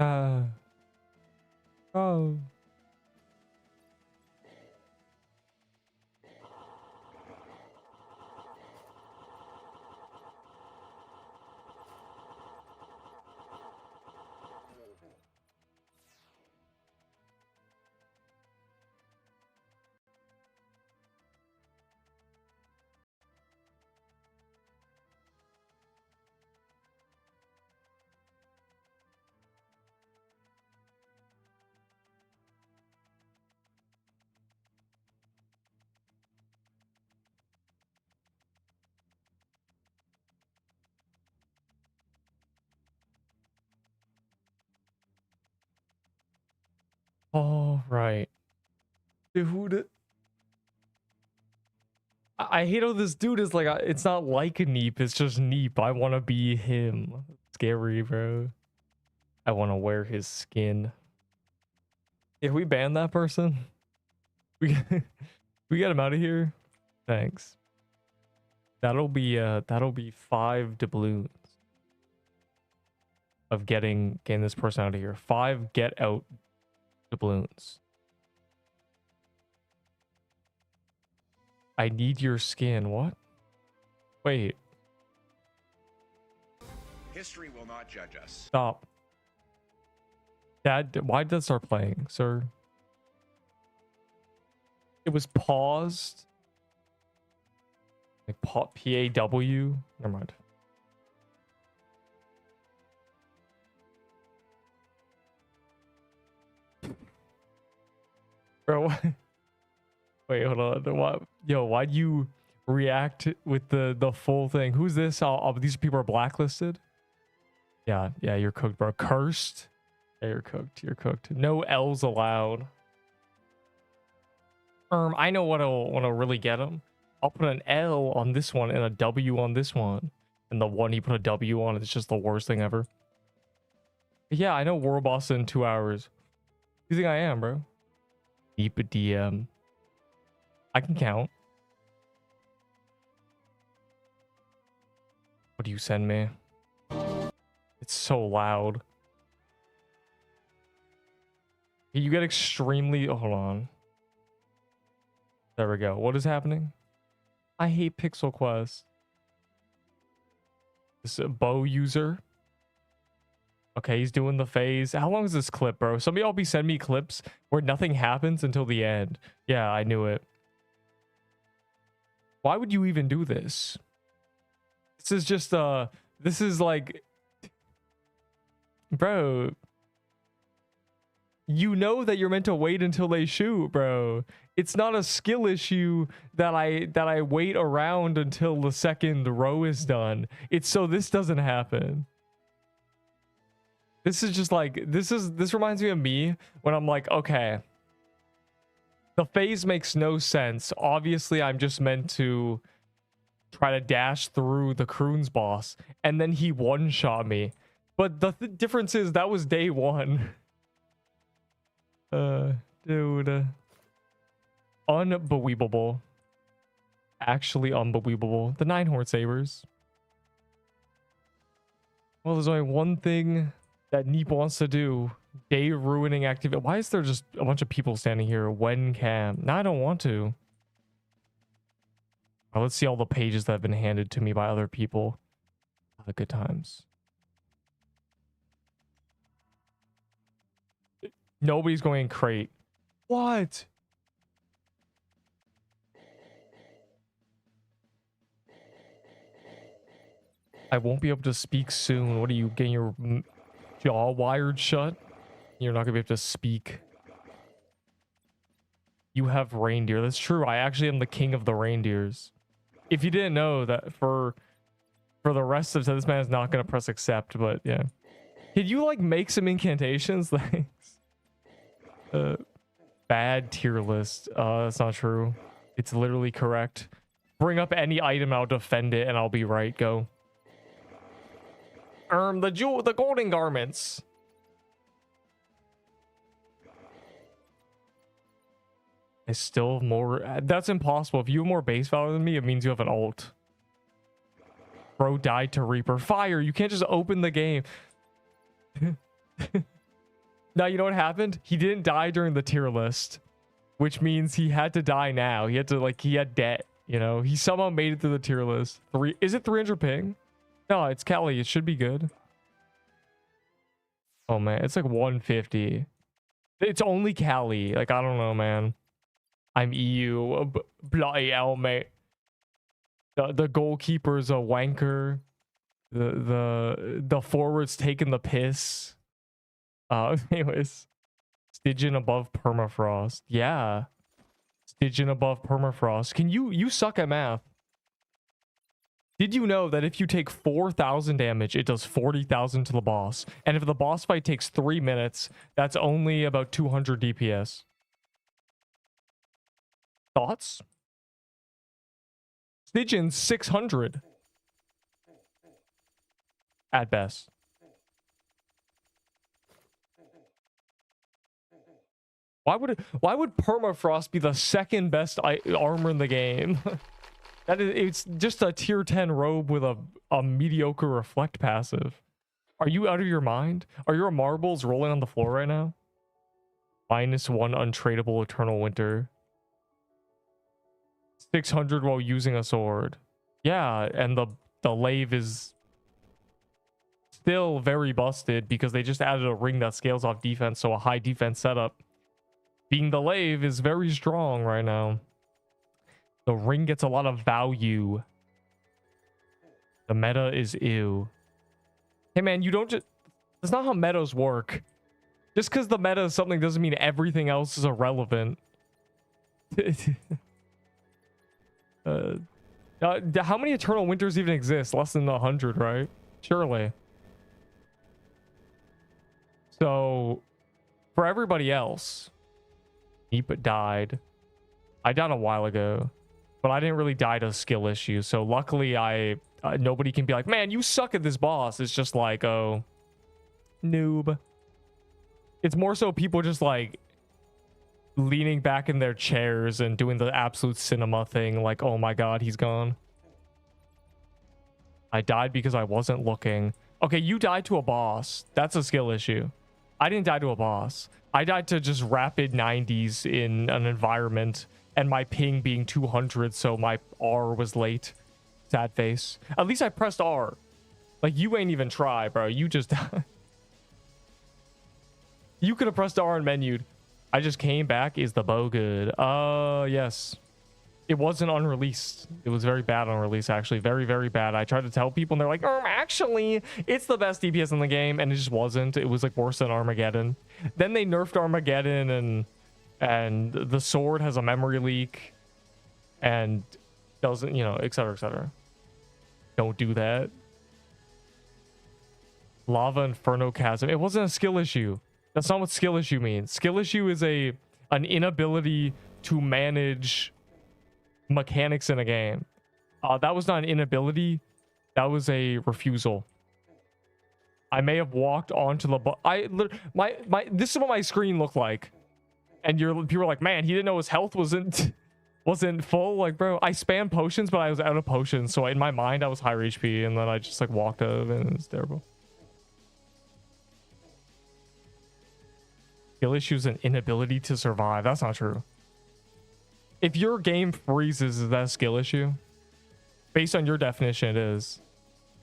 Oh. All right. Dude. I hate how this dude is like, it's not like a Neep, it's just Neep. I want to be him. Scary, bro. I want to wear his skin. If we ban that person, we we get him out of here. Thanks. That'll be 5 doubloons of getting this person out of here. 5 get out doubloons. I need your skin. What? Wait. History will not judge us. Stop. Dad, why did that start playing, sir? It was paused. Like PAW. Never mind. Bro, wait, hold on. What? Yo, why'd you react with the full thing? Who's this? These people are blacklisted. Yeah, you're cooked, bro. Cursed. Yeah, you're cooked. You're cooked. No L's allowed. I know what'll really get him. I'll put an L on this one and a W on this one. And the one he put a W on is just the worst thing ever. But yeah, I know World Boss in 2 hours. Who do you think I am, bro? Deep DM. I can count. What do you send me? It's so loud. You get extremely... hold on. There we go. What is happening? I hate Pixel Quest. This is a bow user. Okay, he's doing the phase. How long is this clip, bro? Some of y'all be sending me clips where nothing happens until the end. Yeah, I knew it. Why would you even do this? This is just this is like, bro, you know that you're meant to wait until they shoot, bro. It's not a skill issue that I wait around until the second row is done. It's so this doesn't happen. This is just like, this reminds me of me when I'm like, okay, the phase makes no sense. Obviously, I'm just meant to try to dash through the Kroon's boss, and then he one-shot me. But the difference is that was day 1. Dude. Unbelievable. Actually unbelievable. The 9-horn sabers. Well, there's only one thing that Neep wants to do. Day ruining activity. Why is there just a bunch of people standing here? When cam? No, I don't want to. Oh, let's see all the pages that have been handed to me by other people. The good times. Nobody's going in crate. What? I won't be able to speak soon. What are you getting your jaw wired shut? You're not gonna be able to speak. You have reindeer. That's true. I actually am the king of the reindeers. If you didn't know that, for the rest of this man is not gonna press accept, but yeah. Can you like make some incantations? Thanks. Bad tier list. That's not true. It's literally correct. Bring up any item, I'll defend it, and I'll be right. Go. The golden garments. I still have more. That's impossible. If you have more base value than me, it means you have an ult. Bro died to Reaper. Fire. You can't just open the game. Now, you know what happened? He didn't die during the tier list, which means he had to die now. He had to, like, he had debt, you know? He somehow made it through the tier list. Is it 300 ping? No, it's Kelly. It should be good. Oh, man. It's like 150. It's only Cali. Like, I don't know, man. I'm EU. Bloody hell, mate. The goalkeeper's a wanker. The forward's taking the piss. Anyways. Stygian above permafrost. Yeah. Stygian above permafrost. You suck at math. Did you know that if you take 4,000 damage, it does 40,000 to the boss? And if the boss fight takes 3 minutes, that's only about 200 DPS. Thoughts? Stygian's 600. At best. Why would permafrost be the second best armor in the game? It's just a tier 10 robe with a mediocre reflect passive. Are you out of your mind? Are your marbles rolling on the floor right now? -1 untradeable eternal winter. 600 while using a sword. Yeah, and the lave is still very busted because they just added a ring that scales off defense, so a high defense setup. Being the lave is very strong right now. The ring gets a lot of value. The meta is ew. Hey man, you don't just... That's not how metas work. Just because the meta is something doesn't mean everything else is irrelevant. How many Eternal Winters even exist? Less than 100, right? Surely. So, for everybody else, Neep died. I died a while ago, but I didn't really die to a skill issue. So luckily, nobody can be like, man, you suck at this boss. It's just like, oh, noob. It's more so people just like leaning back in their chairs and doing the absolute cinema thing. Like, oh my God, he's gone. I died because I wasn't looking. Okay, you died to a boss. That's a skill issue. I didn't die to a boss. I died to just rapid 90s in an environment and my ping being 200, so my R was late. Sad face. At least I pressed R. Like, you ain't even try, bro. You just... You could have pressed R and menued. I just came back. Is the bow good? Yes. It wasn't unreleased. It was very bad on release, actually. Very, very bad. I tried to tell people, and they're like, actually, it's the best DPS in the game, and it just wasn't. It was, like, worse than Armageddon. Then they nerfed Armageddon, and the sword has a memory leak, and doesn't, you know, etc., etc. Don't do that. Lava Inferno Chasm. It wasn't a skill issue. That's not what skill issue means. Skill issue is an inability to manage mechanics in a game. That was not an inability. That was a refusal. I may have walked onto the this is what my screen looked like, and people were like, man, he didn't know his health wasn't full. Like, bro, I spammed potions, but I was out of potions, so in my mind I was higher HP, and then I just like walked out, and it's terrible. Skill issue is an inability to survive. That's not true. If your game freezes, is that a skill issue? Based on your definition, it is.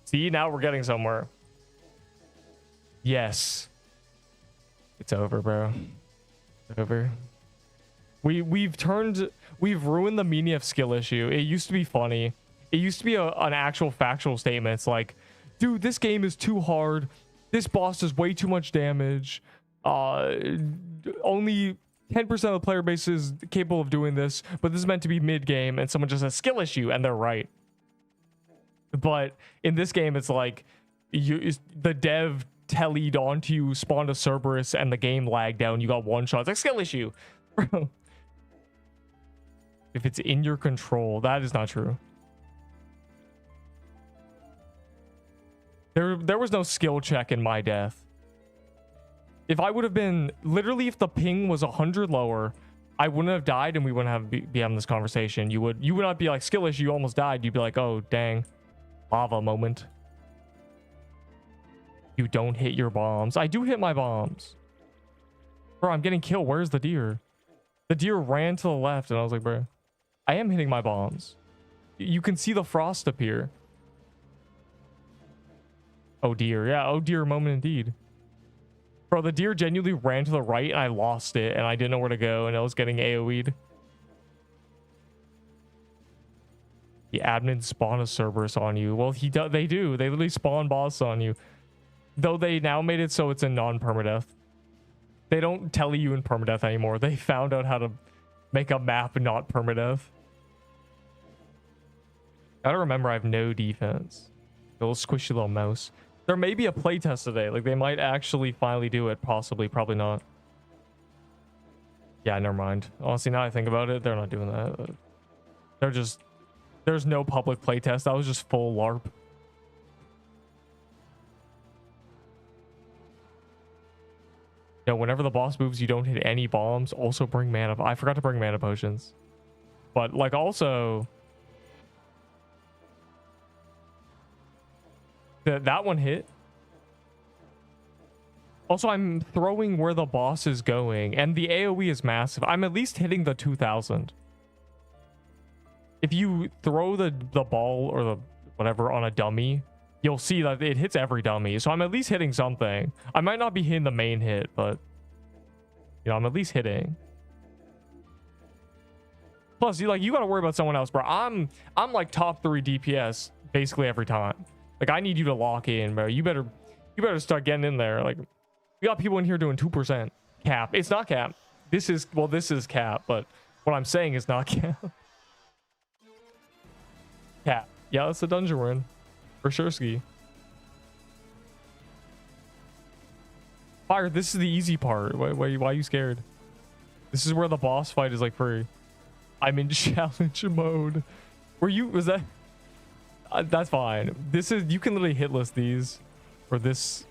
See, now we're getting somewhere. Yes. It's over, bro. It's over. We've ruined the meaning of skill issue. It used to be funny. It used to be an actual factual statement. It's like, dude, this game is too hard. This boss does way too much damage. Only 10% of the player base is capable of doing this, but this is meant to be mid-game, and someone just says skill issue, and they're right. But in this game, it's like the dev tellied onto you, spawned a Cerberus, and the game lagged down. You got one shot. It's like skill issue. Bro. If it's in your control, that is not true. There was no skill check in my death. If I would have been, literally, if the ping was 100 lower, I wouldn't have died, and we wouldn't have be having this conversation. You would not be like, skill issue, you almost died. You'd be like, oh, dang. Lava moment. You don't hit your bombs. I do hit my bombs. Bro, I'm getting killed. Where's the deer? The deer ran to the left, and I was like, bro, I am hitting my bombs. You can see the frost appear. Oh dear. Yeah, oh dear moment indeed. Bro, the deer genuinely ran to the right, and I lost it, and I didn't know where to go, and I was getting AoE'd. The admin spawn a Cerberus on you. Well, they do. They literally spawn boss on you. Though they now made it so it's a non-permadeath. They don't tell you in permadeath anymore. They found out how to make a map not permadeath. Gotta remember I have no defense. A little squishy little mouse. There may be a playtest today. Like, they might actually finally do it. Possibly. Probably not. Yeah, never mind. Honestly, now I think about it, they're not doing that. They're just... There's no public playtest. That was just full LARP. No, whenever the boss moves, you don't hit any bombs. Also bring mana. I forgot to bring mana potions. But, like, also... That one hit. Also, I'm throwing where the boss is going. And the AoE is massive. I'm at least hitting the 2000. If you throw the ball or the whatever on a dummy, you'll see that it hits every dummy. So I'm at least hitting something. I might not be hitting the main hit, but you know, I'm at least hitting. Plus, you gotta worry about someone else, bro. I'm like top 3 DPS basically every time. Like, I need you to lock in, bro. You better start getting in there. Like, we got people in here doing 2% cap. It's not cap. This is cap, but what I'm saying is not cap. Cap. Yeah, that's the dungeon we're in. For sure, ski. Fire, this is the easy part. Why are you scared? This is where the boss fight is like free. I'm in challenge mode. Was that? That's fine. This is, you can literally hit list these for this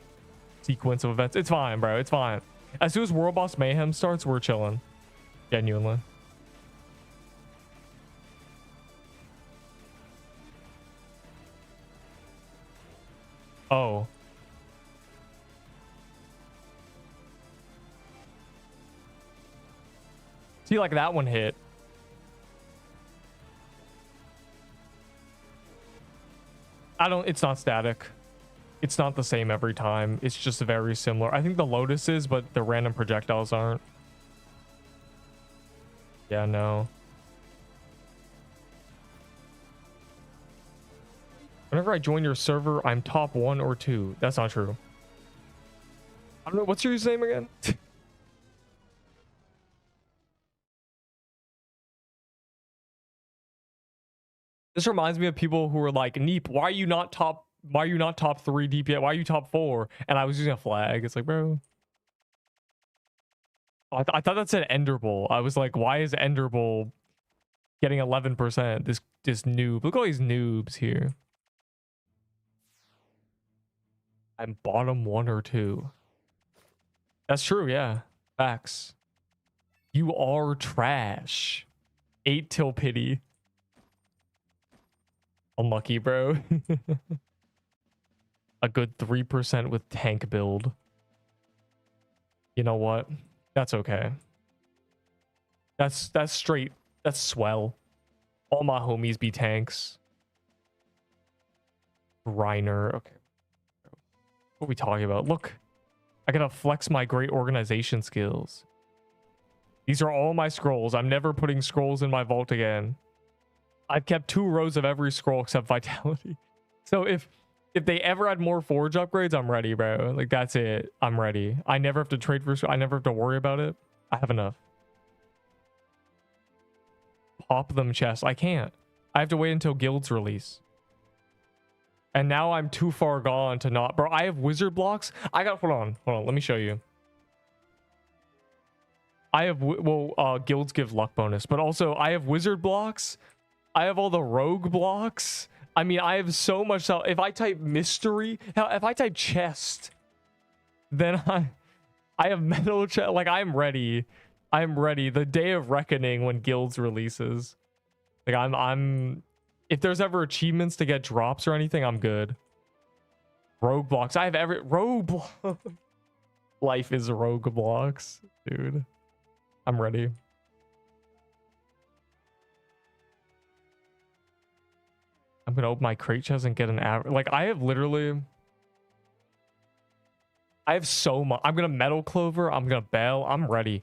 sequence of events. It's fine, bro. It's fine. As soon as World Boss Mayhem starts, we're chilling. Genuinely. Oh. See, like, that one hit. It's not static. It's not the same every time. It's just very similar. I think the Lotus is, but the random projectiles aren't. Yeah, no. Whenever I join your server, I'm top 1 or 2. That's not true. I don't know. What's your username again? This reminds me of people who were like, Neep, why are you not top 3 DPS? Why are you top 4? And I was using a flag. It's like, bro. I thought that said Enderbull. I was like, why is Enderbull getting 11%? This noob. Look at all these noobs here. I'm bottom 1 or 2. That's true, yeah. Facts. You are trash. 8 till pity. Unlucky, bro. A good 3% with tank build. You know what? That's okay. That's straight. That's swell. All my homies be tanks. Reiner. Okay. What are we talking about? Look. I gotta flex my great organization skills. These are all my scrolls. I'm never putting scrolls in my vault again. I've kept 2 rows of every scroll except vitality. So if they ever add more forge upgrades, I'm ready, bro. Like, that's it. I'm ready. I never have to trade for, I never have to worry about it. I have enough. Pop them chests. I can't. I have to wait until guilds release. And now I'm too far gone to not, bro. I have wizard blocks. Hold on. Let me show you. I have, guilds give luck bonus, but also I have wizard blocks. I have all the rogue blocks. I mean, I have so much. If I type mystery, if I type chest, then I have metal chest. Like, I'm ready. I'm ready. The day of reckoning when guilds releases. Like, I'm. If there's ever achievements to get drops or anything, I'm good. Rogue blocks. I have every rogue block. Life is Roblox, dude. I'm ready. I'm gonna open my crate chest and get an average. Like I have so much. I'm gonna metal clover. I'm gonna bell. I'm ready,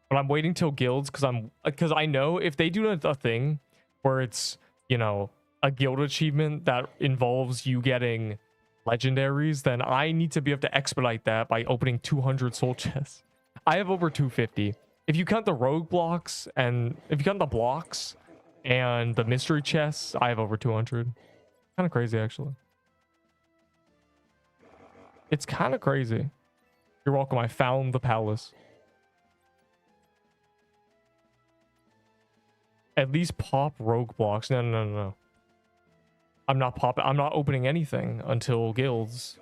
but I'm waiting till guilds because I know if they do a thing where it's, you know, a guild achievement that involves you getting legendaries, then I need to be able to expedite that by opening 200 soul chests. I have over 250. If you count the rogue blocks and if you count the blocks and the mystery chests, I have over 200. Kind of crazy, actually. It's kind of crazy. You're welcome. I found the palace. At least pop rogue blocks. No. I'm not opening anything until guilds.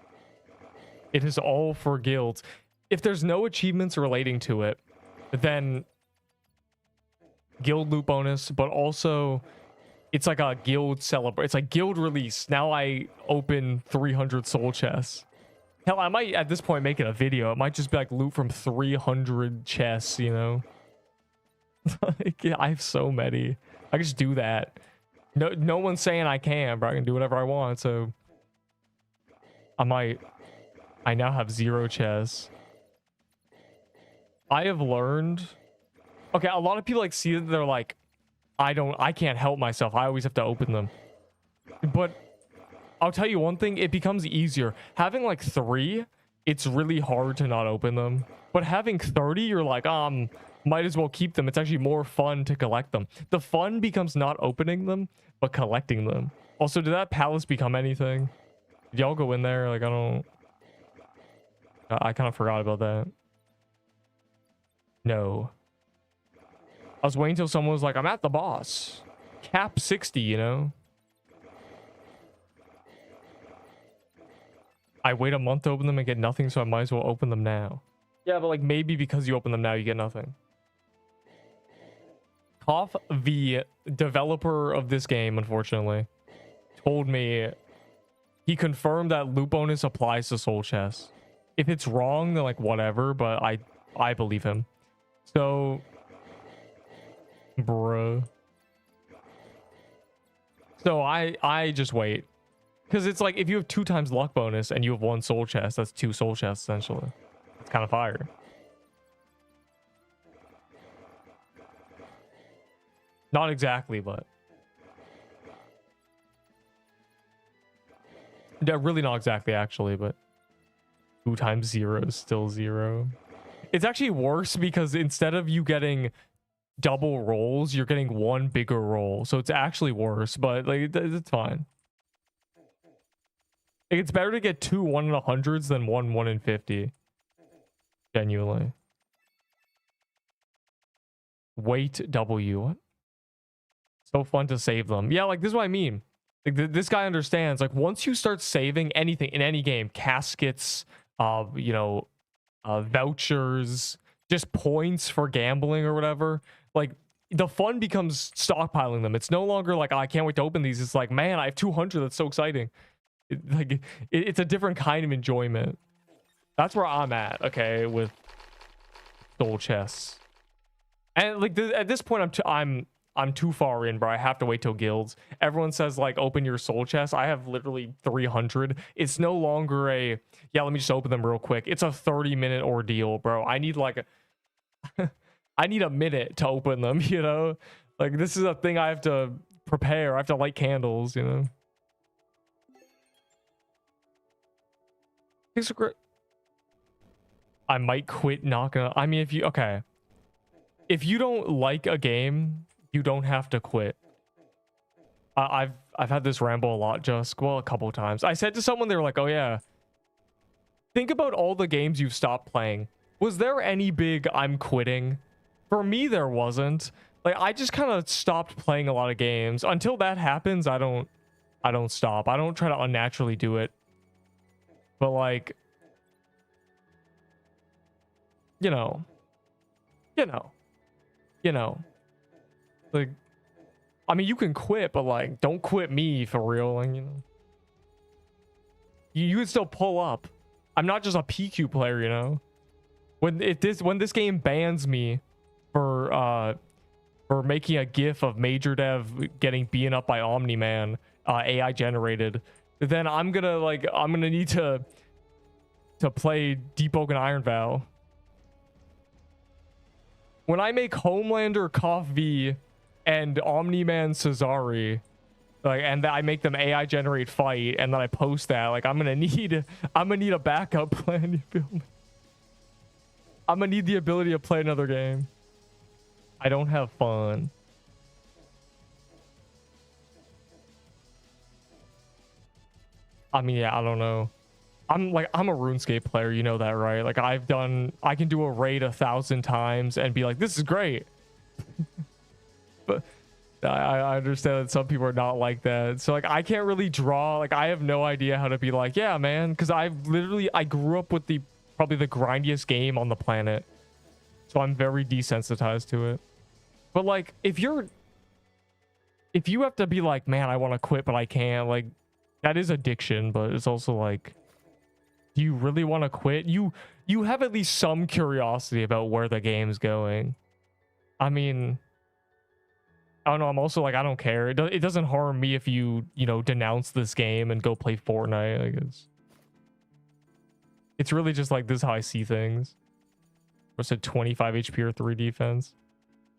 It is all for guilds. If there's no achievements relating to it, then guild loot bonus, but also it's like a guild celebrate. It's like guild release. Now I open 300 soul chests. Hell, I might at this point make it a video. It might just be like loot from 300 chests, you know? Like, yeah, I have so many. I can just do that. No one's saying I can, but I can do whatever I want. So I now have 0 chests. I have learned. Okay, a lot of people like see that they're like, I can't help myself. I always have to open them. But I'll tell you one thing, it becomes easier. Having like 3, it's really hard to not open them. But having 30, you're like, might as well keep them. It's actually more fun to collect them. The fun becomes not opening them, but collecting them. Also, did that palace become anything? Did y'all go in there? Like, I kind of forgot about that. No. I was waiting till someone was like, I'm at the boss. Cap 60, you know? I wait a month to open them and get nothing, so I might as well open them now. Yeah, but like maybe because you open them now, you get nothing. Koff, the developer of this game, unfortunately, told me he confirmed that loot bonus applies to soul chests. If it's wrong, then like whatever, but I believe him. So, bruh. So I just wait. Because it's like, if you have 2 times luck bonus and you have 1 soul chest, that's 2 soul chests, essentially. It's kind of fire. Not exactly, but... Yeah, really not exactly, actually, but... 2 times 0 is still 0. It's actually worse because instead of you getting double rolls, you're getting 1 bigger roll. So it's actually worse, but like it's fine. Like, it's better to get 2 1 in 100s than 1 in 50. Genuinely. Wait W. What? So fun to save them. Yeah, like this is what I mean. Like this guy understands. Like once you start saving anything in any game, caskets, you know, vouchers, just points for gambling or whatever. Like the fun becomes stockpiling them. It's no longer like, oh, I can't wait to open these. It's like, man, I have 200. That's so exciting. It's a different kind of enjoyment. That's where I'm at. Okay, with soul chests. And like at this point, I'm too far in, bro. I have to wait till guilds. Everyone says like open your soul chest. I have literally 300. It's no longer a let me just open them real quick. It's a 30-minute ordeal, bro. I need like I need a minute to open them, you know? Like this is a thing I have to prepare. I have to light candles, you know? I might quit not gonna. I mean, if you don't like a game, you don't have to quit. I've had this ramble a lot, just a couple times. I said to someone, they were like, oh yeah, think about all the games you've stopped playing. Was there any big I'm quitting? For me, there wasn't. Like I just kind of stopped playing a lot of games. Until that happens, I don't stop. I don't try to unnaturally do it. But like, you know, like, I mean, you can quit, but like, don't quit me for real. Like, you know, you can still pull up. I'm not just a PQ player, you know. When this game bans me for making a GIF of Major Dev getting beaten up by Omni-Man, AI generated, then I'm gonna need to play Deepwoken Iron Vow. When I make Homelander Koff V and Omni-Man Cesari, like, and I make them AI generate fight, and then I post that, like, I'm gonna need a backup plan. You feel me? I'm gonna need the ability to play another game. I don't have fun. I mean, yeah, I don't know. I'm a RuneScape player, you know that, right? Like, I can do a raid 1,000 times and be like, this is great. But I understand that some people are not like that. So, like, I can't really draw. Like, I have no idea how to be like, yeah, man. Because I grew up with probably the grindiest game on the planet. So I'm very desensitized to it. But, like, if you have to be like, man, I want to quit, but I can't, like, that is addiction. But it's also like, do you really want to quit? You have at least some curiosity about where the game's going. I mean, I don't know. I'm also like, I don't care. It doesn't harm me if you denounce this game and go play Fortnite. I guess it's really just like, this is how I see things. What's it, 25 HP or 3 defense?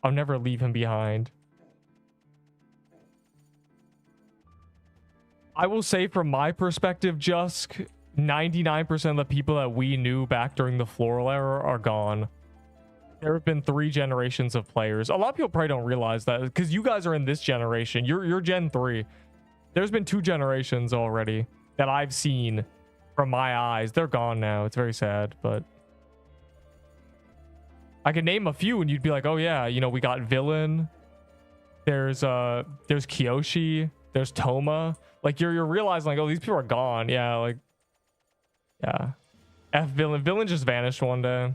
I'll never leave him behind. I will say, from my perspective, Jusk, 99% of the people that we knew back during the Floral era are gone. There have been 3 generations of players. A lot of people probably don't realize that, because you guys are in this generation. You're Gen 3. There's been 2 generations already that I've seen from my eyes. They're gone now. It's very sad, but I could name a few and you'd be like, oh yeah, we got Villain. There's Kiyoshi. There's Toma. Like, you're realizing, like, oh, these people are gone. Yeah, like, yeah. F Villain. Villain just vanished one day.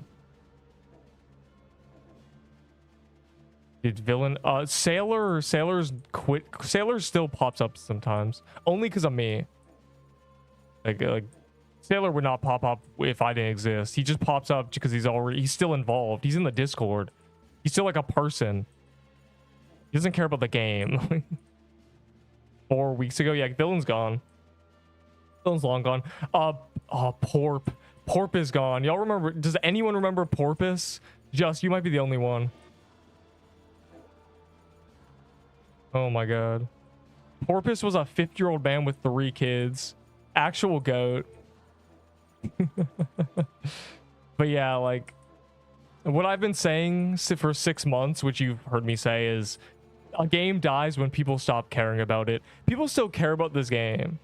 Dude, Villain. Sailor's quit. Sailor still pops up sometimes. Only because of me. Like Sailor would not pop up if I didn't exist. He just pops up because he's still involved. He's in the Discord. He's still like a person. He doesn't care about the game. 4 weeks ago, yeah, Villain's gone. Villain's long gone. Porp. Porp is gone. Y'all remember? Does anyone remember Porpoise? Just, you might be the only one. Oh my god. Porpoise was a 50-year-old man with 3 kids. Actual goat. But yeah, like, what I've been saying for 6 months, which you've heard me say, is a game dies when people stop caring about it. People still care about this game.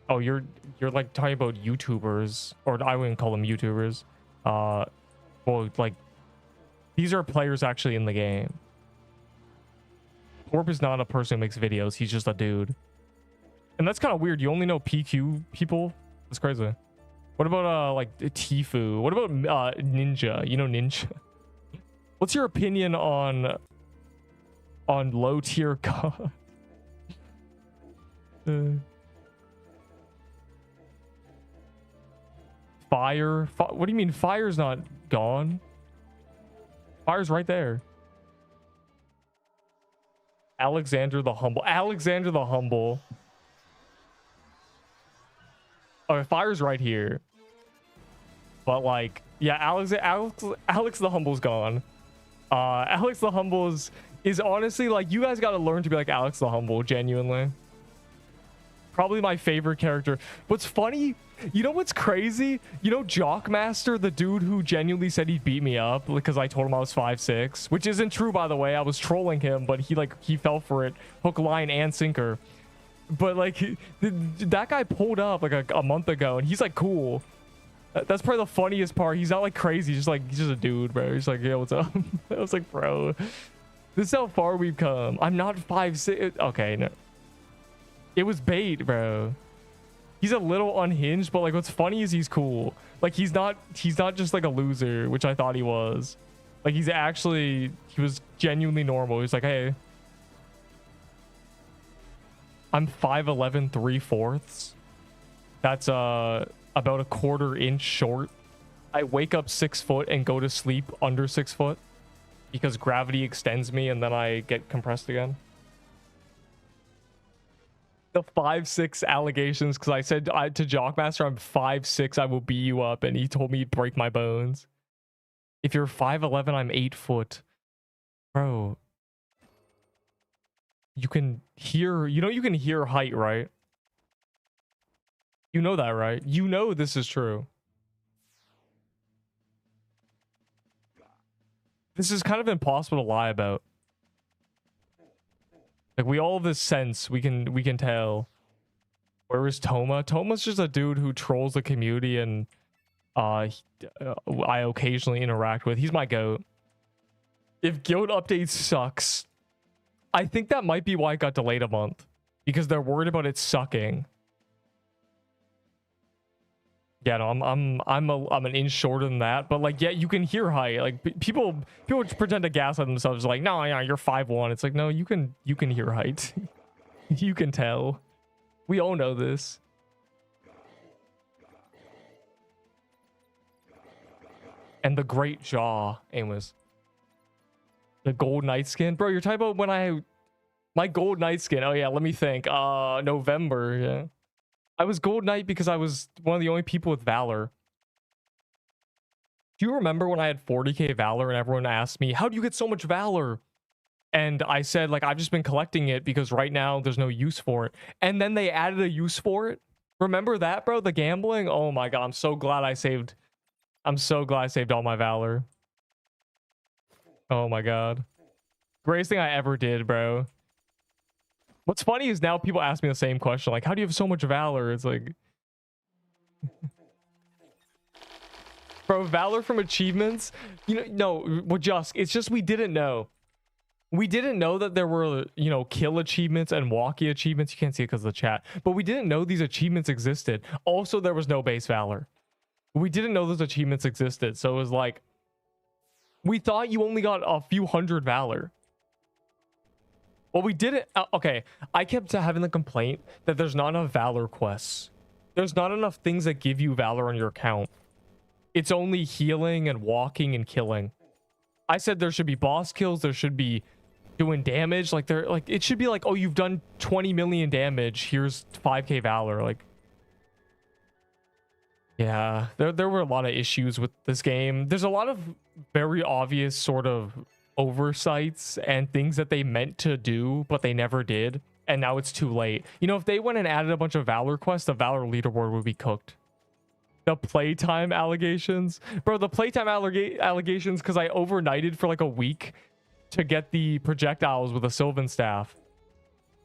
Oh, you're like talking about YouTubers, or I wouldn't call them YouTubers. Well, like, these are players actually in the game. Corp is not a person who makes videos. He's just a dude. And that's kind of weird. You only know PQ people? That's crazy. What about like Tifu? What about Ninja? You know Ninja? What's your opinion on low tier god? Fire? What do you mean fire's not gone? Fire's right there. Alexander the Humble. Alexander the Humble. Oh, fire's right here. But like, yeah, Alex the Humble's gone. Alex the Humble is honestly, like, you guys got to learn to be like Alex the Humble, genuinely. Probably my favorite character. What's funny, you know what's crazy? You know Jockmaster, the dude who genuinely said he'd beat me up because I told him I was 5'6", which isn't true, by the way. I was trolling him, but he fell for it. Hook, line, and sinker. But like, that guy pulled up like a month ago, and he's like cool. That's probably the funniest part. He's not like crazy. He's just a dude, bro. He's like, yo, what's up? I was like, bro, this is how far we've come. I'm not 5'6". Okay, no. It was bait, bro. He's a little unhinged, but like, what's funny is he's cool. Like, he's not just like a loser, which I thought he was. Like, he was genuinely normal. He's like, hey, I'm 5'11", 3/4. That's about a 1/4 inch short. I wake up 6 foot and go to sleep under 6 foot because gravity extends me and then I get compressed again. The 5'6" allegations, because I said to Jockmaster, I'm 5'6", I will beat you up, and he told me he'd break my bones. If you're 5'11", I'm 8 foot. Bro. You can hear, you can hear height, right? You know that, right? You know this is true. This is kind of impossible to lie about. Like, we all have this sense, we can tell. Where is Toma? Toma's just a dude who trolls the community and I occasionally interact with. He's my goat. If guild update sucks, I think that might be why it got delayed a month, because they're worried about it sucking. Yeah, no, I'm an inch shorter than that, but like, yeah, you can hear height. Like, people pretend to gaslight themselves, like, no, yeah, you're 5'1". It's like, no, you can hear height. You can tell. We all know this. And the great jaw, Amos. The gold night skin, bro. You're talking about when my gold night skin. Oh yeah, let me think. November. Yeah. I was Gold Knight because I was one of the only people with Valor. Do you remember when I had 40k Valor and everyone asked me, how do you get so much Valor? And I said, like, I've just been collecting it because right now there's no use for it. And then they added a use for it. Remember that, bro? The gambling? Oh my god, I'm so glad I saved all my Valor. Oh my god. Greatest thing I ever did, bro. What's funny is now people ask me the same question, like, how do you have so much Valor? It's like... Bro, Valor from achievements? No, well, it's just we didn't know. We didn't know that there were, kill achievements and walkie achievements. You can't see it because of the chat. But we didn't know these achievements existed. Also, there was no base Valor. We didn't know those achievements existed. So it was like... We thought you only got a few hundred Valor. Well, we didn't... okay, I kept having the complaint that there's not enough Valor quests. There's not enough things that give you Valor on your account. It's only healing and walking and killing. I said there should be boss kills. There should be doing damage. Like, it should be like, oh, you've done 20 million damage. Here's 5k Valor. Like, yeah, there were a lot of issues with this game. There's a lot of very obvious sort of oversights and things that they meant to do, but they never did. And now it's too late. If they went and added a bunch of Valor quests, the Valor leaderboard would be cooked. The playtime allegations. Bro, the playtime allegations, because I overnighted for like a week to get the projectiles with a Sylvan staff.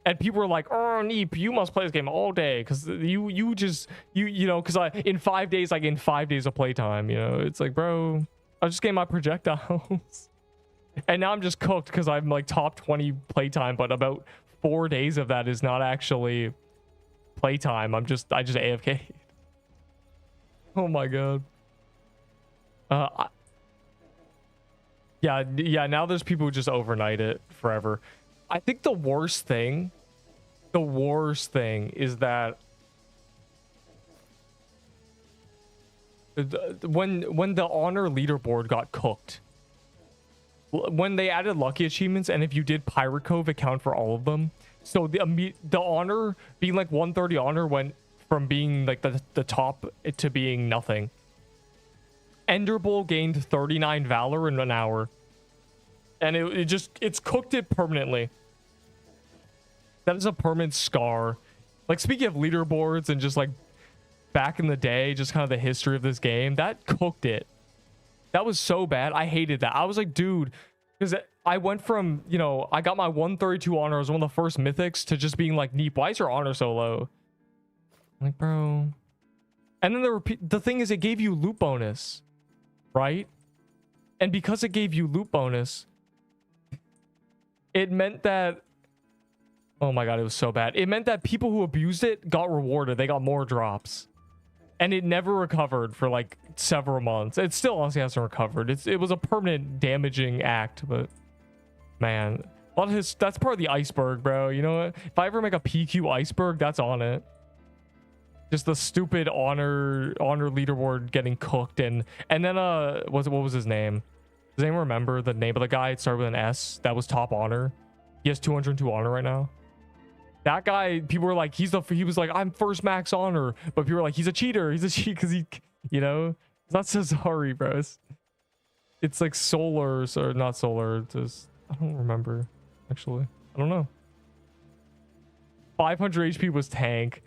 And people were like, oh, Neep, you must play this game all day. Because because in 5 days, like in 5 days of playtime, it's like, bro, I was just getting my projectiles. And now I'm just cooked because I'm like top 20 playtime, but about 4 days of that is not actually playtime. I just AFK. Oh my god. Yeah, now there's people who just overnight it forever. I think the worst thing is that when the honor leaderboard got cooked, when they added lucky achievements, and if you did Pirate Cove, it counted for all of them. So the honor being like 130 honor went from being like the top to being nothing. Ender Bowl gained 39 Valor in an hour, and it's cooked it permanently. That is a permanent scar. Like, speaking of leaderboards and just like back in the day, just kind of the history of this game, that cooked it. That was so bad. I hated that. I was like, dude, because I went from, I got my 132 honor as one of the first mythics to just being like, Neep, why is your honor so low? I'm like, bro. And then the thing is, it gave you loot bonus, right? And because it gave you loot bonus, it meant that, oh my god, it was so bad. It meant that people who abused it got rewarded. They got more drops. And it never recovered for like several months. It still honestly hasn't recovered. It was a permanent damaging act, but man, that's part of the iceberg, bro. You know what? If I ever make a PQ iceberg, that's on it. Just the stupid honor leaderboard getting cooked, and then what was his name? Does anyone remember the name of the guy? It started with an S. That was top honor. He has 202 honor right now. That guy, people were like, he was like, I'm first max honor, but people were like, he's a cheater. He's a cheat because he, you know, it's not Cesari, bro. It's like solar, or not solar. Just I don't remember actually. I don't know. 500 HP was tank.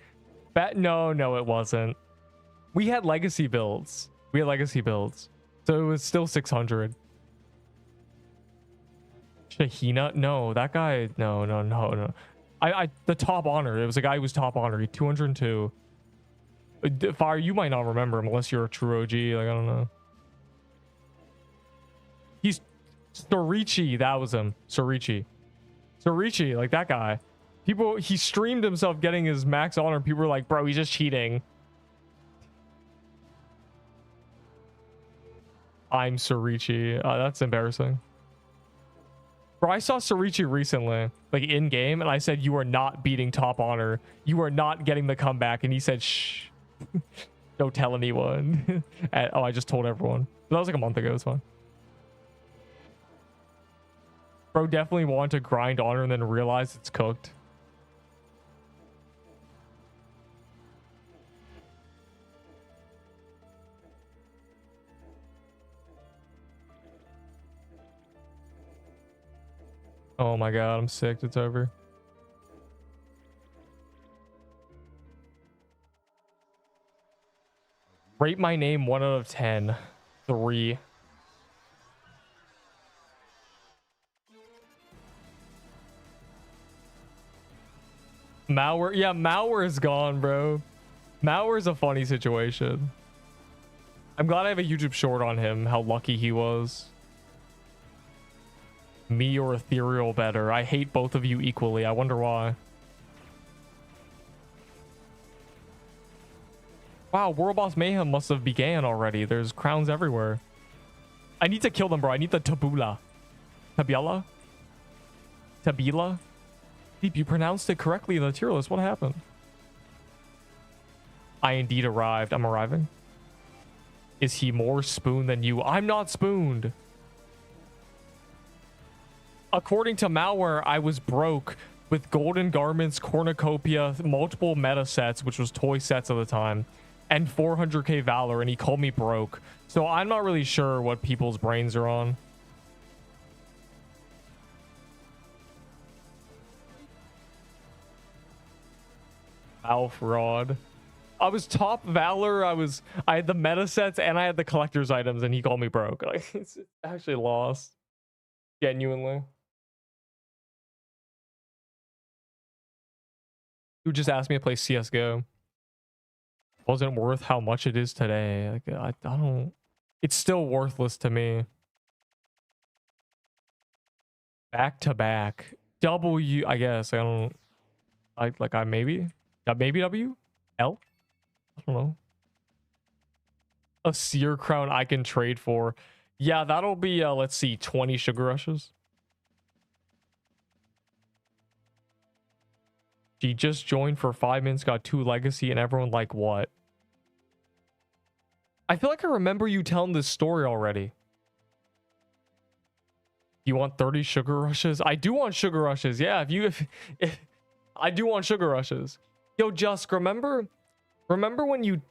No, it wasn't. We had legacy builds. So it was still 600. Shahina? No, that guy. No. The top honor. It was a guy who was top honor. He 202. Fire, you might not remember him unless you're a true OG. Like, I don't know. He's Storici. That was him. Storici, like that guy. He streamed himself getting his max honor. People were like, bro, he's just cheating. I'm Sorichi. That's embarrassing. Bro, I saw Sorichi recently, like in game, and I said, you are not beating top honor. You are not getting the comeback. And he said, shh. Don't tell anyone. I just told everyone. But that was like a month ago. It's fine. Bro definitely wanted to grind honor and then realize it's cooked. Oh my god, I'm sick. It's over. Rate my name 1 out of 10. 3. Malware. Yeah, Malware is gone, bro. Malware is a funny situation. I'm glad I have a YouTube short on him, how lucky he was. Me or Ethereal better. I hate both of you equally. I wonder why. Wow, World Boss Mayhem must have began already. There's crowns everywhere. I need to kill them, bro. I need the tabula. Tabula? Tabila? Deep, you pronounced it correctly in the tier list. What happened? I indeed arrived. I'm arriving. Is he more spooned than you? I'm not spooned. According to Malware, I was broke with golden garments, cornucopia, multiple meta sets, which was toy sets at the time, and 400k valor, and he called me broke. So I'm not really sure what people's brains are on. Fraud. I was top valor. I had the meta sets and I had the collector's items, and he called me broke. Like, it's actually lost. Genuinely. You just asked me to play CSGO. Wasn't worth how much it is today. Like, I don't. It's still worthless to me. Back to back. W. I guess I don't. I maybe W. L. I don't know. A seer crown I can trade for. Yeah, that'll be let's see, 20 sugar rushes. She just joined for 5 minutes, got 2 legacy, and everyone like what? I feel like I remember you telling this story already. You want 30 sugar rushes? I do want sugar rushes. Yeah, if I do want sugar rushes. Yo, Jusk, remember when you,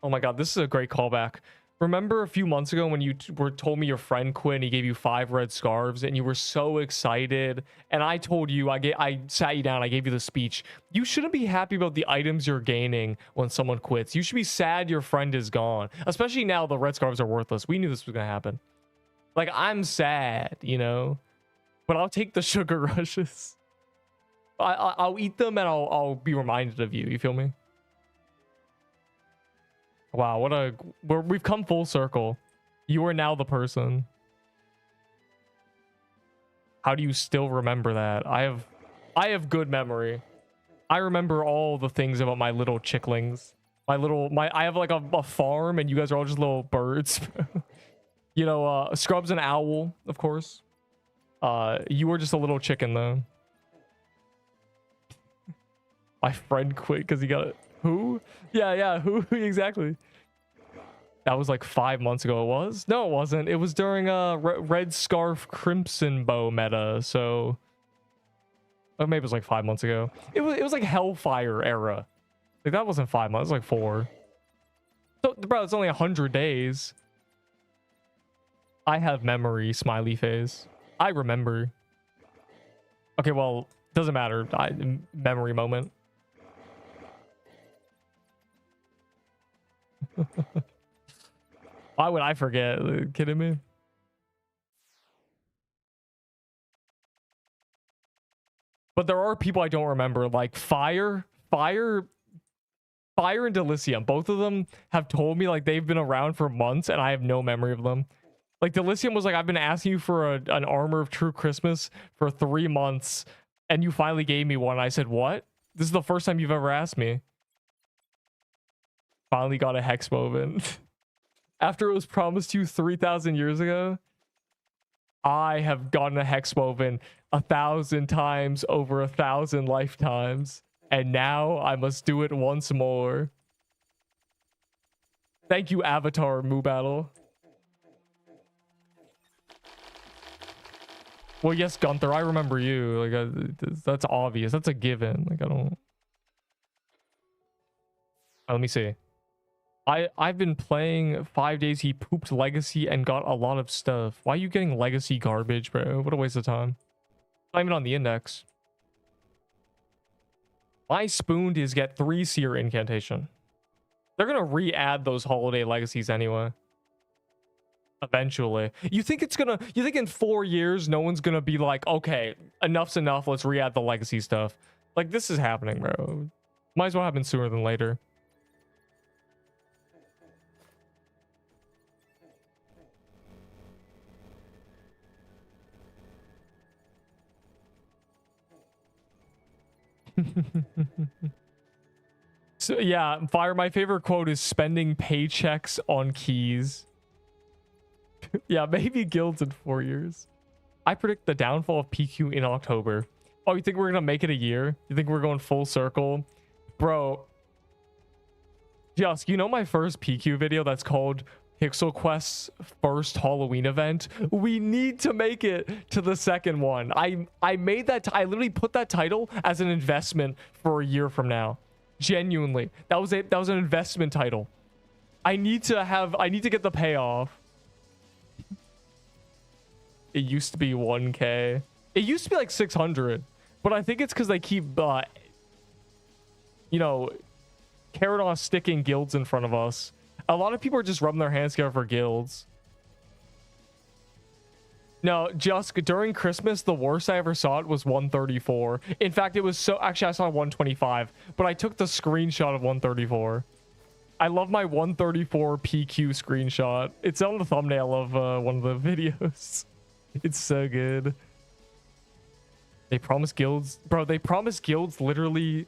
oh my god, this is a great callback. Remember a few months ago when you told me your friend quit and he gave you 5 red scarves and you were so excited, and I told you, I sat you down, I gave you the speech. You shouldn't be happy about the items you're gaining when someone quits. You should be sad your friend is gone, especially now the red scarves are worthless. We knew this was gonna happen. Like, I'm sad, you know, but I'll take the sugar rushes. I'll eat them and I'll be reminded of you. You feel me? Wow, we've come full circle. You are now the person. How do you still remember that? I have good memory. I remember all the things about my little chicklings. I have like a farm, and you guys are all just little birds. You know, Scrub's an owl, of course. You were just a little chicken though. My friend quit because he got Who? Yeah, who exactly? That was like 5 months ago. It was? No, it wasn't. It was during Red Scarf Crimson Bow meta. So, or maybe it was like 5 months ago. It was like Hellfire era. Like that wasn't 5 months. It was like 4. So, bro, it's only 100 days. I have memory. Smiley face. I remember. Okay, well, doesn't matter. Memory moment. Why would I forget? Are you kidding me? But there are people I don't remember, like Fire and Delicium. Both of them have told me like they've been around for months and I have no memory of them. Like Delicium was like, I've been asking you for an Armor of True Christmas for 3 months and you finally gave me one. I said, what? This is the first time you've ever asked me. Finally got a Hex moment. After it was promised to you 3,000 years ago, I have gotten a Hex woven 1,000 times over 1,000 lifetimes, and now I must do it once more. Thank you, Avatar Moo Battle. Well, yes, Gunther, I remember you. Like, that's obvious. That's a given. Like, I don't. Let me see. I've been playing 5 days. He pooped Legacy and got a lot of stuff. Why are you getting Legacy garbage, bro? What a waste of time. Not even on the index. My spoon is get 3 Seer Incantation. They're gonna re-add those holiday legacies anyway. Eventually. You think in 4 years no one's gonna be like, okay, enough's enough, let's re-add the legacy stuff. Like, this is happening, bro. Might as well happen sooner than later. So yeah, Fire, my favorite quote is spending paychecks on keys. Yeah, maybe guilds in 4 years. I predict the downfall of PQ in October. Oh, you think we're gonna make it a year? You think we're going full circle? Bro, Just, you know my first PQ video that's called Pixel Quest's first Halloween event? We need to make it to the second one. I made that, I literally put that title as an investment for a year from now. Genuinely. That was it. That was an investment title. I need to get the payoff. It used to be 1K. It used to be like 600, but I think it's because they keep, you know, carrot on sticking guilds in front of us. A lot of people are just rubbing their hands together for guilds. No, just during Christmas, the worst I ever saw it was 134. In fact, it was so, actually I saw 125, but I took the screenshot of 134. I love my 134 PQ screenshot. It's on the thumbnail of one of the videos. It's so good. They promise guilds, bro. They promise guilds literally.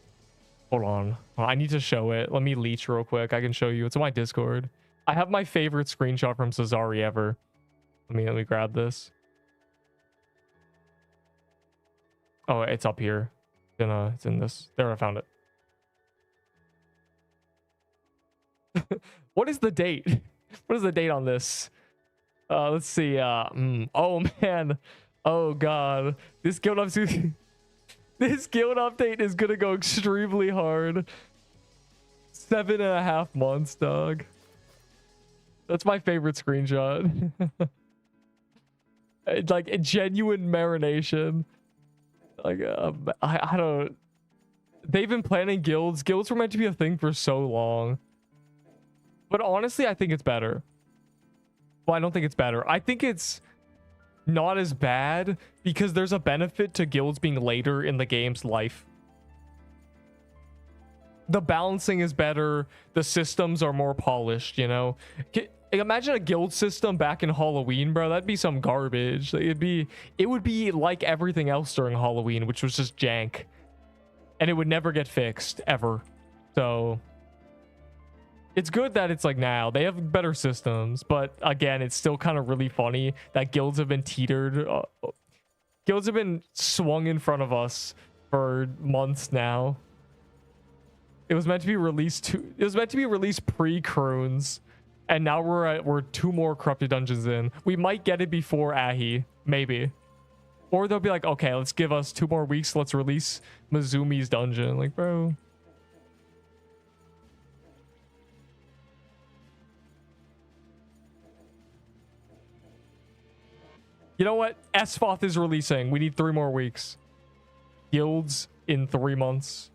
Hold on, I need to show it. Let me leech real quick. I can show you. It's on my Discord. I have my favorite screenshot from Cesari ever. Let me grab this. Oh, it's up here. It's in this. There, I found it. What is the date? What is the date on this? Let's see. Oh man. Oh god. This guild update. This guild update is gonna go extremely hard. 7.5 months, dog. That's my favorite screenshot. It's like a genuine marination. Like I don't. They've been planning guilds. Guilds were meant to be a thing for so long. But honestly, I think it's better. Well, I don't think it's better. I think it's not as bad because there's a benefit to guilds being later in the game's life. The balancing is better. The systems are more polished, you know? Imagine a guild system back in Halloween, bro. That'd be some garbage. It would be like everything else during Halloween, which was just jank. And it would never get fixed, ever. So it's good that it's like now they have better systems, but again, it's still kind of really funny that guilds have been teetered. Guilds have been swung in front of us for months now. It was meant to be released it was meant to be released pre-Croons. And now we're 2 more corrupted dungeons in. We might get it before Ahi, maybe. Or they'll be like, okay, let's give us 2 more weeks. Let's release Mizumi's dungeon. Like, bro. You know what? Esfoth is releasing. We need 3 more weeks. Guilds in 3 months.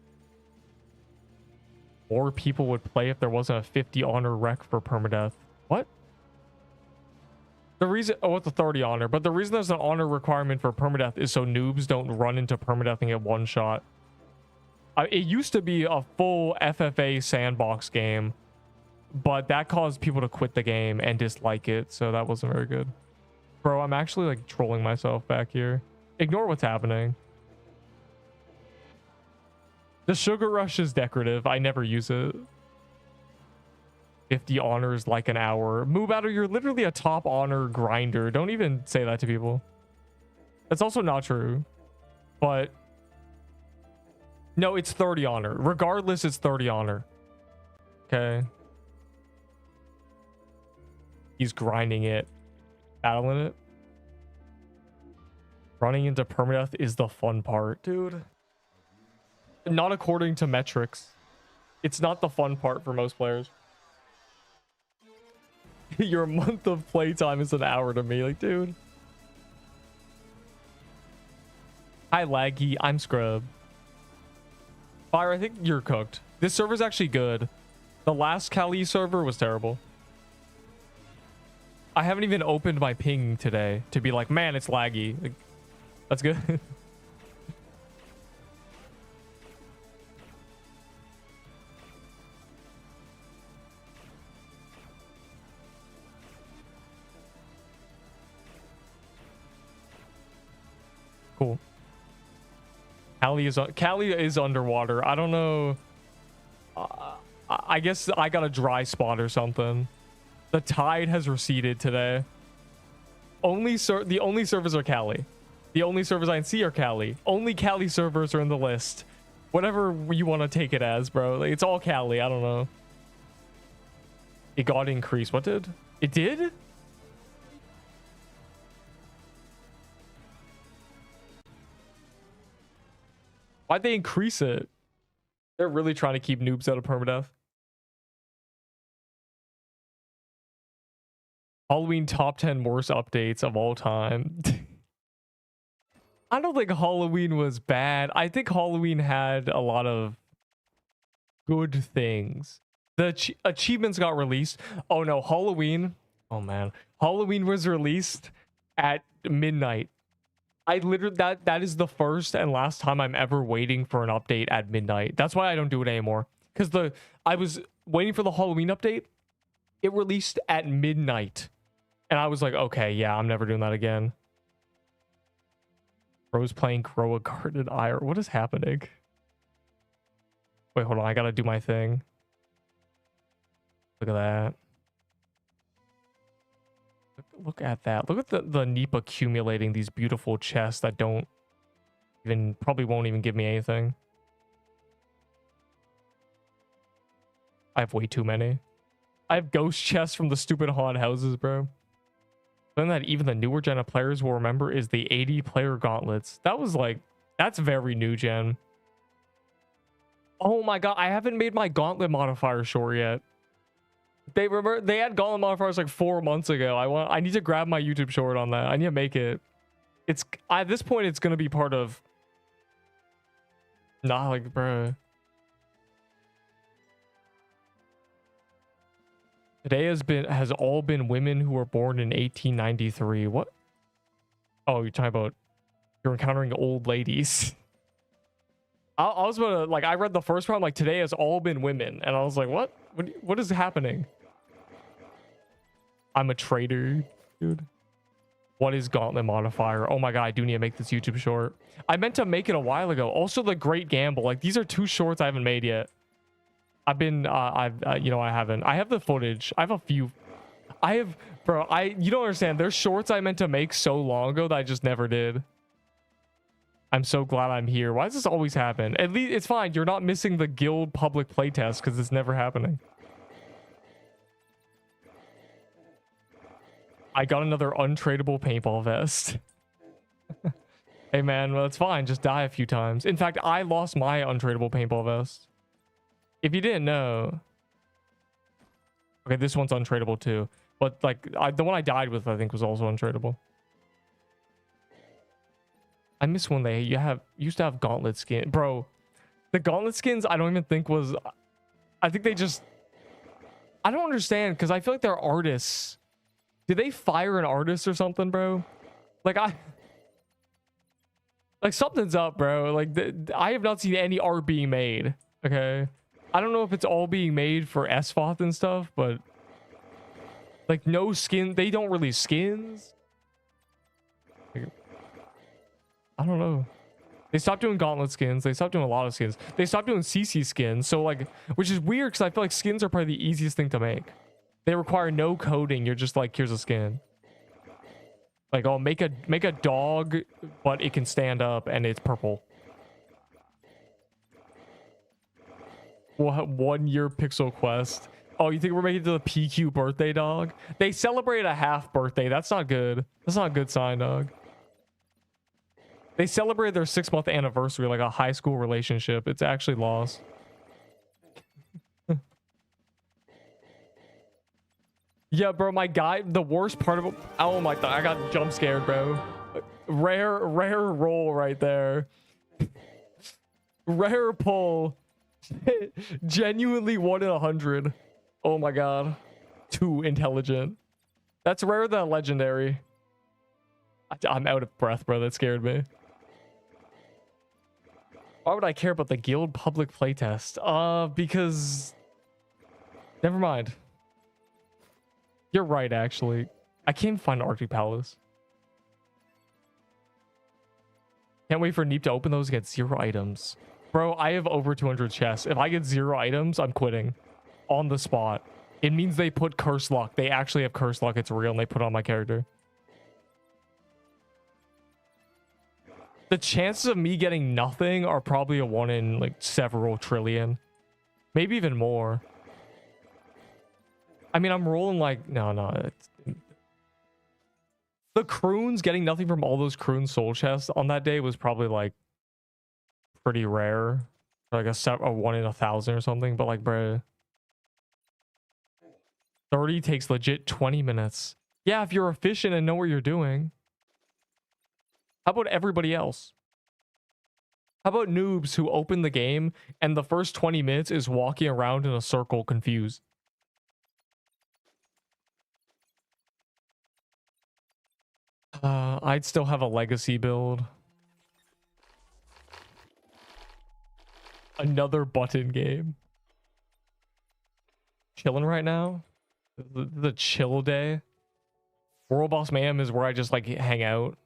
More people would play if there wasn't a 50 honor rec for permadeath. What? The reason, oh, it's a 30 honor, but the reason there's an honor requirement for permadeath is so noobs don't run into permadeath and get one shot. It used to be a full FFA sandbox game, but that caused people to quit the game and dislike it, so that wasn't very good. Bro, I'm actually like trolling myself back here. Ignore what's happening. The sugar rush is decorative. I never use it. 50 honors like an hour. Moobatter, you're literally a top honor grinder. Don't even say that to people. That's also not true. But no, it's 30 honor. Regardless, it's 30 honor. Okay. He's grinding it. Battling it. Running into permadeath is the fun part, dude. Not according to metrics. It's not the fun part for most players. Your month of playtime is an hour to me. Like, dude. Hi, Laggy. I'm Scrub. Fire, I think you're cooked. This server's actually good. The last Kali server was terrible. I haven't even opened my ping today to be like, man, it's laggy. Like, that's good. Cool. Callie is underwater. I don't know. I guess I got a dry spot or something. The tide has receded today. The only servers are Cali. The only servers I can see are Cali. Only Cali servers are in the list. Whatever you want to take it as, bro. Like, it's all Cali. I don't know. It got increased. What did? It did? Why'd they increase it? They're really trying to keep noobs out of permadeath. Halloween top 10 worst updates of all time. I don't think Halloween was bad. I think Halloween had a lot of good things. The achievements got released. Oh no, Halloween. Oh man. Halloween was released at midnight. I literally, that is the first and last time I'm ever waiting for an update at midnight. That's why I don't do it anymore. Because I was waiting for the Halloween update. It released at midnight. And I was like, okay, yeah, I'm never doing that again. Bro's playing Grow a Garden Ire. What is happening? Wait, hold on. I gotta do my thing. Look at that. Look at that. Look at the Neep accumulating these beautiful chests that don't even, probably won't even give me anything. I have way too many. I have ghost chests from the stupid haunted houses, bro. Something that even the newer gen of players will remember is the 80 player gauntlets. That was like, that's very new gen. Oh my god, I haven't made my gauntlet modifier short yet. They had gauntlet modifiers like 4 months ago. I need to grab my YouTube short on that. I need to make it. It's at this point it's gonna be part of. Nah, like, bruh. Today has all been women who were born in 1893. What? Oh, you're talking about you're encountering old ladies. I was about to, like, I read the first part, like, today has all been women, and I was like, what is happening? I'm a traitor, dude. What is gauntlet modifier? Oh my god, I do need to make this YouTube short. I meant to make it a while ago. Also, the Great Gamble. Like, these are 2 shorts I haven't made yet. I've been, you know, I haven't. I have the footage. I have a few. Bro, you don't understand. There's shorts I meant to make so long ago that I just never did. I'm so glad I'm here. Why does this always happen? At least it's fine. You're not missing the guild public playtest because it's never happening. I got another untradeable paintball vest. Hey man, well it's fine. Just die a few times. In fact, I lost my untradeable paintball vest. If you didn't know. Okay, this one's untradeable too. But like the one I died with, I think, was also untradeable. I miss when they used to have gauntlet skin. Bro, the gauntlet skins I don't even think was... I think they just... I don't understand because I feel like they're artists. Did they fire an artist or something, bro? Like like something's up, bro. Like I have not seen any art being made. Okay, I don't know if it's all being made for SFOT and stuff, but like no skin. They don't release skins. Like, I don't know. They stopped doing gauntlet skins. They stopped doing a lot of skins. They stopped doing CC skins. So like, which is weird because I feel like skins are probably the easiest thing to make. They require no coding. You're just like, here's a skin. Like, oh, make a dog, but it can stand up and it's purple. What 1 year Pixel Quest? Oh, you think we're making it to the PQ birthday, dog? They celebrate a half birthday. That's not good. That's not a good sign, dog. They celebrated their 6-month anniversary like a high school relationship. It's actually lost. Yeah, bro, my guy, the worst part of it, oh my god, I got jump scared, bro. Rare roll right there. Rare pull. Genuinely 1 in 100. Oh my god. Too intelligent. That's rarer than legendary. I'm out of breath, bro. That scared me. Why would I care about the guild public playtest? Because... Never mind. You're right, actually. I can't find Arctic Palace. Can't wait for Neep to open those and get 0 items. Bro, I have over 200 chests. If I get 0 items, I'm quitting. On the spot. It means they put curse luck. They actually have curse luck. It's real and they put it on my character. The chances of me getting nothing are probably a 1 in like several trillion. Maybe even more. I mean, I'm rolling like... No. The croons, getting nothing from all those croon soul chests on that day was probably like pretty rare. Like a 1 in 1,000 or something. But like, bro... 30 takes legit 20 minutes. Yeah, if you're efficient and know what you're doing. How about everybody else? How about noobs who open the game and the first 20 minutes is walking around in a circle confused? I'd still have a legacy build. Another button game. Chilling right now. The chill day. World Boss Mayhem is where I just like hang out.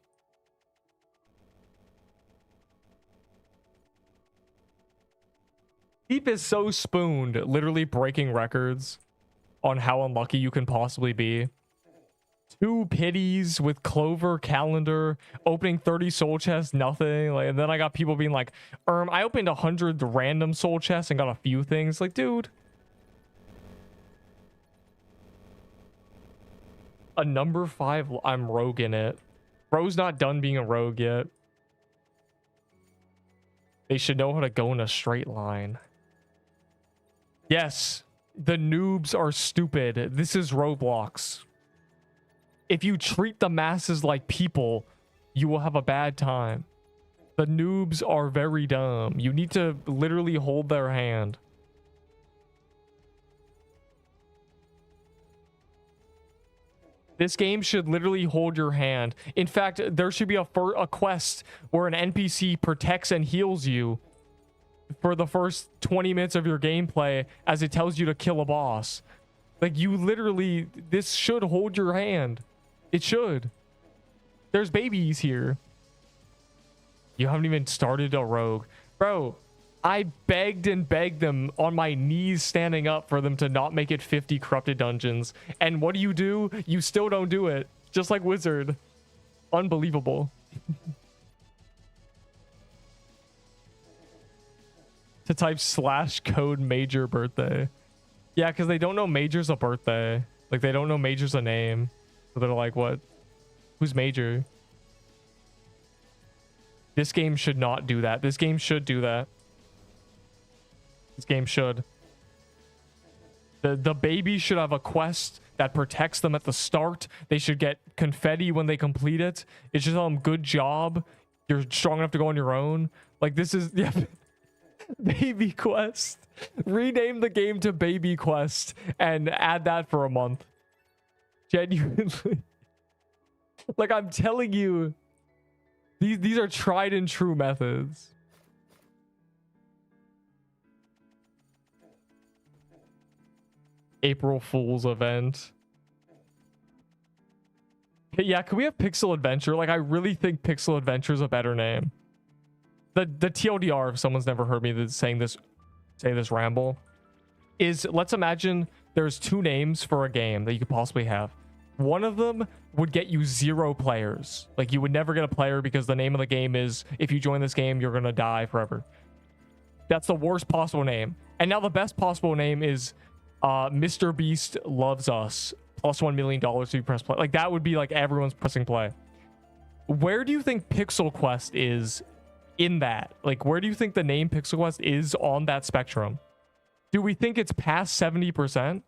Deep is so spooned, literally breaking records on how unlucky you can possibly be. 2 pities with Clover calendar, opening 30 soul chests, nothing. Like, and then I got people being like, I opened 100 random soul chests and got a few things. Like, dude. A number 5, I'm rogue in it. Bro's not done being a rogue yet. They should know how to go in a straight line. Yes, the noobs are stupid. This is Roblox. If you treat the masses like people, you will have a bad time. The noobs are very dumb. You need to literally hold their hand. This game should literally hold your hand. In fact, there should be a quest where an NPC protects and heals you for the first 20 minutes of your gameplay as it tells you to kill a boss. Like, you literally, this should hold your hand. It should. There's babies here. You haven't even started a rogue. Bro, I begged and begged them on my knees standing up for them to not make it 50 corrupted dungeons. And what do? You still don't do it. Just like Wizard. Unbelievable. to type /code major birthday. Yeah, because they don't know major's a birthday. Like, they don't know major's a name. So they're like, what? Who's major? This game should not do that. This game should do that. This game should. The baby should have a quest that protects them at the start. They should get confetti when they complete it. It should tell them, good job. You're strong enough to go on your own. Like, this is... Yeah. Baby Quest. Rename the game to Baby Quest and add that for a month. Genuinely. Like, I'm telling you, these are tried and true methods. April Fool's event. Yeah, can we have Pixel Adventure? Like, I really think Pixel Adventure is a better name. The TLDR, if someone's never heard me say this ramble, is, let's imagine there's 2 names for a game that you could possibly have. One of them would get you 0 players. Like, you would never get a player because the name of the game is, if you join this game, you're gonna die forever. That's the worst possible name. And now the best possible name is Mr. Beast Loves Us, plus $1 million if you press play. Like, that would be like everyone's pressing play. Where do you think Pixel Quest is in that? Like, where do you think the name Pixel Quest is on that spectrum? Do we think it's past 70%?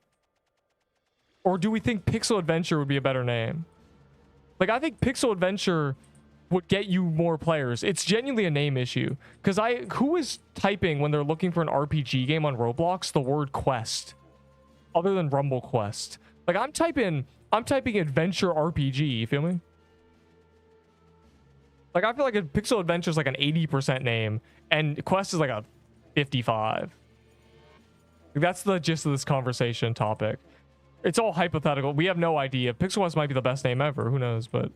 Or do we think Pixel Adventure would be a better name? Like, I think Pixel Adventure would get you more players. It's genuinely a name issue. Because who is typing when they're looking for an RPG game on Roblox the word quest? Other than Rumble Quest. Like, I'm typing adventure RPG, you feel me? Like, I feel like a Pixel Adventure is like an 80% name, and Quest is like a 55. Like, that's the gist of this conversation topic. It's all hypothetical. We have no idea. Pixel Quest might be the best name ever. Who knows? But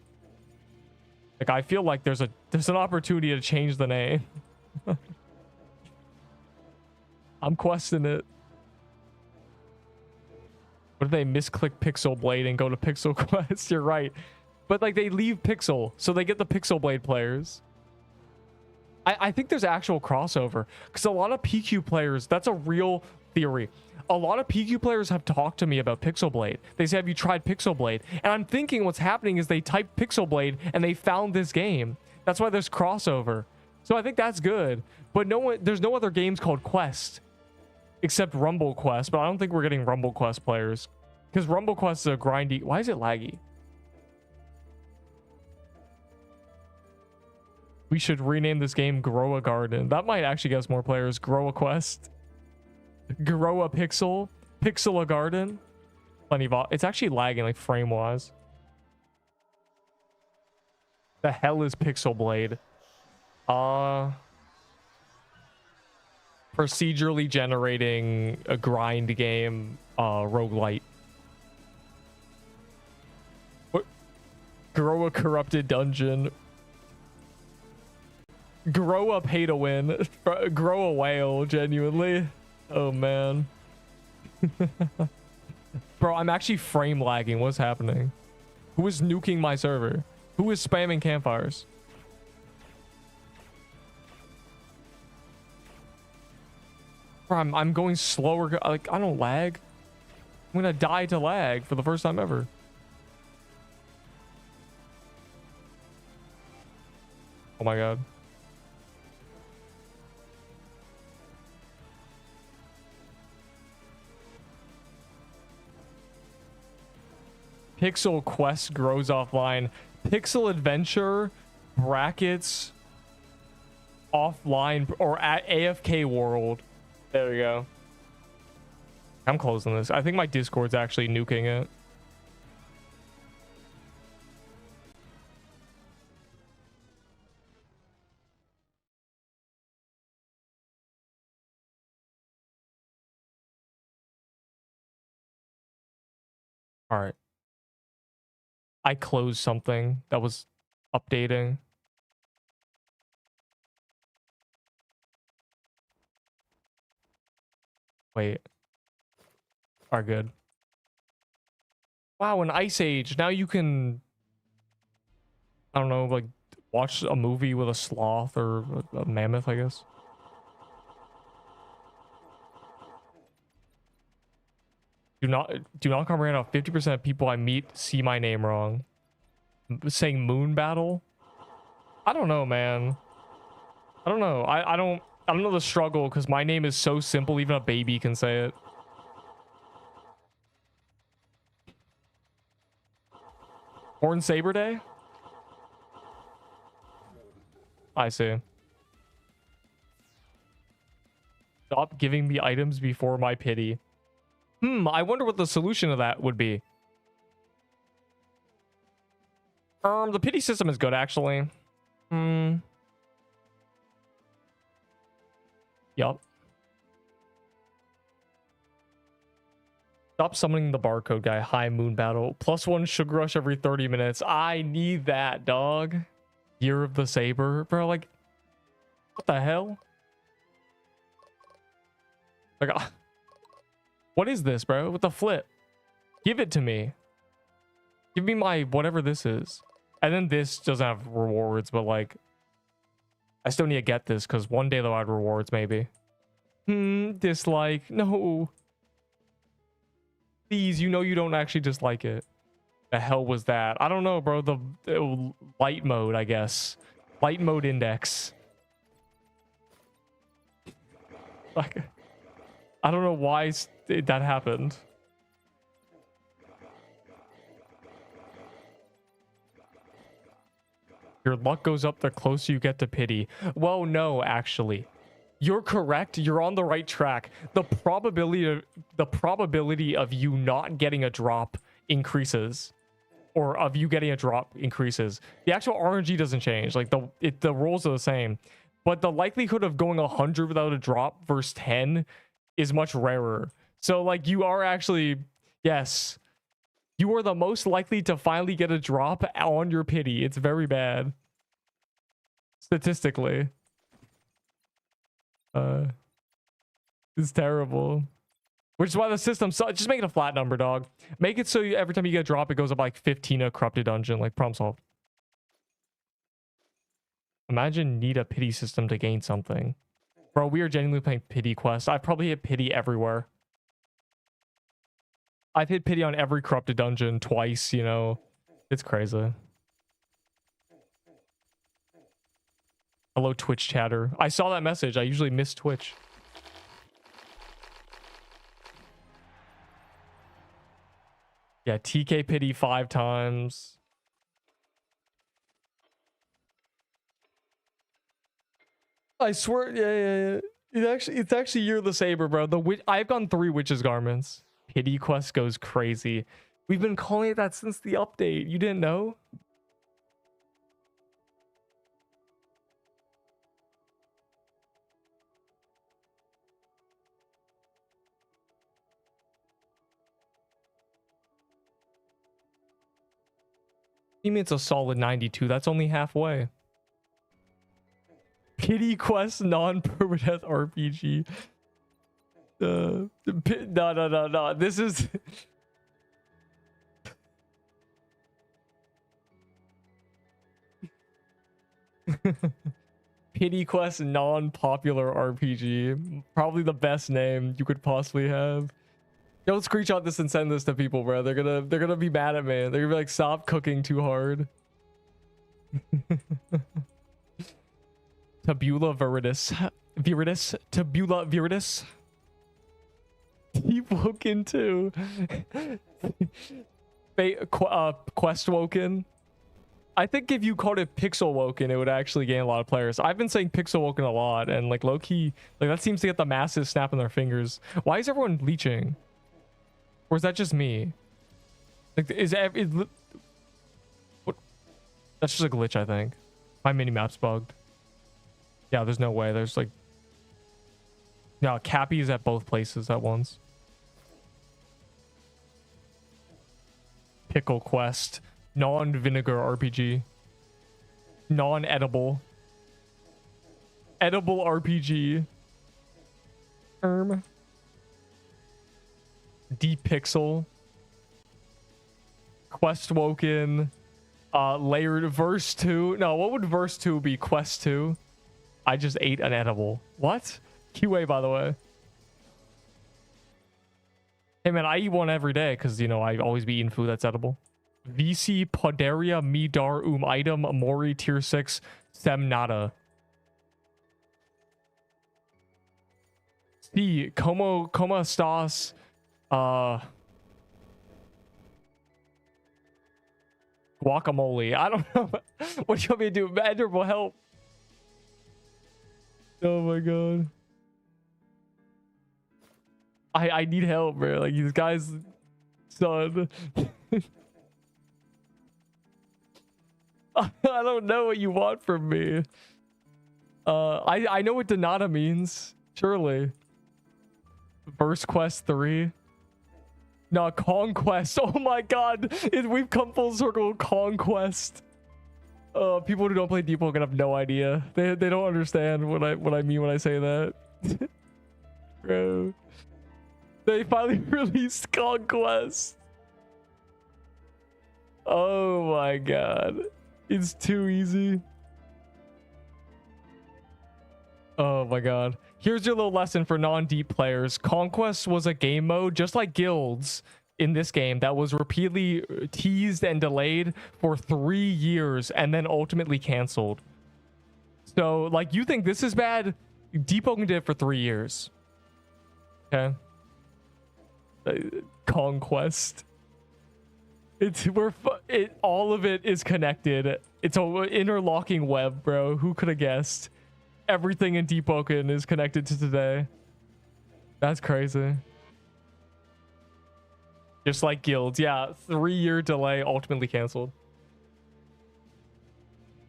like, I feel like there's an opportunity to change the name. I'm questing it. What if they misclick Pixel Blade and go to Pixel Quest? You're right. But like, they leave Pixel, so they get the Pixel Blade players. I think there's actual crossover, because a lot of PQ players, that's a real theory. A lot of PQ players have talked to me about Pixel Blade. They say, have you tried Pixel Blade? And I'm thinking what's happening is they typed Pixel Blade and they found this game. That's why there's crossover. So I think that's good. But there's no other games called Quest except Rumble Quest. But I don't think we're getting Rumble Quest players, because Rumble Quest is a grindy. Why is it laggy? We should rename this game Grow a Garden. That might actually get us more players. Grow a Quest. Grow a Pixel. Pixel a Garden. Plenty of... It's actually lagging, like, frame-wise. The hell is Pixel Blade? Procedurally generating a grind game, roguelite. What? Grow a Corrupted Dungeon. Grow a Pay to Win. Grow a Whale, genuinely. Oh, man. Bro, I'm actually frame lagging. What's happening? Who is nuking my server? Who is spamming campfires? Bro, I'm going slower. Like, I don't lag. I'm gonna die to lag for the first time ever. Oh my god. Pixel Quest grows offline. Pixel Adventure brackets offline or at AFK world. There we go. I'm closing this. I think my Discord's actually nuking it. All right. I closed something that was updating. Wait. Are good. Wow, an Ice Age. Now you can, I don't know, like, watch a movie with a sloth or a mammoth, I guess. Do not comprehend how 50% of people I meet see my name wrong. Saying moon battle? I don't know, man. I don't know. I don't know the struggle because my name is so simple even a baby can say it. Horn Saber Day? I see. Stop giving me items before my pity. I wonder what the solution to that would be. The pity system is good, actually. Yup. Stop summoning the barcode guy. High moon battle. +1 sugar rush every 30 minutes. I need that, dog. Year of the Saber. Bro, like, what the hell? Like, what is this, bro? With the flip? Give it to me. Give me my whatever this is. And then this doesn't have rewards, but like, I still need to get this because one day they'll add rewards, maybe. Dislike. No. Please, you know you don't actually dislike it. The hell was that? I don't know, bro. The light mode, I guess. Light mode index. Like, I don't know why that happened. Your luck goes up the closer you get to pity. Well, no, actually. You're correct. You're on the right track. The probability of you not getting a drop increases. Or of you getting a drop increases. The actual RNG doesn't change. Like the rolls are the same. But the likelihood of going 100 without a drop versus 10 is much rarer. So like you are actually, yes. You are the most likely to finally get a drop on your pity. It's very bad. Statistically. It's terrible. Which is why the system just make it a flat number, dog. Make it so every time you get a drop, it goes up like 15 a corrupted dungeon, like problem solved. Imagine need a pity system to gain something. Bro, we are genuinely playing pity quests. I've probably hit pity everywhere. I've hit pity on every corrupted dungeon twice, you know. It's crazy. Hello, Twitch chatter. I saw that message. I usually miss Twitch. Yeah, TK pity 5 times. I swear, yeah. It's actually Year of the Saber, bro. I've gone 3 Witch's Garments. Pity quest goes crazy. We've been calling it that since the update. You didn't know? You mean it's a solid 92? That's only halfway. Pity quest non-permadeath RPG. No. This is... Pity quest non-popular RPG. Probably the best name you could possibly have. Don't screenshot this and send this to people, bro. They're gonna be mad at me. They're gonna be like, stop cooking too hard. Tabula Viridis. Tabula Viridis. Deepwoken 2. Quest Woken. I think if you called it Pixel Woken, it would actually gain a lot of players. I've been saying Pixel Woken a lot, and like low-key, like that seems to get the masses snapping their fingers. Why is everyone leeching? Or is that just me? Like, what? That's just a glitch, I think. My mini-map's bugged. Yeah, there's no way. There's like... No, Cappy is at both places at once. Pickle Quest. Non-vinegar RPG. Non-edible. Edible RPG. Deep Pixel. Quest Woken. Layered Verse 2. No, what would Verse 2 be? Quest 2? I just ate an edible. What? QA, by the way. Hey man, I eat one every day because, you know, I always be eating food that's edible. VC Podaria Midar Item Mori Tier 6 Semnata. C. Como estás? Guacamole. I don't know. What do you want me to do? Ender will help. Oh my god. I need help, bro. Like, these guys, son. I don't know what you want from me. I know what Donata means. Surely. Verse Quest 3. No, Conquest. Oh my god. We've come full circle. Conquest. People who don't play Deepwoken have no idea. They don't understand what I mean when I say that. Bro. They finally released Conquest. Oh my god. It's too easy. Oh my god. Here's your little lesson for non-deep players. Conquest was a game mode just like guilds in this game that was repeatedly teased and delayed for 3 years and then ultimately canceled. So, like, you think this is bad? Deepwoken did it for 3 years. Okay. Conquest. All of it is connected. It's an interlocking web, bro. Who could have guessed? Everything in Deepwoken is connected to today. That's crazy. Just like guilds. Yeah, 3-year delay, ultimately canceled.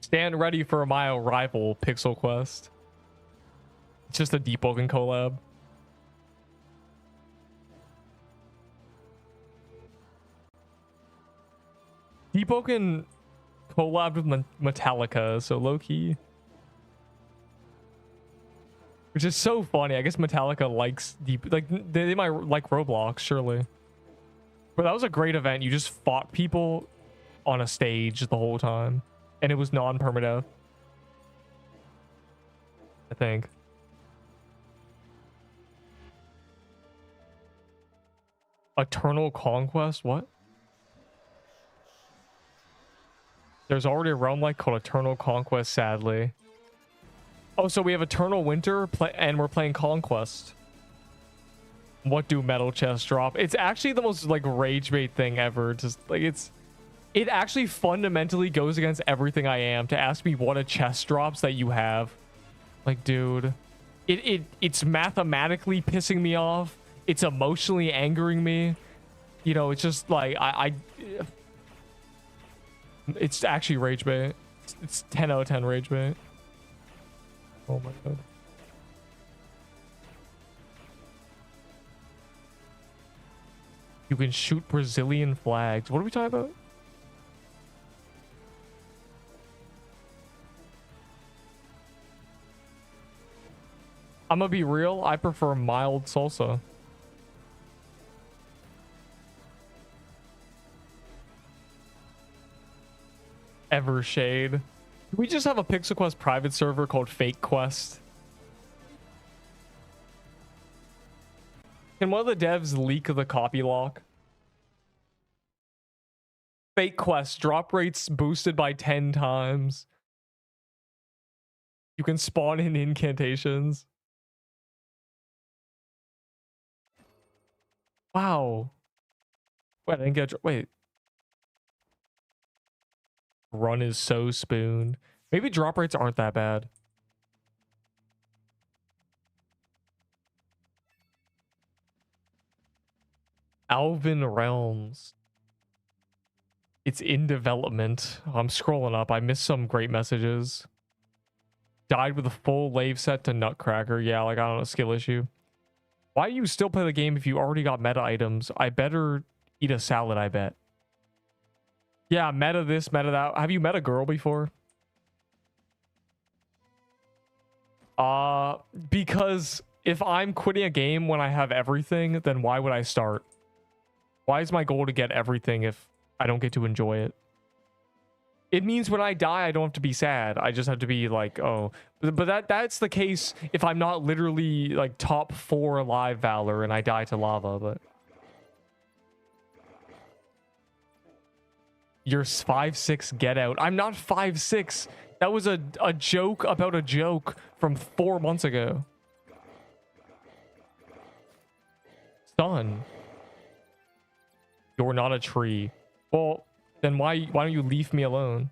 Stand ready for my rival, Pixel Quest. It's just a Deepwoken collab. Deepwoken collabed with Metallica, so low-key. Which is so funny. I guess Metallica likes they might like Roblox, surely. But that was a great event. You just fought people on a stage the whole time. And it was non-permadeath. I think. Eternal Conquest? What? There's already a realm like called Eternal Conquest, sadly. Oh, so we have Eternal Winter and we're playing Conquest. What do metal chests drop? It's actually the most like rage bait thing ever. Just like it actually fundamentally goes against everything I am to ask me what a chest drops that you have. Like, dude, it's mathematically pissing me off. It's emotionally angering me. You know, it's just like it's actually rage bait. It's 10 out of 10 rage bait. Oh my god. You can shoot Brazilian flags. What are we talking about? I'm gonna be real. I prefer mild salsa. Evershade. Do we just have a Pixel Quest private server called Fake Quest? Can one of the devs leak the copy lock? Fake Quest. Drop rates boosted by 10 times. You can spawn in incantations. Wow. Wait, I didn't get... Wait. Run is so spooned. Maybe drop rates aren't that bad. Alvin Realms. It's in development. I'm scrolling up. I missed some great messages. Died with a full lave set to Nutcracker. Yeah, like, I don't know, skill issue. Why do you still play the game if you already got meta items? I better eat a salad, I bet. Yeah, meta this, meta that. Have you met a girl before? Because if I'm quitting a game when I have everything, then why would I start? Why is my goal to get everything if I don't get to enjoy it? It means when I die, I don't have to be sad. I just have to be like, oh. But that's the case if I'm not literally like top 4 alive Valor and I die to lava, but... You're 5'6", get out. I'm not 5'6". That was a joke about a joke from 4 months ago. Son, you're not a tree. Well, then why don't you leave me alone?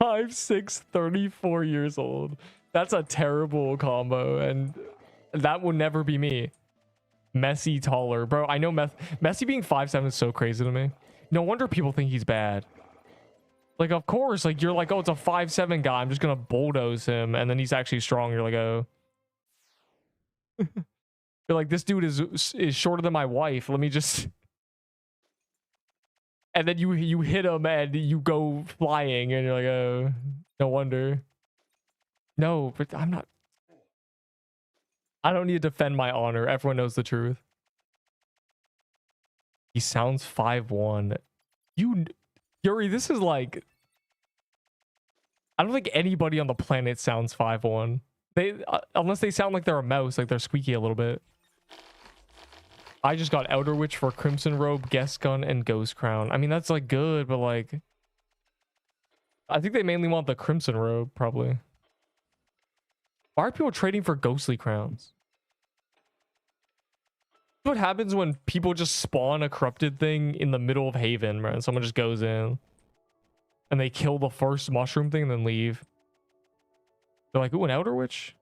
5'6", 34 years old. That's a terrible combo, and that would never be me. Messi taller, bro. I know Messi being 5'7" is so crazy to me. No wonder people think he's bad. Like, of course, like, you're like, oh, it's a 5'7" guy, I'm just gonna bulldoze him, and then he's actually strong. You're like, oh. You're like, this dude is shorter than my wife. Let me just... And then you hit him and you go flying, and you're like, oh, no wonder. No, but I'm not... I don't need to defend my honor. Everyone knows the truth. He sounds 5'1". Yuri, this is like... I don't think anybody on the planet sounds 5'1". They unless they sound like they're a mouse, like they're squeaky a little bit. I just got Outer Witch for Crimson Robe, Guest Gun, and Ghost Crown. I mean, that's like good, but like... I think they mainly want the Crimson Robe, probably. Why are people trading for Ghostly Crowns? What happens when people just spawn a corrupted thing in the middle of Haven, right? And someone just goes in and they kill the first mushroom thing and then leave. They're like, ooh, an Outer Witch?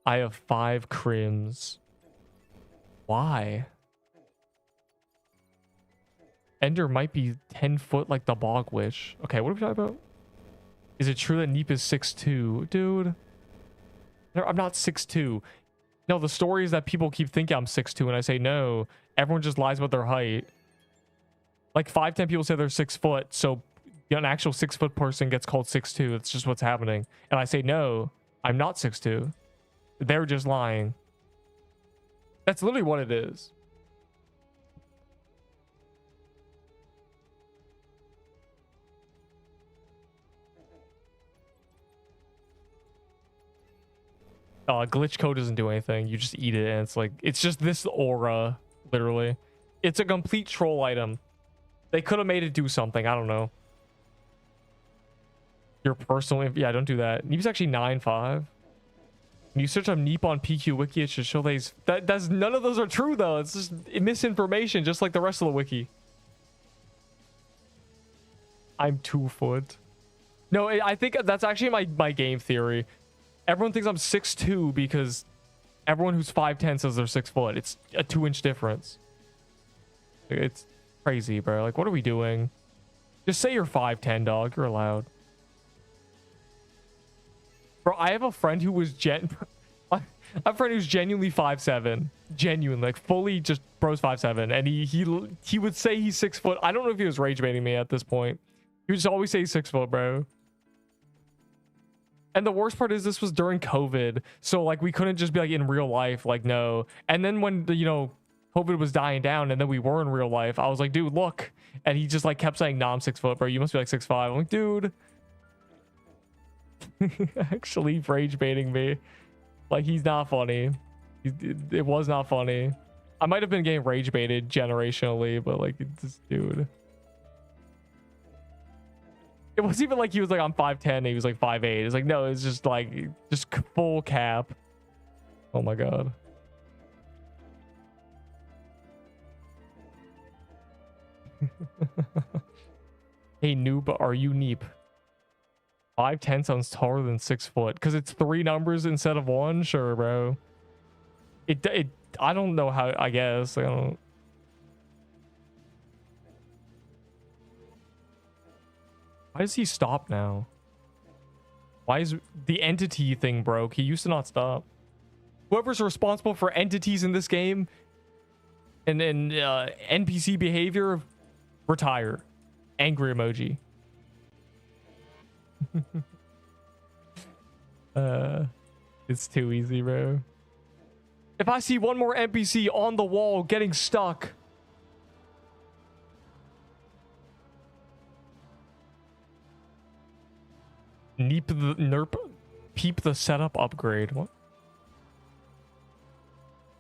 I have 5 crims. Why? Ender might be 10 foot like the Bog Witch. Okay, what are we talking about? Is it true that Neep is 6'2"? Dude. No, I'm not 6'2". No, the story is that people keep thinking I'm 6'2", and I say no. Everyone just lies about their height. Like 5'10" people say they're 6 foot, so an actual 6 foot person gets called 6'2". It's just what's happening. And I say no, I'm not 6'2". They're just lying. That's literally what it is. Glitch code doesn't do anything. You just eat it and it's like, it's just this aura, literally. It's a complete troll item. They could have made it do something. I don't know. Your personal... Yeah, don't do that. Neep's actually 9'5". When you search up Neep on PQ Wiki, it should show that's none of those are true, though. It's just misinformation, just like the rest of the wiki. I'm 2 foot. No, I think that's actually my game theory. Everyone thinks I'm 6'2" because everyone who's 5'10" says they're 6 foot. It's a 2-inch difference. It's crazy, bro. Like, what are we doing? Just say you're 5'10", dog. You're allowed. Bro, I have a friend who was I have a friend who's genuinely 5'7". Genuine, like fully just bro's 5'7", and he would say he's 6 foot. I don't know if he was rage baiting me at this point. He would just always say he's 6 foot, bro. And the worst part is this was during COVID, so like we couldn't just be like in real life, like no. And then when the, COVID was dying down, and then we were in real life, I was like, dude, look, and he just like kept saying, "No, I'm 6 foot, bro. You must be like 6'5". I'm like, dude. Actually rage baiting me. Like, he's not funny. It was not funny. I might have been getting rage baited generationally, but like, this dude. It wasn't even like he was like, I'm 5'10", and he was like 5'8". It's like, no, it's just like, just full cap. Oh my god. Hey noob, are you Neep? 5'10" sounds taller than 6 foot because it's 3 numbers instead of 1. Sure, bro. I don't know how. I guess I don't. Why does he stop now? Why is the entity thing broke? He used to not stop. Whoever's responsible for entities in this game and NPC behavior, retire. Angry emoji. It's too easy, bro. If I see one more NPC on the wall getting stuck. Neep the Nerp. Peep the setup upgrade. What?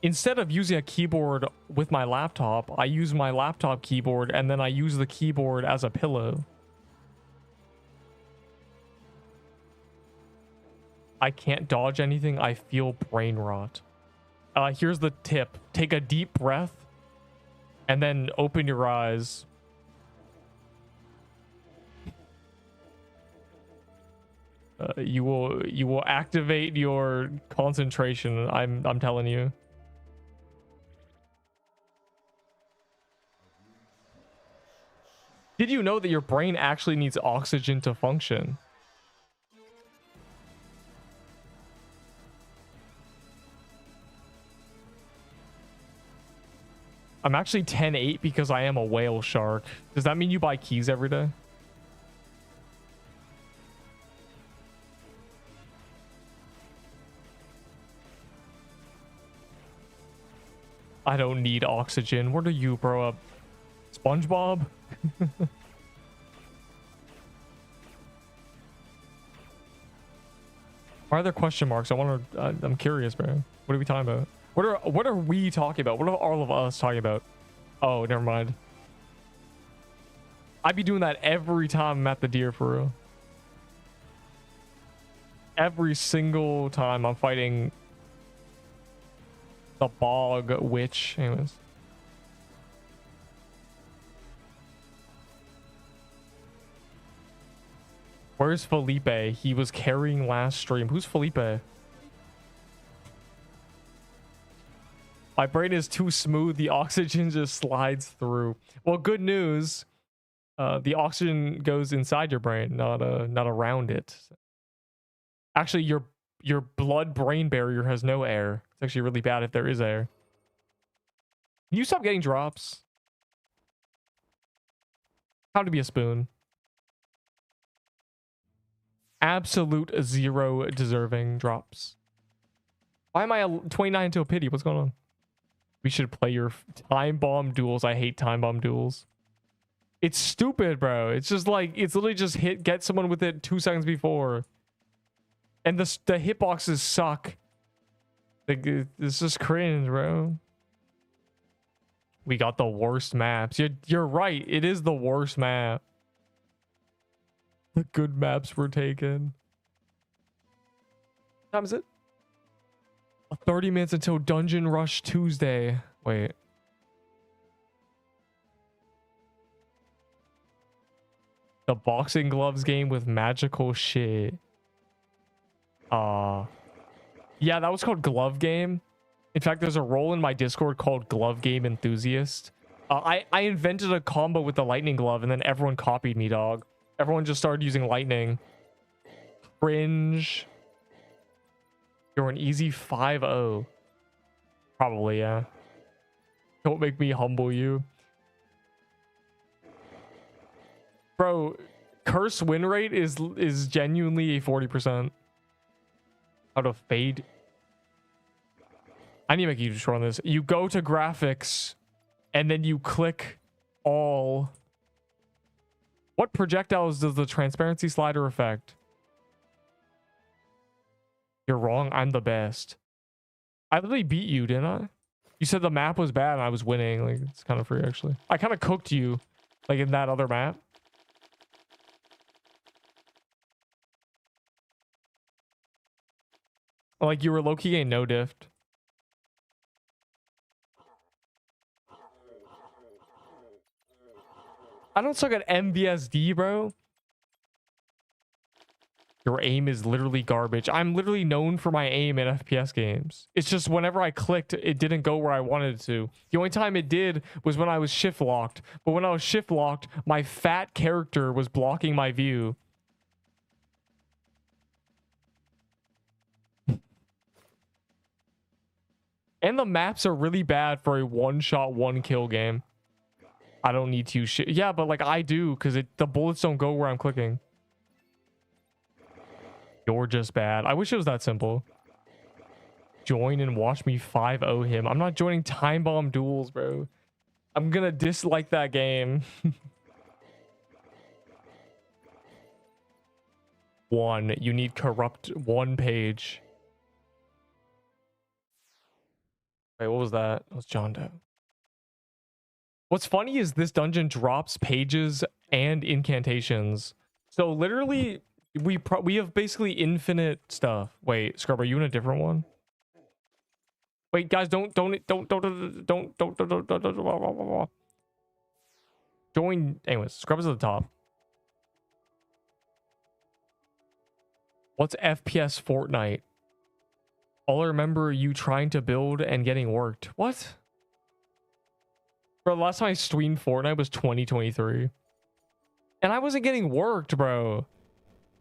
instead of using a keyboard with my laptop, I use my laptop keyboard and then I use the keyboard as a pillow. I can't dodge anything. I feel brain rot. Here's the tip. Take a deep breath and then open your eyes. You will activate your concentration. I'm telling you. Did you know that your brain actually needs oxygen to function? I'm actually 10-8 because I am a whale shark. Does that mean you buy keys every day? I don't need oxygen. What are you, bro? Up, SpongeBob? Why are there question marks? I'm curious, bro. What are we talking about? What are we talking about? What are all of us talking about? Oh, never mind. I'd be doing that every time I'm at the deer, for real. Every single time I'm fighting the bog witch. Anyways. Where's Felipe? He was carrying last stream. Who's Felipe? My brain is too smooth. The oxygen just slides through. Well, good news. The oxygen goes inside your brain, not around it. Actually, your blood-brain barrier has no air. It's actually really bad if there is air. Can you stop getting drops? How to be a spoon. Absolute zero deserving drops. Why am I 29 to a pity? What's going on? We should play your time bomb duels. I hate time bomb duels. It's stupid, bro. It's just like, it's literally just get someone with it 2 seconds before. And the hitboxes suck. Like, it's just cringe, bro. We got the worst maps. You're right. It is the worst map. The good maps were taken. What time is it? 30 minutes until Dungeon Rush Tuesday. Wait. The boxing gloves game with magical shit. Yeah, that was called Glove Game. In fact, there's a role in my Discord called Glove Game Enthusiast. I invented a combo with the lightning glove and then everyone copied me, dog. Everyone just started using lightning. Cringe. You're an easy 5-0. Probably, yeah. Don't make me humble you. Bro, curse win rate is genuinely a 40%. How to fade. I need to make a tutorial on this. You go to graphics and then you click all. What projectiles does the transparency slider affect? You're wrong. I'm the best. I literally beat you, didn't I? You said the map was bad and I was winning. Like, it's kind of free, actually. I kind of cooked you, like, in that other map. Like, you were low-key getting no diffed. I don't suck at MVSD, bro. Your aim is literally garbage. I'm literally known for my aim in FPS games. It's just whenever I clicked, it didn't go where I wanted it to. The only time it did was when I was shift locked. But when I was shift locked, my fat character was blocking my view. And the maps are really bad for a one-shot, one-kill game. I don't need to shit. Yeah, but like I do, because the bullets don't go where I'm clicking. You're just bad. I wish it was that simple. Join and watch me 5-0 him. I'm not joining time bomb duels, bro. I'm gonna dislike that game. 1. You need corrupt 1 page. Wait, what was that? It was John Doe. What's funny is this dungeon drops pages and incantations. So literally, we have basically infinite stuff. Wait, Scrub, are you in a different one? Wait, guys, don't join. Anyways, Scrub is at the top. What's FPS Fortnite? All I remember you trying to build and getting worked. What? Bro, the last time I streamed Fortnite was 2023. And I wasn't getting worked, bro.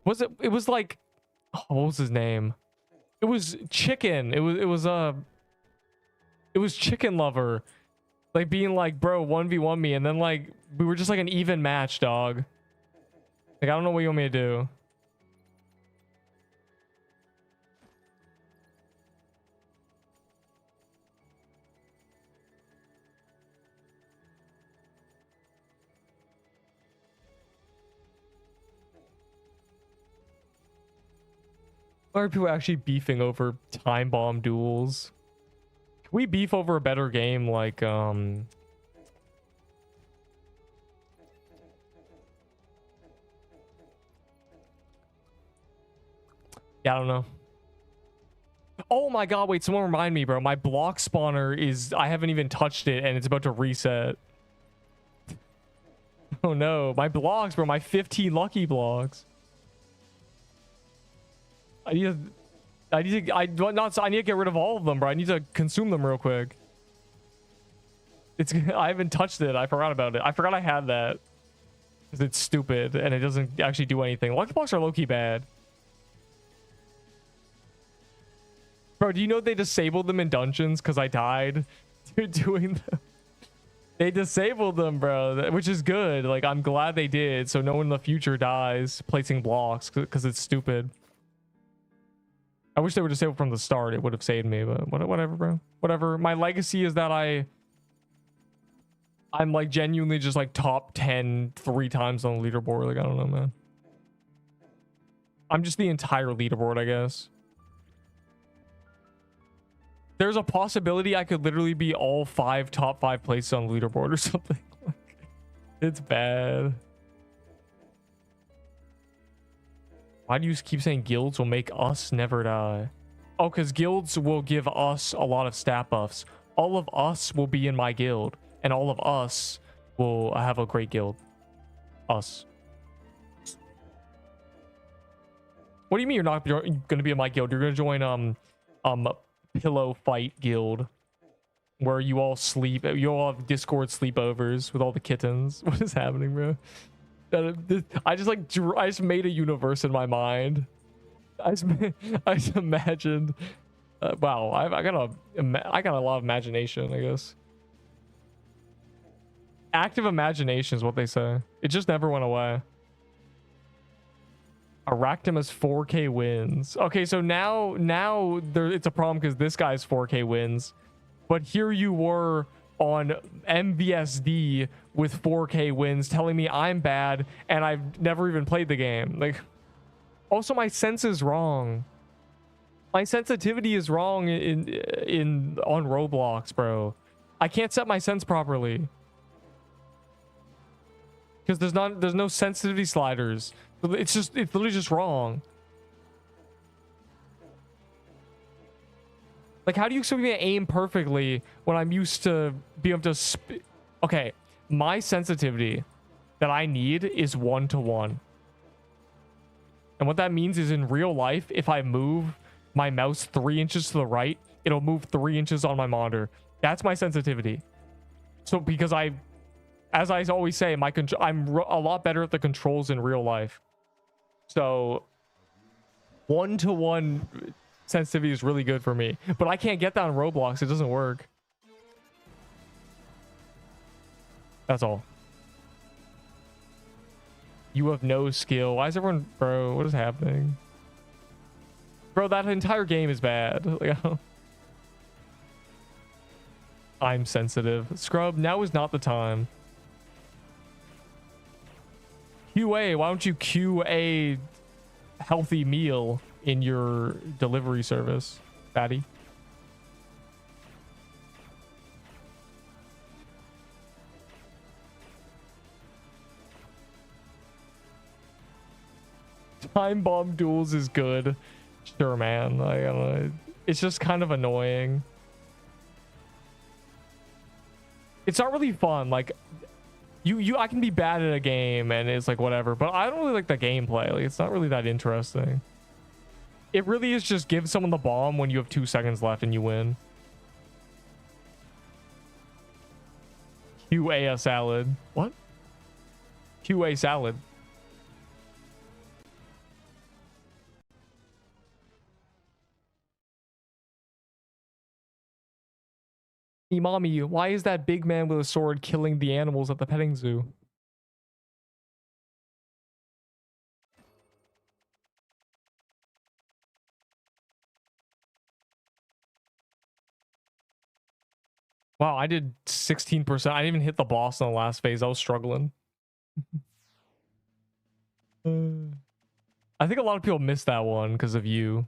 Was it? It was like, oh, what was his name? It was Chicken. It was Chicken Lover. Like being like, bro, 1v1 me. And then like, we were just like an even match, dog. Like, I don't know what you want me to do. Why are people actually beefing over time bomb duels? Can we beef over a better game like yeah, I don't know. Oh my god, wait, someone remind me, bro. My block spawner is, I haven't even touched it and it's about to reset. Oh no, my blocks, bro, my 15 lucky blocks. I need to get rid of all of them, bro. I need to consume them real quick. I haven't touched it. I forgot about it. I forgot I had that. Because it's stupid and it doesn't actually do anything. Lucky blocks are low-key bad. Bro, do you know they disabled them in dungeons because I died doing them? They disabled them, bro, which is good. Like, I'm glad they did, so no one in the future dies placing blocks because it's stupid. I wish they were disabled from the start. It would have saved me, but whatever, bro. Whatever. My legacy is that I'm like genuinely just like top 10 3 times on the leaderboard. Like, I don't know, man. I'm just the entire leaderboard, I guess. There's a possibility I could literally be all top 5 places on the leaderboard or something. It's bad. Why do you keep saying guilds will make us never die? Oh, because guilds will give us a lot of stat buffs. All of us will be in my guild, and all of us will have a great guild. Us. What do you mean you're not going to be in my guild? You're going to join Pillow Fight Guild, where you all sleep. You all have Discord sleepovers with all the kittens. What is happening, bro? I just made a universe in my mind. I just imagined. Wow, I got a lot of imagination, I guess. Active imagination is what they say. It just never went away. Arachnum has 4K wins. Okay, so now it's a problem because this guy's 4K wins, but here you were on MVSD with 4K wins telling me I'm bad and I've never even played the game. Like, also my sense is wrong. My sensitivity is wrong on Roblox, bro. I can't set my sense properly because there's no sensitivity sliders. It's literally just wrong. Like, how do you expect me to aim perfectly when I'm used to being able to okay, my sensitivity that I need is 1-to-1. And what that means is in real life, if I move my mouse 3 inches to the right, it'll move 3 inches on my monitor. That's my sensitivity. So because as I always say, I'm a lot better at the controls in real life. So 1-to-1 sensitivity is really good for me, but I can't get that on Roblox. It doesn't work. That's all. You have no skill. Why is everyone, bro? What is happening, bro? That entire game is bad. Like, I'm sensitive. Scrub, now is not the time. QA, why don't you QA healthy meal in your delivery service, fatty? Time bomb duels is good. Sure, man. Like, I don't know. It's just kind of annoying. It's not really fun. Like, I can be bad at a game and it's like whatever, but I don't really like the gameplay. Like, it's not really that interesting. It really is just give someone the bomb when you have 2 seconds left and you win. QA a salad. What? QA salad. Hey, mommy, why is that big man with a sword killing the animals at the petting zoo? Wow, I did 16%. I didn't even hit the boss in the last phase. I was struggling. I think a lot of people missed that one because of you.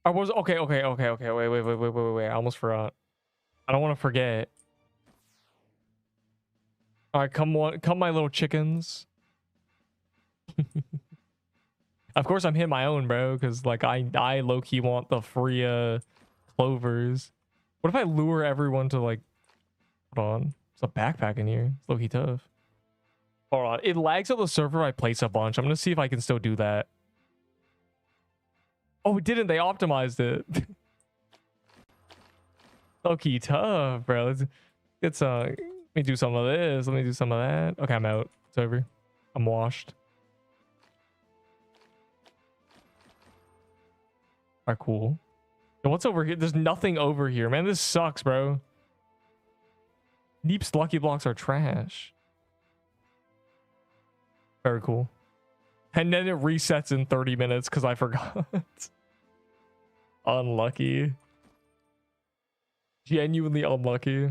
I was okay. Wait. I almost forgot. I don't want to forget. All right, come my little chickens. Of course, I'm hitting my own, bro, because like I low key want the free clovers. What if I lure everyone to like? Hold on, there's a backpack in here. It's low key tough. Hold on, it lags on the server. I place a bunch. I'm gonna see if I can still do that. Oh, it didn't. They optimized it. Low key tough, bro. Let's let me do some of this. Let me do some of that. Okay, I'm out. It's over. I'm washed. All right, cool. Yo, what's over here? There's nothing over here, man. This sucks, bro. Neep's lucky blocks are trash. Very cool. And then it resets in 30 minutes because I forgot. Unlucky. Genuinely unlucky.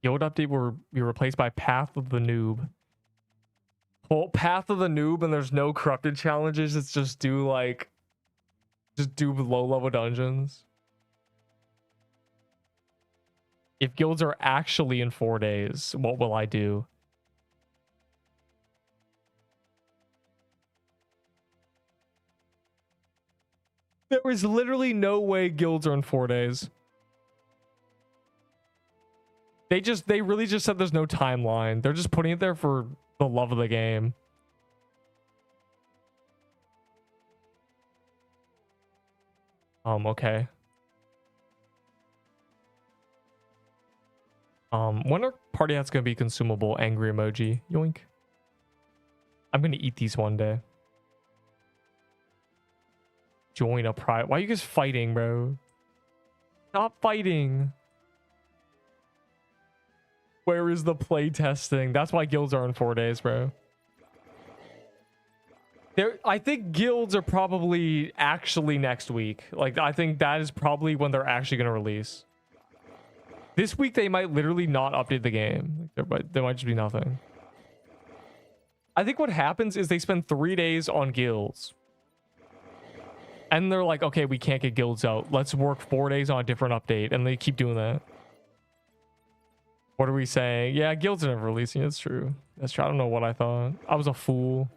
Guild update will be replaced by Path of the Noob. Well, Path of the Noob, and there's no corrupted challenges. It's just do low level dungeons. If guilds are actually in 4 days, what will I do? There is literally no way guilds are in 4 days. They really just said there's no timeline. They're just putting it there for the love of the game. Okay. When are party hats gonna be consumable? Angry emoji. Yoink. I'm gonna eat these one day. Join a private. Why are you guys fighting, bro? Stop fighting. Where is the play testing? That's why guilds are in 4 days, bro. I think guilds are probably actually next week. Like, I think that is probably when they're actually going to release. This week, they might literally not update the game. There might just be nothing. I think what happens is they spend 3 days on guilds. And they're like, okay, we can't get guilds out. Let's work 4 days on a different update. And they keep doing that. What are we saying? Yeah, guilds are never releasing. It's true. That's true. I don't know what I thought. I was a fool.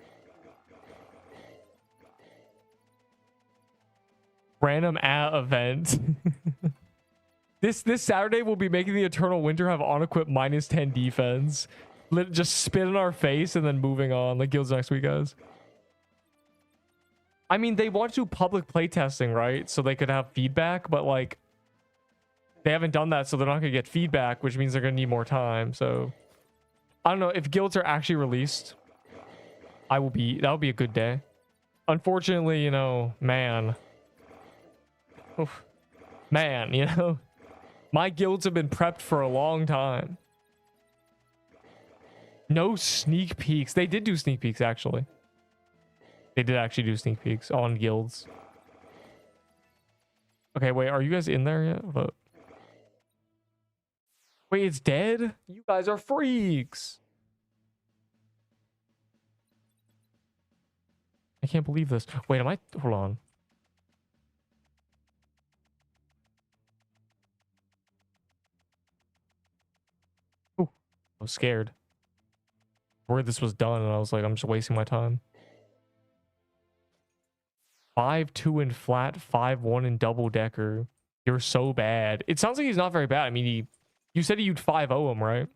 Random event. This Saturday we'll be making the Eternal Winter have on-equip -10 defense. Just spit in our face and then moving on. Like guilds next week, guys. I mean, they want to do public playtesting, right? So they could have feedback, but like they haven't done that, so they're not gonna get feedback, which means they're gonna need more time. So I don't know if guilds are actually released. That would be a good day. Unfortunately, you know, man. Oof. Man, you know, my guilds have been prepped for a long time. No sneak peeks. They did do sneak peeks, actually. They did actually do sneak peeks on guilds. Okay, wait, are you guys in there yet? But wait, it's dead? You guys are freaks. I can't believe this. Wait, hold on. I was scared. Where this was done, and I was like, I'm just wasting my time. 5-2 in flat, 5-1 in double decker. You're so bad. It sounds like he's not very bad. I mean, you said you'd 5-0 him, right?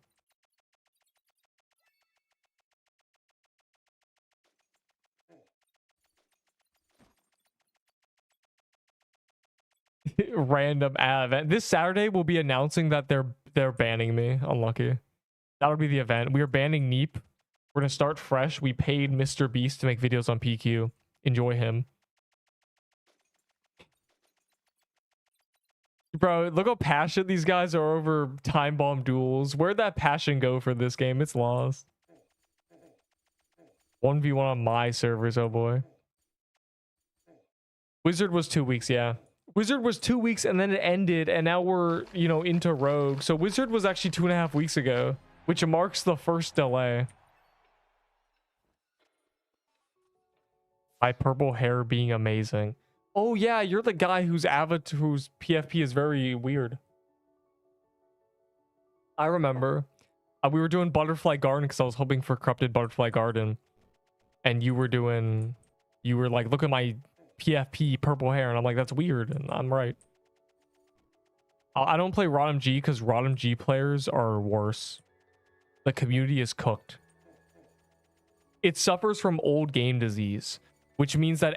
Random ad event. This Saturday we'll be announcing that they're banning me. Unlucky. That'll be the event. We are banning Neep. We're gonna start fresh. We paid Mr. Beast to make videos on PQ. Enjoy him. Bro, look how passionate these guys are over time bomb duels. Where'd that passion go for this game? It's lost. 1v1 on my servers, oh boy. Wizard was 2 weeks, yeah. Wizard was 2 weeks and then it ended, and now we're, you know, into Rogue. So Wizard was actually 2.5 weeks ago, which marks the first delay. My purple hair being amazing. Oh yeah, you're the guy whose avatar, whose PFP is very weird. I remember. We were doing Butterfly Garden because I was hoping for Corrupted Butterfly Garden. And you were like, look at my PFP purple hair. And I'm like, that's weird. And I'm right. I don't play ROTMG because ROTMG players are worse. The community is cooked. It suffers from old game disease, which means that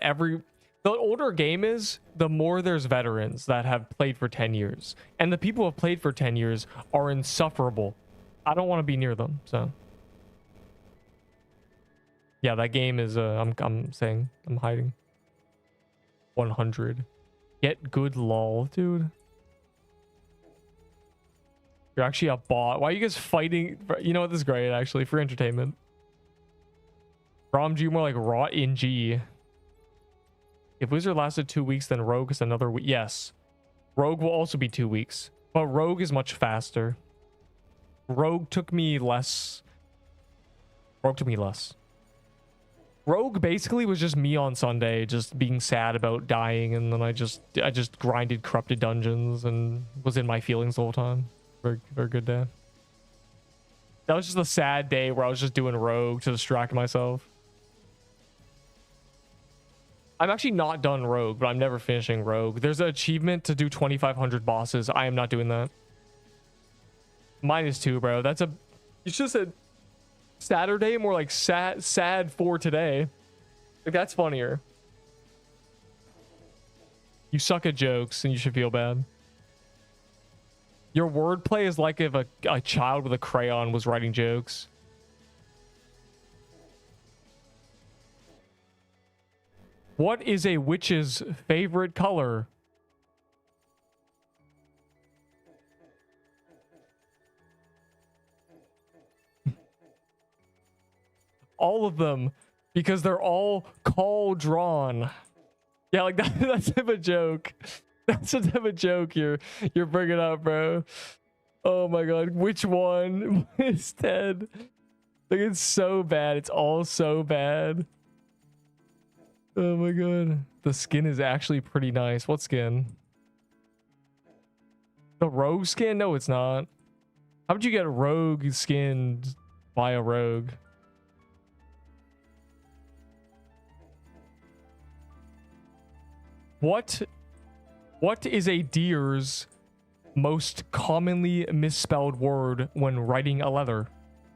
the older a game is, the more there's veterans that have played for 10 years. And the people who have played for 10 years are insufferable. I don't want to be near them, so. Yeah, that game is, I'm hiding. 100. Get good lol, dude. You're actually a bot. Why are you guys fighting? You know what, this is great, actually, for entertainment. ROMG more like rot in G. If Wizard lasted 2 weeks, then Rogue is another week. Yes. Rogue will also be 2 weeks. But Rogue is much faster. Rogue took me less. Rogue basically was just me on Sunday, just being sad about dying, and then I just grinded corrupted dungeons and was in my feelings the whole time. Very, very good day. That was just a sad day where I was just doing Rogue to distract myself. I'm actually not done Rogue, but I'm never finishing Rogue. There's an achievement to do 2,500 bosses. I am not doing that. -2, bro. It's just a Saturday, more like sad for today. Like, that's funnier. You suck at jokes and you should feel bad. Your wordplay is like if a child with a crayon was writing jokes. What is a witch's favorite color? All of them, because they're all call drawn. Yeah, like that's a type of joke. That's a type of joke you're bringing up, bro. Oh my god, which one is Ted? Like, it's so bad. It's all so bad. Oh my god. The skin is actually pretty nice. What skin? The rogue skin? No, it's not. How would you get rogue skinned by a rogue? What is a deer's most commonly misspelled word when writing a letter?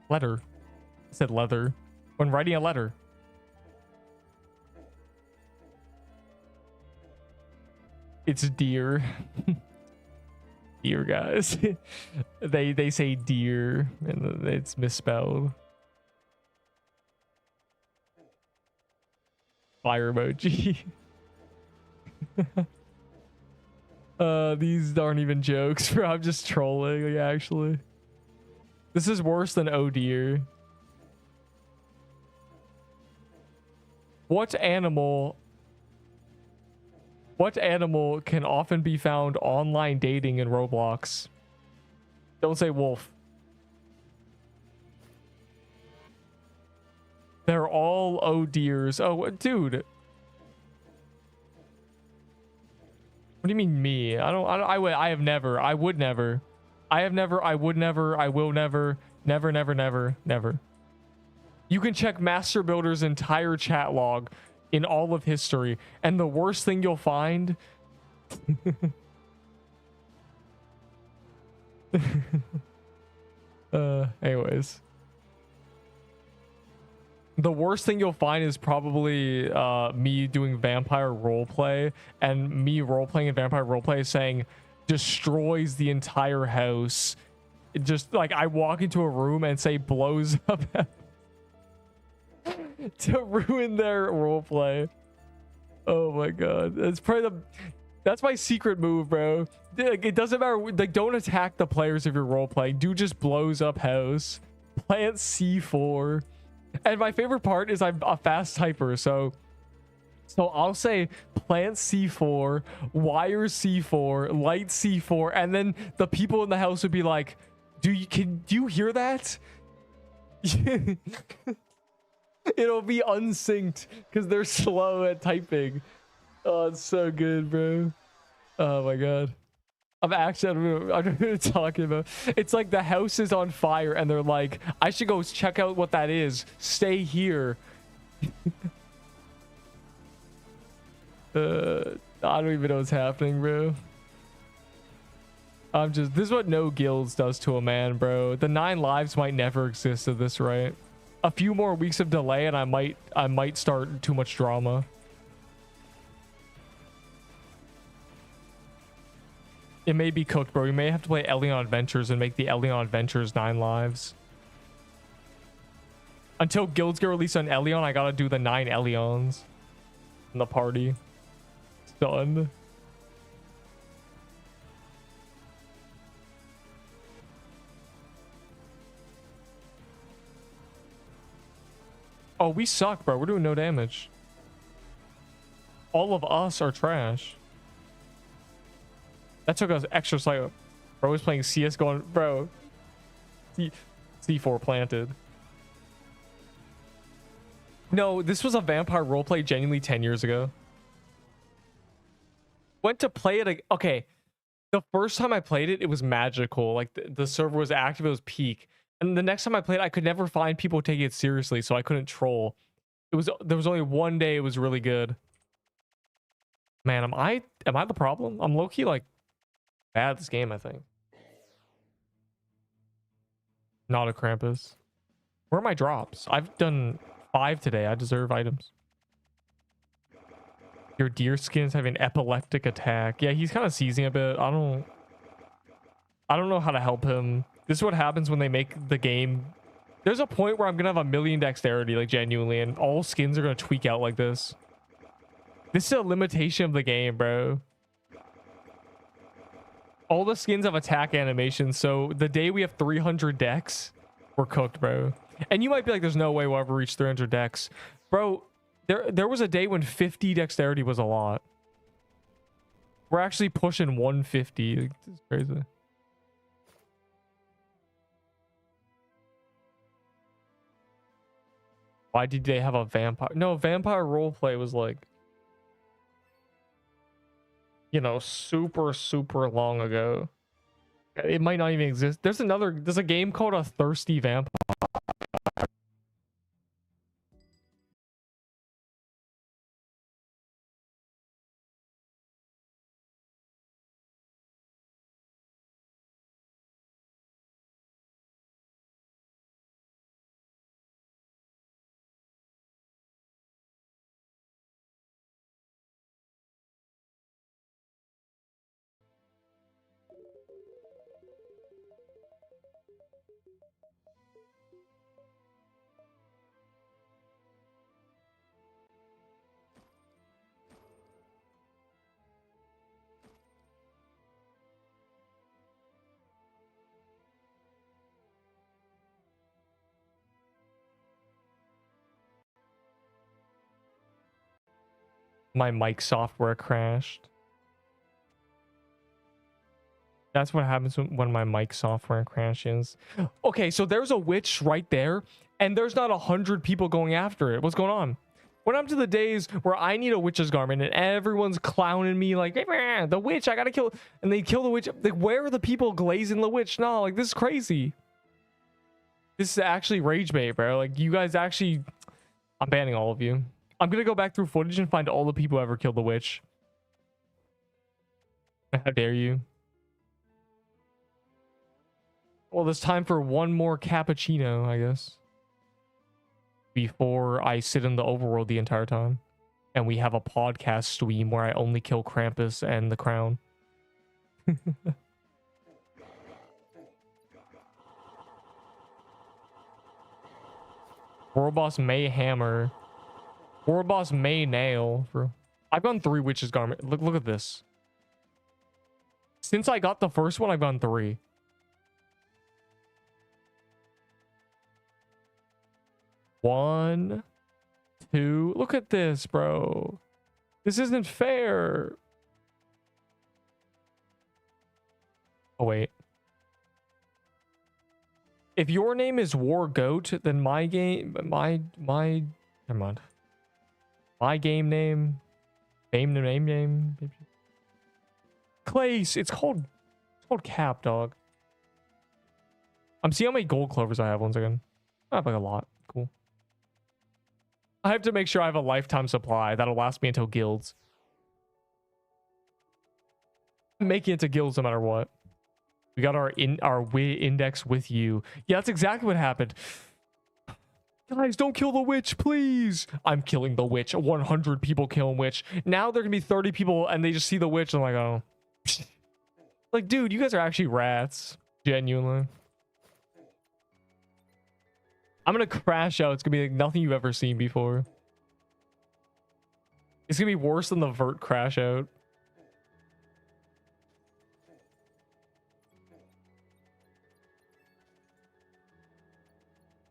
I said leather. When writing a letter. It's deer. Deer, guys. they say deer and it's misspelled. Fire emoji. These aren't even jokes, bro. I'm just trolling, like, actually. This is worse than oh dear. What animal can often be found online dating in Roblox? Don't say wolf. They're all oh dears. Oh, dude. What do you mean me? I would never. I will never. Never, never, never, never. You can check Master Builder's entire chat log in all of history, and the worst thing you'll find anyways, the worst thing you'll find is probably me doing vampire roleplay, and me roleplaying in vampire roleplay saying destroys the entire house. It just like I walk into a room and say blows up to ruin their roleplay. Oh my god, that's my secret move, bro. Like, it doesn't matter. Like, don't attack the players if you're roleplaying. Do just blows up house. Plant C4. And my favorite part is I'm a fast typer, so I'll say plant C4, wire C4, light C4, and then the people in the house would be like, do you hear that? It'll be unsynced because they're slow at typing. Oh, it's so good, bro. Oh my god. I don't know what you're talking about. It's like the house is on fire and they're like, I should go check out what that is. Stay here. I don't even know what's happening, bro. This is what no guilds does to a man, bro. The 9 lives might never exist at this rate. A few more weeks of delay and I might start too much drama. It may be cooked, bro. You may have to play Elion Adventures and make the Elion Adventures 9 lives. Until guilds get released on Elion, I gotta do the 9 Elions in the party. It's done. Oh, we suck, bro. We're doing no damage. All of us are trash. That took us extra cycle. Bro was playing CS going, bro. C4 planted. No, this was a vampire roleplay genuinely 10 years ago. Went to play it. Okay. The first time I played it, it was magical. Like the server was active. It was peak. And the next time I played it, I could never find people taking it seriously. So I couldn't troll. There was only one day it was really good. Man, am I the problem? I'm low-key like bad at this game, I think. Not a Krampus. Where are my drops? I've done 5 today. I deserve items. Your deer skin's having an epileptic attack. Yeah, he's kind of seizing a bit. I don't know how to help him. This is what happens when they make the game. There's a point where I'm gonna have a million dexterity, like genuinely, and all skins are gonna tweak out like this. This is a limitation of the game, bro. All the skins have attack animations, so the day we have 300 dex, we're cooked, bro. And you might be like, there's no way we'll ever reach 300 dex. Bro, there was a day when 50 dexterity was a lot. We're actually pushing 150. Like, this is crazy. Why did they have a vampire? No, vampire roleplay was like, you know, super, super long ago. It might not even exist. There's a game called A Thirsty Vampire. My mic software crashed. That's what happens when my mic software crashes. Okay, so there's a witch right there, and there's not 100 people going after it. What's going on? When I'm to the days where I need a witch's garment and everyone's clowning me like, the witch, I gotta kill, and they kill the witch. Like, where are the people glazing the witch? No, like, this is crazy. This is actually rage bait, bro. Like, you guys actually... I'm banning all of you. I'm gonna go back through footage and find all the people who ever killed the witch. How dare you? Well, it's time for one more cappuccino, I guess. Before I sit in the overworld the entire time. And we have a podcast stream where I only kill Krampus and the crown. World Boss May Hammer. World Boss May Nail. I've gone 3 Witch's Garment. Look at this. Since I got the first one, I've gone 3. One, 2. Look at this, bro. This isn't fair. Oh, wait. If your name is War Goat, then my game, never mind. My game name, Clace. It's called Cap, dog. I'm seeing how many gold clovers I have once again. I have like a lot. Cool. I have to make sure I have a lifetime supply that'll last me until guilds. I'm making it to guilds no matter what. We got our index with you. Yeah, that's exactly what happened. Guys, don't kill the witch, please. I'm killing the witch. 100 people killing witch. Now there can be 30 people and they just see the witch and I'm like, oh. Like, dude, you guys are actually rats. Genuinely. I'm gonna crash out. It's gonna be like nothing you've ever seen before. It's gonna be worse than the Vert crash out.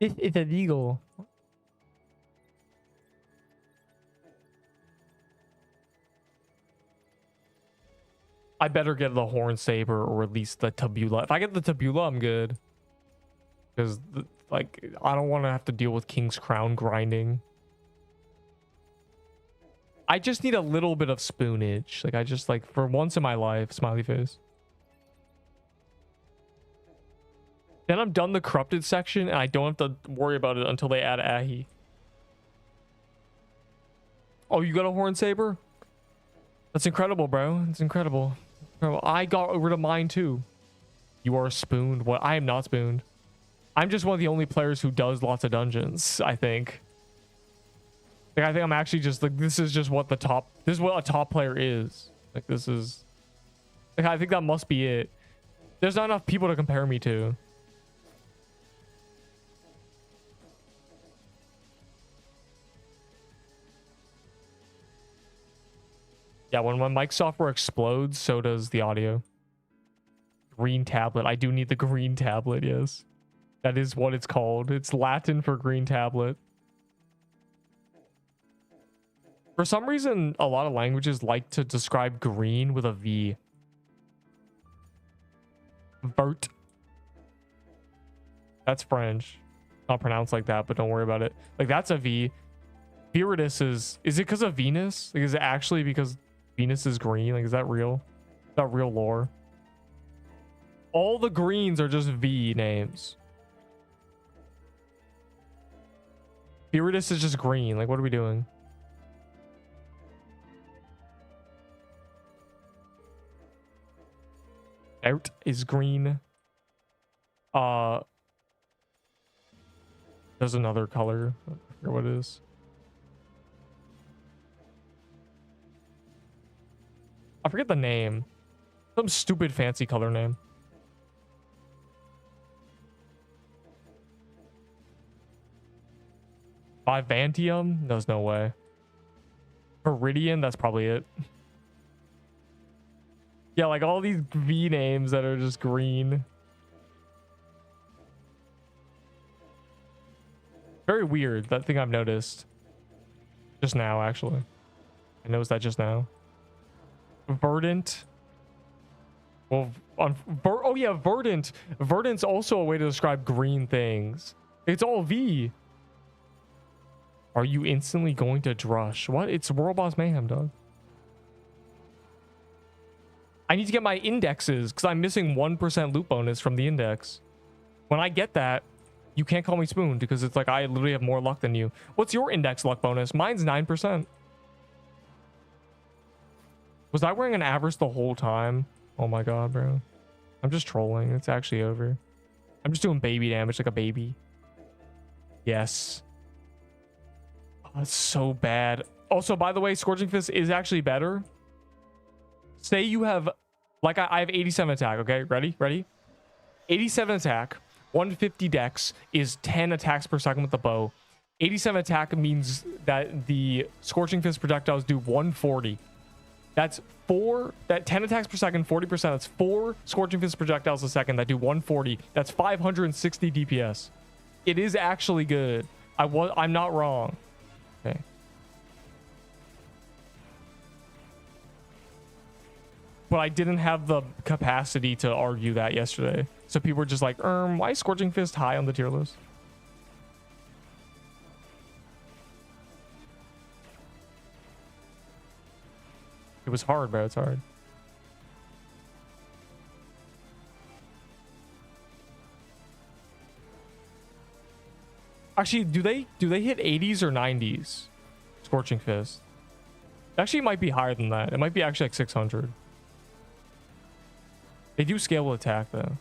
It's illegal. I better get the Horn Saber or at least the Tabula. If I get the Tabula, I'm good. Because, like, I don't want to have to deal with King's Crown grinding. I just need a little bit of spoonage. Like, I just, like, for once in my life, smiley face. Then I'm done the corrupted section and I don't have to worry about it until they add Ahi. Oh, you got a Horn Saber? That's incredible, bro. It's incredible. I got rid of mine too. You are spooned. What? I am not spooned. I'm just one of the only players who does lots of dungeons, I think. Like, I think I'm actually just like, this is just what the top, this is what a top player is. Like, this is, like, I think that must be it. There's not enough people to compare me to. Yeah, when my mic software explodes, so does the audio. Green tablet. I do need the green tablet, yes. That is what it's called. It's Latin for green tablet. For some reason, a lot of languages like to describe green with a V. Vert. That's French. Not pronounced like that, but don't worry about it. Like, that's a V. Viridis is it because of Venus? Like, is it actually because Venus is green? Like, is that real? Is that real lore? All the greens are just V names. Viridis is just green. Like, what are we doing? Out is green. There's another color. I forget what it is. I forget the name. Some stupid fancy color name. Vivantium? There's no way. Viridian? That's probably it. Yeah, like all these V names that are just green. Very weird. That thing I've noticed. Just now, actually. I noticed that just now. Verdant. Well, oh yeah, verdant. Verdant's also a way to describe green things. It's all V. Are you instantly going to drush? What? It's World Boss Mayhem, dog. I need to get my indexes because I'm missing 1% loot bonus from the index. When I get that, You can't call me spoon because it's like I literally have more luck than you. What's your index luck bonus? Mine's 9%. Was I wearing an Avarice the whole time? Oh my god, bro. I'm just trolling. It's actually over. I'm just doing baby damage like a baby. Yes. Oh, that's so bad. Also, by the way, Scorching Fist is actually better. Say you have, like I have 87 attack, okay? Ready? 87 attack, 150 dex is 10 attacks per second with the bow. 87 attack means that the Scorching Fist projectiles do 140. That's 10 attacks per second, 40%. That's 4 Scorching Fist projectiles a second that do 140. That's 560 DPS. It is actually good. I'm not wrong. Okay. But I didn't have the capacity to argue that yesterday. So people were just like, why is Scorching Fist high on the tier list? It was hard, bro. It's hard. Actually, do they hit 80s or 90s? Scorching Fist. Actually, it might be higher than that. It might be actually like 600. They do scale attack though.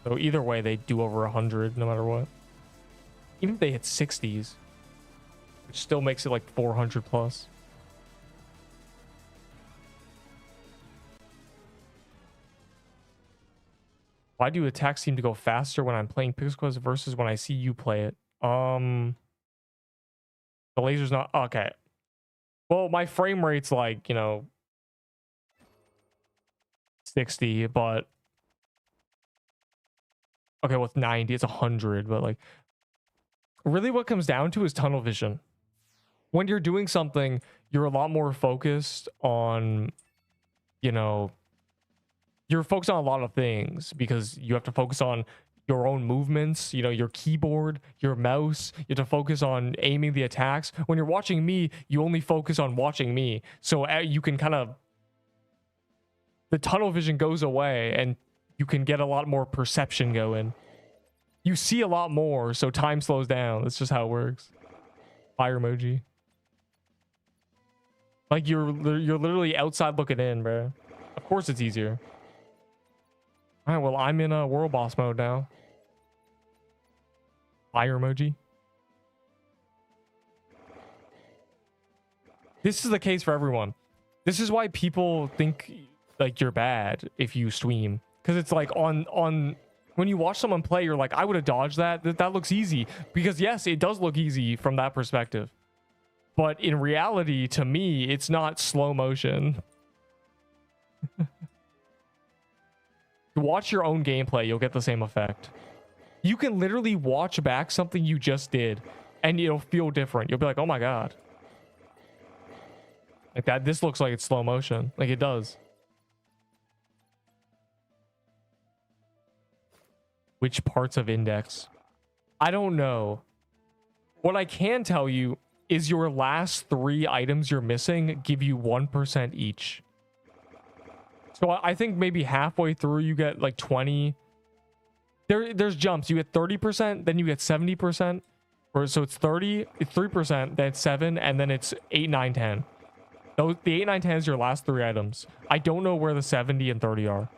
So either way, they do over 100 no matter what. Even if they hit 60s, which still makes it like 400 plus. Why do attacks seem to go faster when I'm playing Pixel Quest versus when I see you play it? The laser's not okay. Well, my frame rate's like, you know, 60, but okay, well, it's 90, it's 100, but like really what comes down to is tunnel vision. When you're doing something, you're a lot more focused on, you know, you're focused on a lot of things because you have to focus on your own movements, you know, your keyboard, your mouse. You have to focus on aiming the attacks. When you're watching me, you only focus on watching me. So you can kind of, the tunnel vision goes away and you can get a lot more perception going. You see a lot more, so time slows down. That's just how it works. Fire emoji. Like you're literally outside looking in, bro. Of course it's easier. All right, well, I'm in a world boss mode now. Fire emoji. This is the case for everyone. This is why people think like you're bad if you stream, because it's like on when you watch someone play, you're like, I would have dodged that. That looks easy. Because yes, it does look easy from that perspective. But in reality, to me, it's not slow motion. Watch your own gameplay, you'll get the same effect. You can literally watch back something you just did and it'll feel different. You'll be like, oh my god, like that, this looks like it's slow motion. Like it does. Which parts of index? I don't know. What I can tell you is your last 3 items you're missing give you 1% each. So I think maybe halfway through you get like 20. There's jumps. You get 30%, then you get 70%. Or so it's 30, it's 3%, then it's 7, and then it's 8, 9, 10. Those, the 8, 9, 10 is your last 3 items. I don't know where the 70 and 30 are.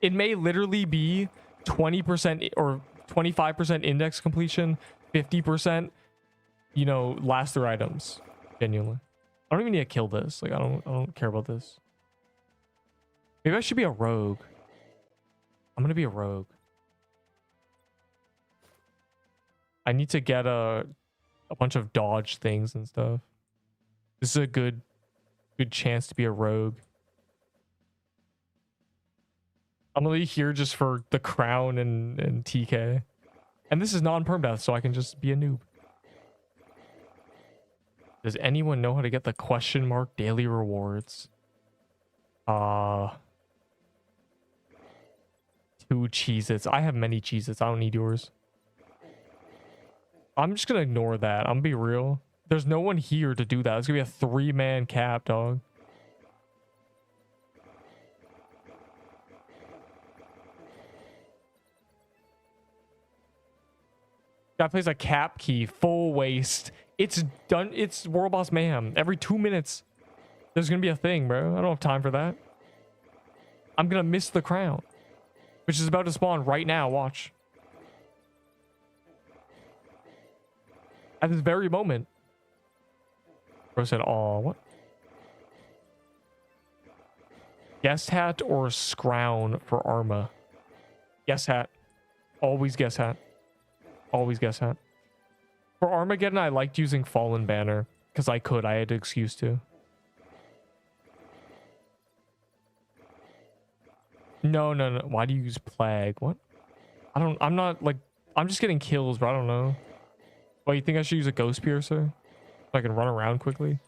It may literally be 20% or 25% index completion, 50%, you know, last 3 items. Genuinely. I don't even need to kill this. Like I don't care about this. Maybe I should be a rogue. I'm gonna be a rogue. I need to get a bunch of dodge things and stuff. This is a good chance to be a rogue. I'm really here just for the crown and TK. And this is non-permadeath, so I can just be a noob. Does anyone know how to get the question mark daily rewards? 2 Cheez-Its. I have many Cheez-Its. I don't need yours. I'm just gonna ignore that. I'm gonna be real. There's no one here to do that. It's gonna be a 3-man cap, dog. Guy plays a cap key, full waste. It's done. It's World Boss Mayhem. Every 2 minutes, there's gonna be a thing, bro. I don't have time for that. I'm gonna miss the crown, which is about to spawn right now. Watch. At this very moment. Bro said, "Oh, what? Guest hat or scrown for Arma? Guest hat. Always guest hat. Always guest hat. For Armageddon, I liked using Fallen Banner because I could. I had an excuse to. No. Why do you use Plague? What? I'm not like. I'm just getting kills, but I don't know. Well, you think I should use a Ghost Piercer so I can run around quickly?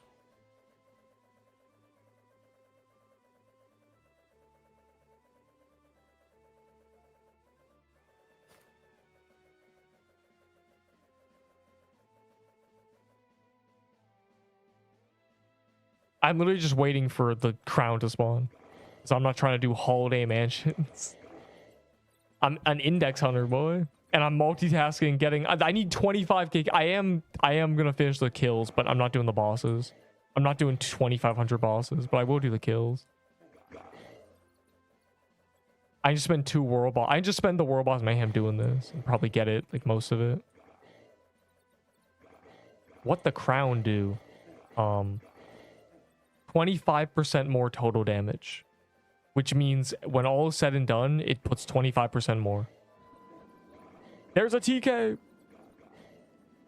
I'm literally just waiting for the crown to spawn. So I'm not trying to do holiday mansions. I'm an index hunter, boy. And I'm multitasking, getting... I need 25k. I am going to finish the kills, but I'm not doing the bosses. I'm not doing 2,500 bosses, but I will do the kills. I just spend the World Boss Mayhem doing this. And probably get it, like most of it. What the crown do? 25% more total damage, which means when all is said and done, it puts 25% more. There's a TK.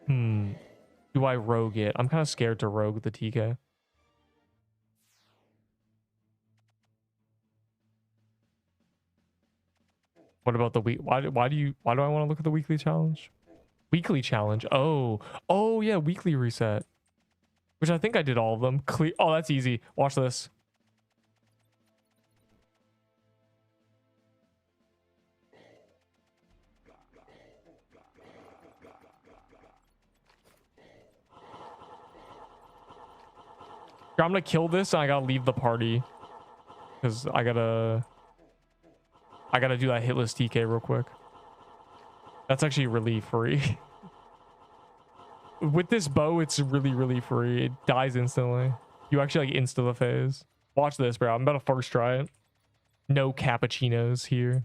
Do I rogue it? I'm kind of scared to rogue the TK. What about the week? Why do I want to look at the weekly challenge? Weekly challenge. Oh yeah, weekly reset. Which I think I did all of them. Oh, that's easy. Watch this. I'm gonna kill this and I gotta leave the party. Because I gotta do that hitless TK real quick. That's actually really free. With this bow, it's really free. It dies instantly. You actually like insta the phase. Watch this, bro. I'm about to first try it. No cappuccinos here.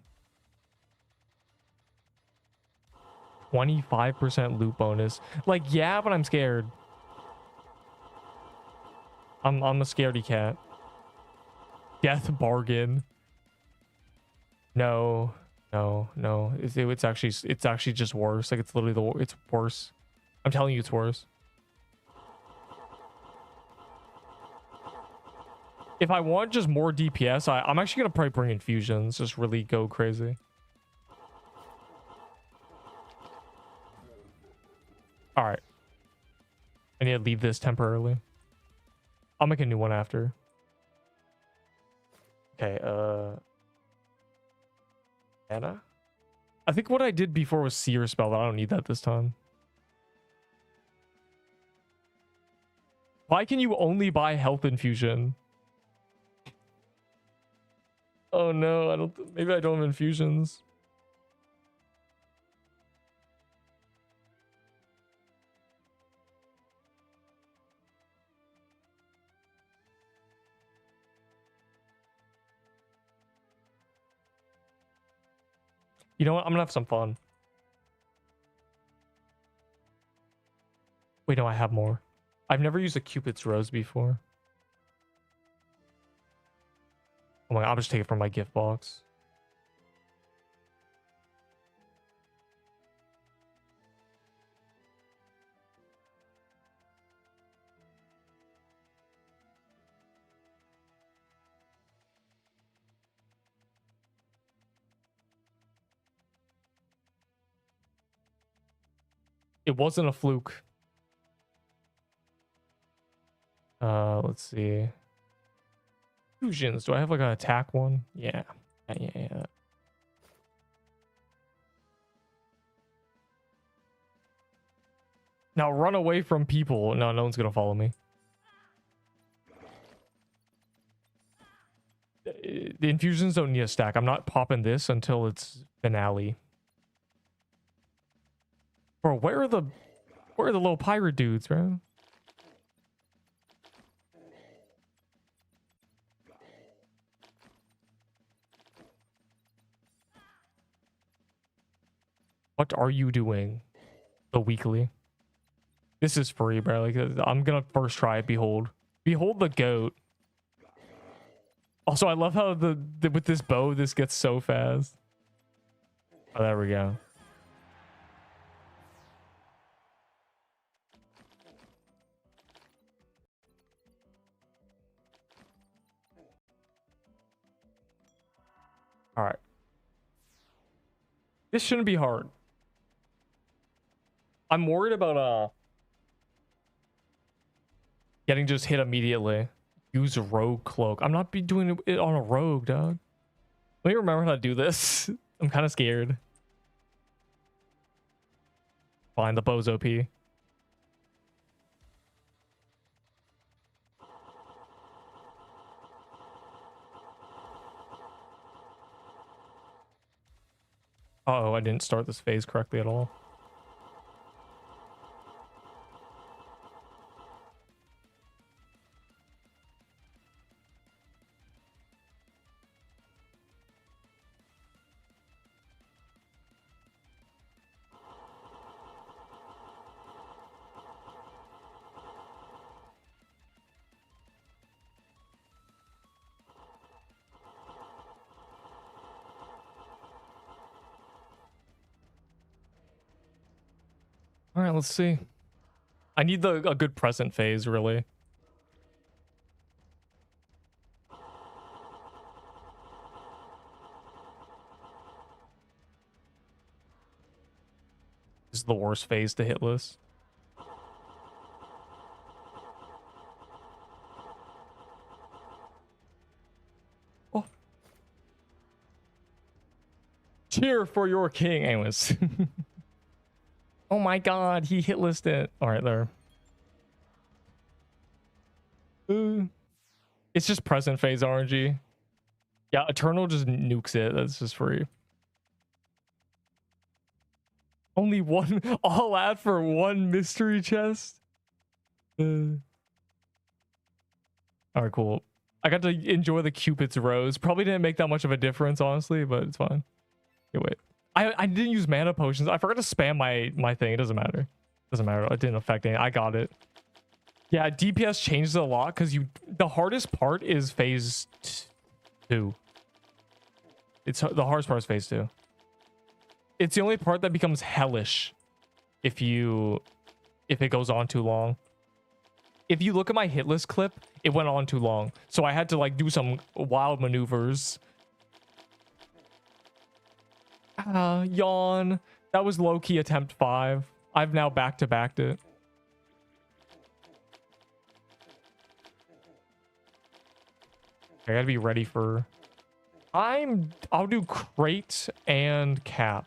25% loot bonus. Like, yeah, but I'm scared. I'm a scaredy cat. Death bargain. No. It's actually just worse. Like, it's literally it's worse. I'm telling you, it's worse. If I want just more DPS, I'm actually gonna probably bring infusions. Just really go crazy. All right. I need to leave this temporarily. I'll make a new one after. Okay. Anna. I think what I did before was Seer spell, but I don't need that this time. Why can you only buy health infusion? Oh no, maybe I don't have infusions. You know what? I'm gonna have some fun. Wait, no, I have more. I've never used a Cupid's Rose before. Oh my God, I'll just take it from my gift box. It wasn't a fluke. Let's see. Fusions. Do I have like an attack one? Yeah. Yeah. Now run away from people. No one's gonna follow me. The infusions don't need a stack. I'm not popping this until it's finale. Bro, where are the little pirate dudes, bro? What are you doing? The weekly. This is free, bro. Like, I'm gonna first try it. Behold the goat. Also, I love how the with this bow, this gets so fast. Oh, there we go. All right. This shouldn't be hard. I'm worried about getting just hit immediately. Use a rogue cloak. I'm not be doing it on a rogue, dog. Let me remember how to do this. I'm kind of scared. Fine, the bow's OP. Uh-oh, I didn't start this phase correctly at all. All right, let's see. I need a good present phase, really. This is the worst phase to hit list. Oh. Cheer for your king. Anyways. Oh my god, he hit listed. All right, there. It's just present phase RNG. Yeah, Eternal just nukes it. That's just free. Only one. All out for one mystery chest. All right, cool. I got to enjoy the Cupid's rose. Probably didn't make that much of a difference, honestly, but it's fine. Okay, wait. I didn't use mana potions. I forgot to spam my thing. It doesn't matter. Doesn't matter. It didn't affect anything. I got it. Yeah, DPS changes a lot because the hardest part is phase 2. It's the hardest part is phase 2. It's the only part that becomes hellish if it goes on too long. If you look at my hit list clip, it went on too long. So I had to like do some wild maneuvers. Yawn. That was low-key attempt 5. I've now back-to-backed it. I gotta be ready for... I'll do crate and cap.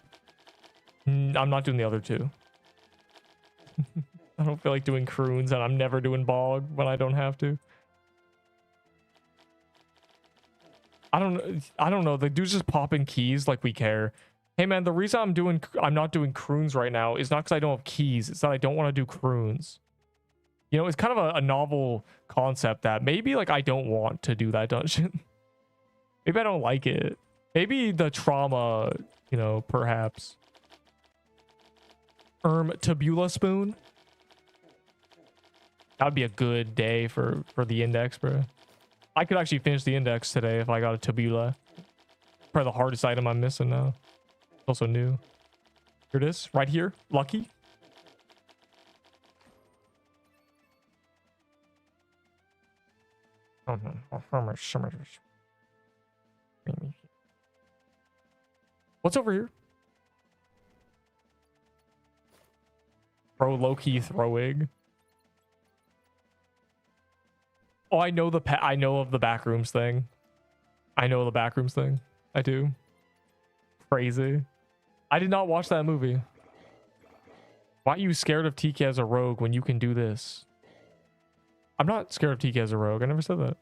I'm not doing the other two. I don't feel like doing croons, and I'm never doing bog when I don't have to. I don't know. The dude's just popping keys like we care. Hey man, the reason I'm not doing croons right now is not because I don't have keys. It's that I don't want to do croons. You know, it's kind of a novel concept that maybe like I don't want to do that dungeon. Maybe I don't like it. Maybe the trauma, you know, perhaps. Tabula spoon. That would be a good day for the index, bro. I could actually finish the index today if I got a tabula. Probably the hardest item I'm missing now. Also new. Here it is, right here. Lucky. What's over here? Bro, low-key throwing. Oh, I know I know of the backrooms thing. I know the backrooms thing. I do. Crazy. I did not watch that movie. Why are you scared of TK as a rogue when you can do this? I'm not scared of TK as a rogue. I never said that.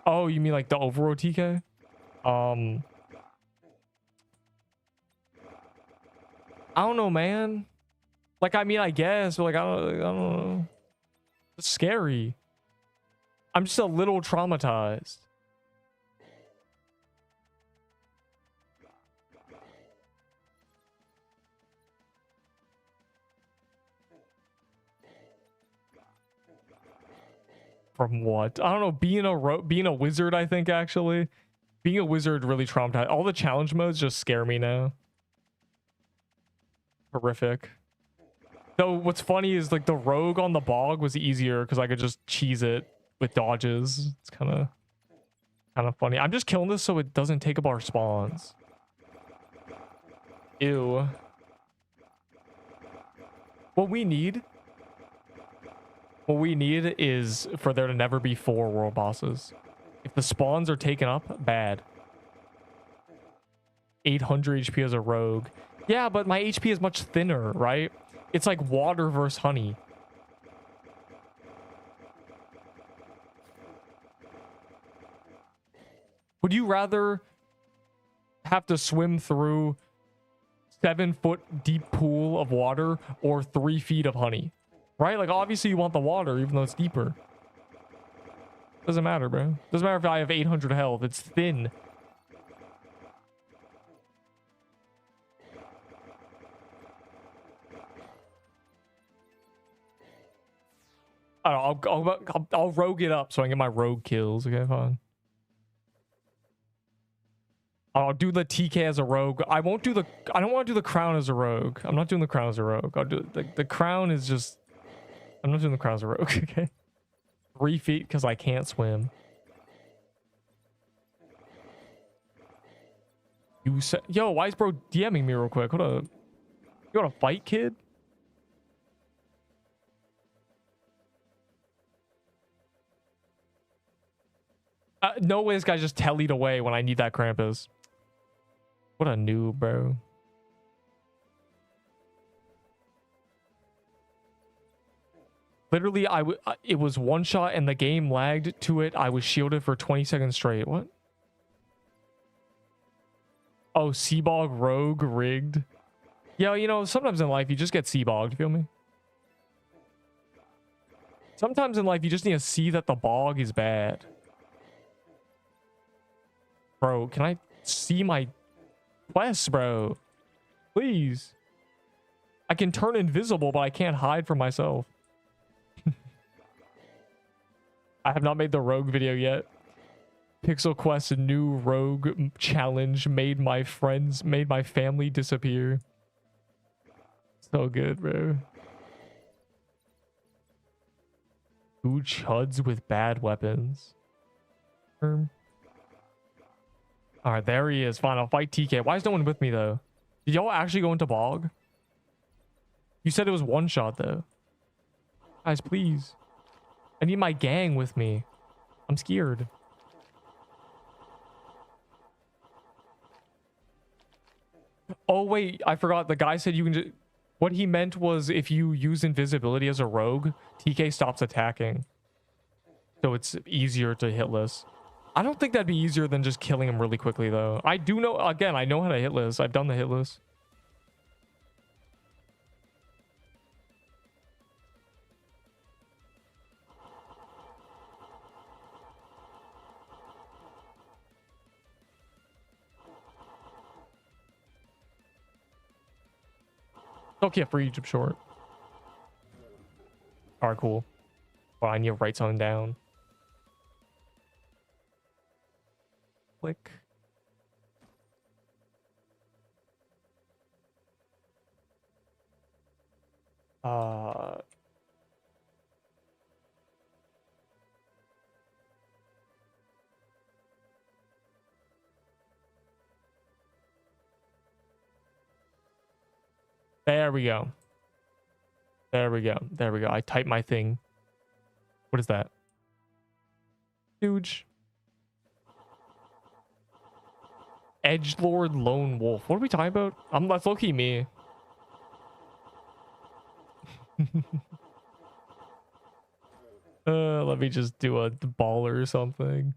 Oh, you mean like the overall TK? I don't know, man. Like, I mean, I guess, but like, I don't know. It's scary. I'm just a little traumatized. From what? I don't know. Being a wizard, I think, actually. Being a wizard really traumatized. All the challenge modes just scare me now. Horrific. Though what's funny is like the rogue on the bog was easier because I could just cheese it with dodges. It's kind of funny. I'm just killing this so it doesn't take up our spawns. Ew. What we need is for there to never be 4 world bosses. If the spawns are taken up, bad. 800 HP as a rogue. Yeah, but my HP is much thinner, right? It's like water versus honey. Would you rather have to swim through 7-foot deep pool of water or 3 feet of honey? Right? Like, obviously you want the water, even though it's deeper. Doesn't matter, bro. Doesn't matter if I have 800 health. It's thin. I don't know, I'll rogue it up so I can get my rogue kills. Okay, fine. I'll do the TK as a rogue. I don't want to do the crown as a rogue. I'm not doing the crown as a rogue. I'll do the crown is just... I'm not doing the crown as a rogue, okay? 3 feet because I can't swim. You said... Yo, why is bro DMing me real quick? Hold up. You want to fight, kid? No way this guy just tellied away when I need that Krampus. What a noob, bro. Literally, it was one shot and the game lagged to it. I was shielded for 20 seconds straight. What? Oh, Seabog Rogue rigged. Yeah, you know, sometimes in life you just get Seabogged, you feel me? Sometimes in life you just need to see that the bog is bad. Bro, can I see my quest, bro? Please. I can turn invisible, but I can't hide from myself. I have not made the rogue video yet. Pixel Quest new rogue challenge made my family disappear. So good, bro. 2 chuds with bad weapons. Alright, there he is. Fine, I'll fight TK. Why is no one with me, though? Did y'all actually go into bog? You said it was one shot, though. Guys, please. I need my gang with me. I'm scared. Oh, wait. I forgot. The guy said you can just... What he meant was if you use invisibility as a rogue, TK stops attacking. So it's easier to hitless. I don't think that'd be easier than just killing him really quickly, though. I do know... Again, I know how to hitless. I've done the hitless. Okay, for Egypt short. Alright, cool. Well, I need to write something down. Click. There we go. There we go. There we go. I typed my thing. What is that? Huge. Edgelord Lone Wolf. What are we talking about? That's low-key me. Let me just do a baller or something.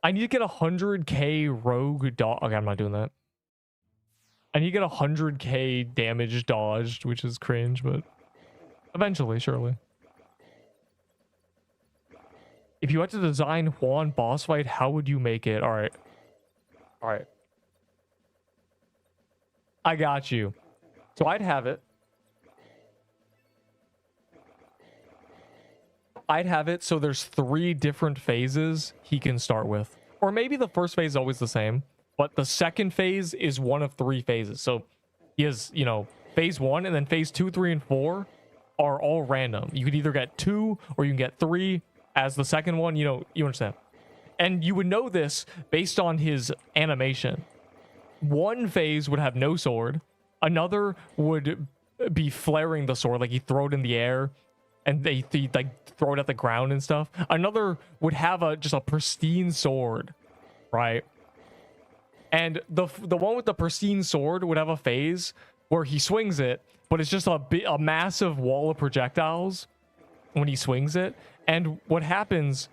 I need to get 100k rogue dog. Okay, I'm not doing that. And you get 100k damage dodged, which is cringe, but eventually, surely. If you had to design Juan boss fight, how would you make it? All right. All right. I got you. So I'd have it. So there's 3 different phases he can start with. Or maybe the first phase is always the same, but the second phase is one of 3 phases. So he has, you know, phase 1, and then phase 2, 3, and 4 are all random. You could either get 2 or you can get 3 as the second one. You know, you understand. And you would know this based on his animation. One phase would have no sword. Another would be flaring the sword, like he'd throw it in the air and they like throw it at the ground and stuff. Another would have just a pristine sword, right? And the one with the pristine sword would have a phase where he swings it, but it's just a massive wall of projectiles when he swings it. And what happens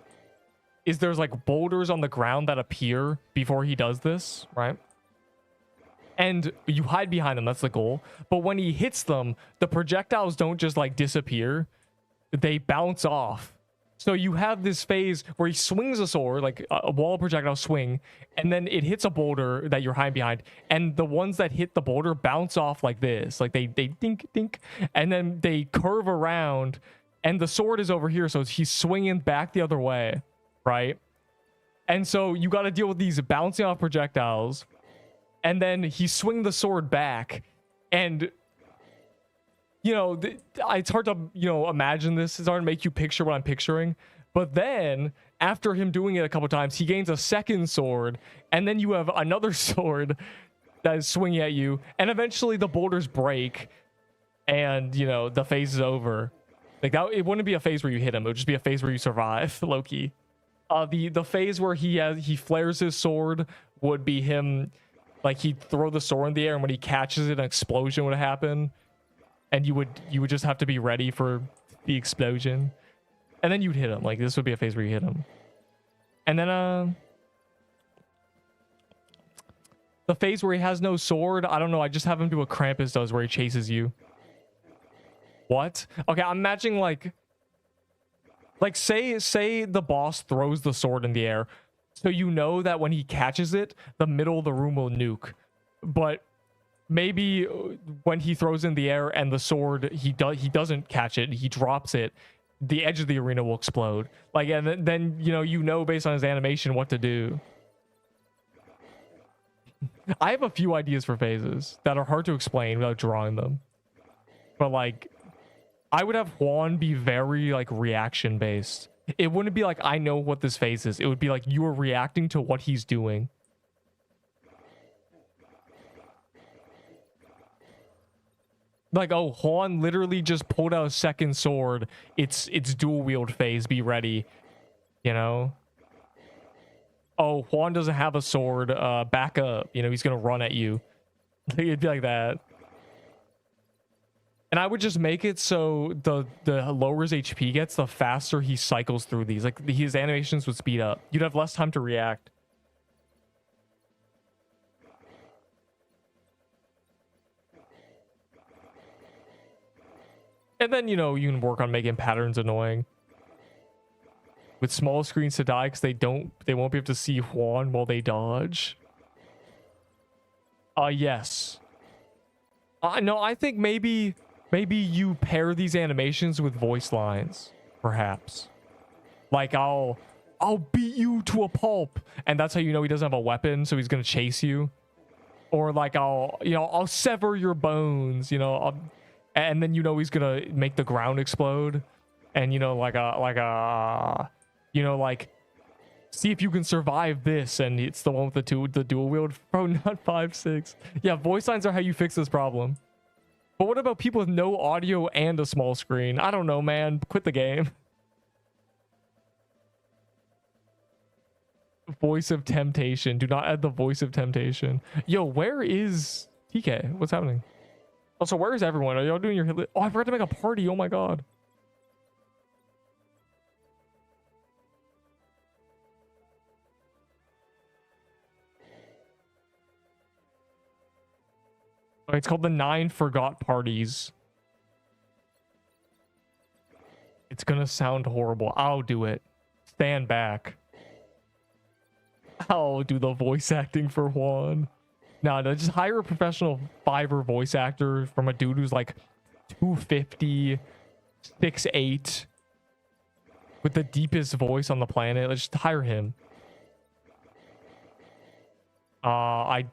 is there's like boulders on the ground that appear before he does this, right? And you hide behind them. That's the goal. But when he hits them, the projectiles don't just like disappear. They bounce off. So you have this phase where he swings a sword, like a wall of projectiles swing, and then it hits a boulder that you're hiding behind. And the ones that hit the boulder bounce off like this. Like they dink, dink. And then they curve around. And the sword is over here. So he's swinging back the other way, right? And so you got to deal with these bouncing off projectiles. And then he swing the sword back, and you know it's hard to imagine this. It's hard to make you picture what I'm picturing. But then after him doing it a couple times, he gains a second sword, and then you have another sword that is swinging at you, and eventually the boulders break, and the phase is over. Like that, it wouldn't be a phase where you hit him. It would just be a phase where you survive, low key. The phase where he flares his sword would be him. Like he'd throw the sword in the air, and when he catches it, an explosion would happen, and you would just have to be ready for the explosion, and then you'd hit him. Like this would be a phase where you hit him, and then the phase where he has no sword. I don't know. I just have him do what Krampus does, where he chases you. What? Okay, I'm imagining like say the boss throws the sword in the air. So you know that when he catches it, the middle of the room will nuke. But maybe when he throws in the air and the sword, he doesn't catch it, he drops it, the edge of the arena will explode. Like, and then you know based on his animation what to do. I have a few ideas for phases that are hard to explain without drawing them. But like, I would have Juan be very like reaction based. It wouldn't be like, I know what this phase is. It would be like you are reacting to what he's doing. Like, oh, Juan literally just pulled out a second sword. It's dual wield phase. Be ready. Oh, Juan doesn't have a sword. Back up. He's gonna run at you. It'd be like that. And I would just make it so the lower his HP gets, the faster he cycles through these. Like his animations would speed up. You'd have less time to react. And then, you can work on making patterns annoying. With small screens to die because they won't be able to see Juan while they dodge. Yes. No, I think maybe you pair these animations with voice lines, perhaps. Like, I'll beat you to a pulp, and that's how you know he doesn't have a weapon, so he's gonna chase you. Or like, I'll sever your bones, and then he's gonna make the ground explode, and like see if you can survive this, and it's the one with the dual wield. Bro, not 5-6. Yeah, voice lines are how you fix this problem. But what about people with no audio and a small screen? I don't know, man. Quit the game. Voice of temptation. Do not add the voice of temptation. Yo, where is TK? What's happening? Also, where is everyone? Are y'all doing your hit list? Oh, I forgot to make a party. Oh my god. It's called the 9 Forgot Parties. It's gonna sound horrible. I'll do it. Stand back. I'll do the voice acting for Juan. No, just hire a professional Fiverr voice actor from a dude who's like 250, 6'8", with the deepest voice on the planet. Let's just hire him. I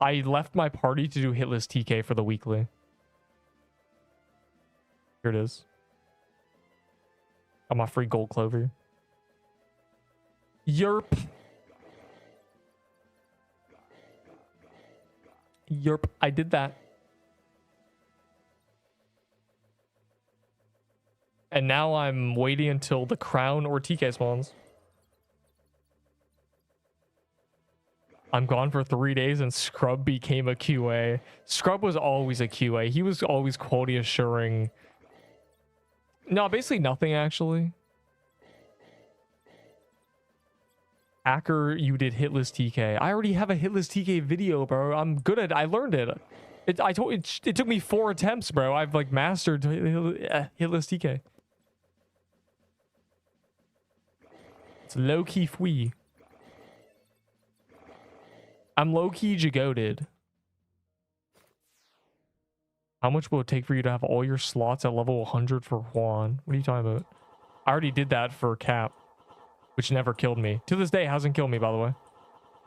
left my party to do hitless TK for the weekly. Here it is. Got my free gold clover. Yerp. Yerp. I did that. And now I'm waiting until the crown or TK spawns. I'm gone for 3 days and Scrub became a QA. Scrub was always a QA. He was always quality assuring. No, basically nothing, actually. Hacker, you did hitless TK. I already have a hitless TK video, bro. I'm good at it. I learned it. It took me 4 attempts, bro. I've like mastered hitless TK. It's low-key fwee. I'm low-key jagoted. How much will it take for you to have all your slots at level 100 for Juan? What are you talking about? I already did that for Cap, which never killed me. To this day, hasn't killed me, by the way.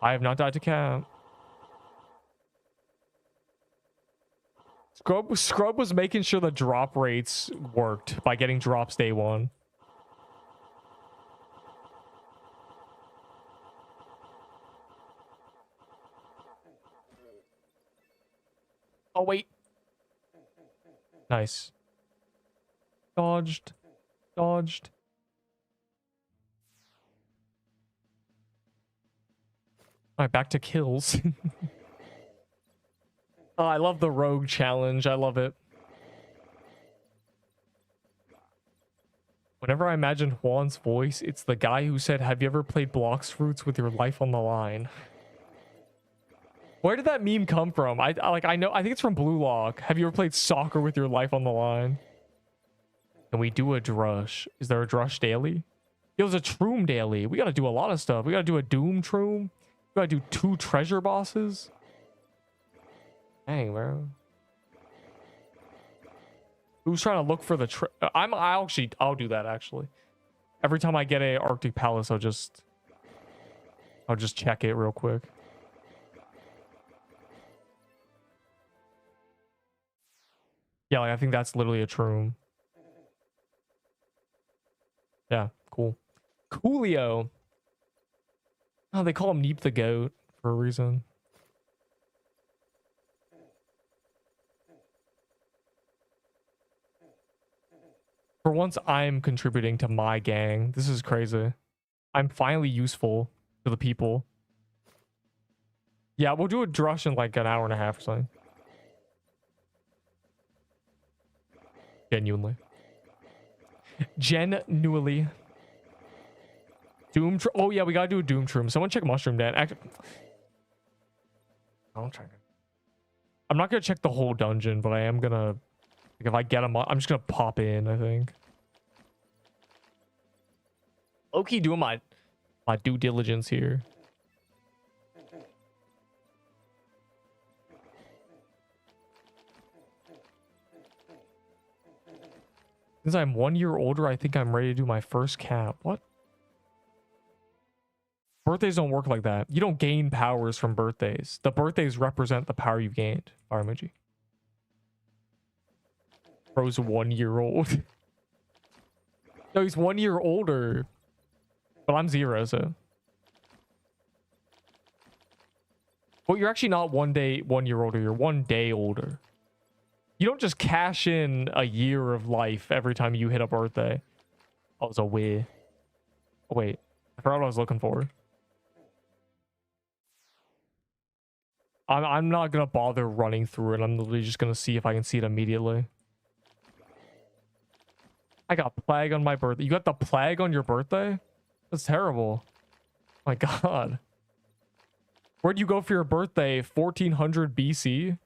I have not died to Cap. Scrub was making sure the drop rates worked by getting drops day 1. Oh, wait. Nice. Dodged. Dodged. All right, back to kills. Oh, I love the rogue challenge. I love it. Whenever I imagine Juan's voice, it's the guy who said, "Have you ever played Blox Fruits with your life on the line?" Where did that meme come from? I think it's from Blue Lock. Have you ever played soccer with your life on the line? Can we do a drush? Is there a drush daily? It was a troom daily. We gotta do a lot of stuff. We gotta do a doom troom. We gotta do 2 treasure bosses. Dang, bro. Who's trying to look for the I'll do that actually. Every time I get a Arctic Palace, I'll just check it real quick. Yeah, like, I think that's literally a troom. Yeah, cool. Coolio. Oh, they call him Neep the Goat for a reason. For once, I'm contributing to my gang. This is crazy. I'm finally useful to the people. Yeah, we'll do a drush in like an hour and a half or something. Genuinely. Genuinely. Doom. Oh yeah, we gotta do a Doom Troom. Someone check Mushroom Dan. I'm not gonna check the whole dungeon, but I am gonna. Like, if I get him, I'm just gonna pop in. I think. Okay, doing my due diligence here. Since I'm 1 year older, I think I'm ready to do my first cap. What? Birthdays don't work like that. You don't gain powers from birthdays. The birthdays represent the power you've gained. Fire emoji. Bro's 1 year old. No, he's 1 year older. But I'm 0, so. Well, you're actually not 1 year older. You're 1 day older. You don't just cash in a year of life every time you hit a birthday. Oh, it was a way. Oh, wait. I forgot what I was looking for. I'm not gonna bother running through it. I'm literally just gonna see if I can see it immediately. I got plague on my birthday. You got the plague on your birthday? That's terrible. Oh my god. Where'd you go for your birthday? 1400 BC?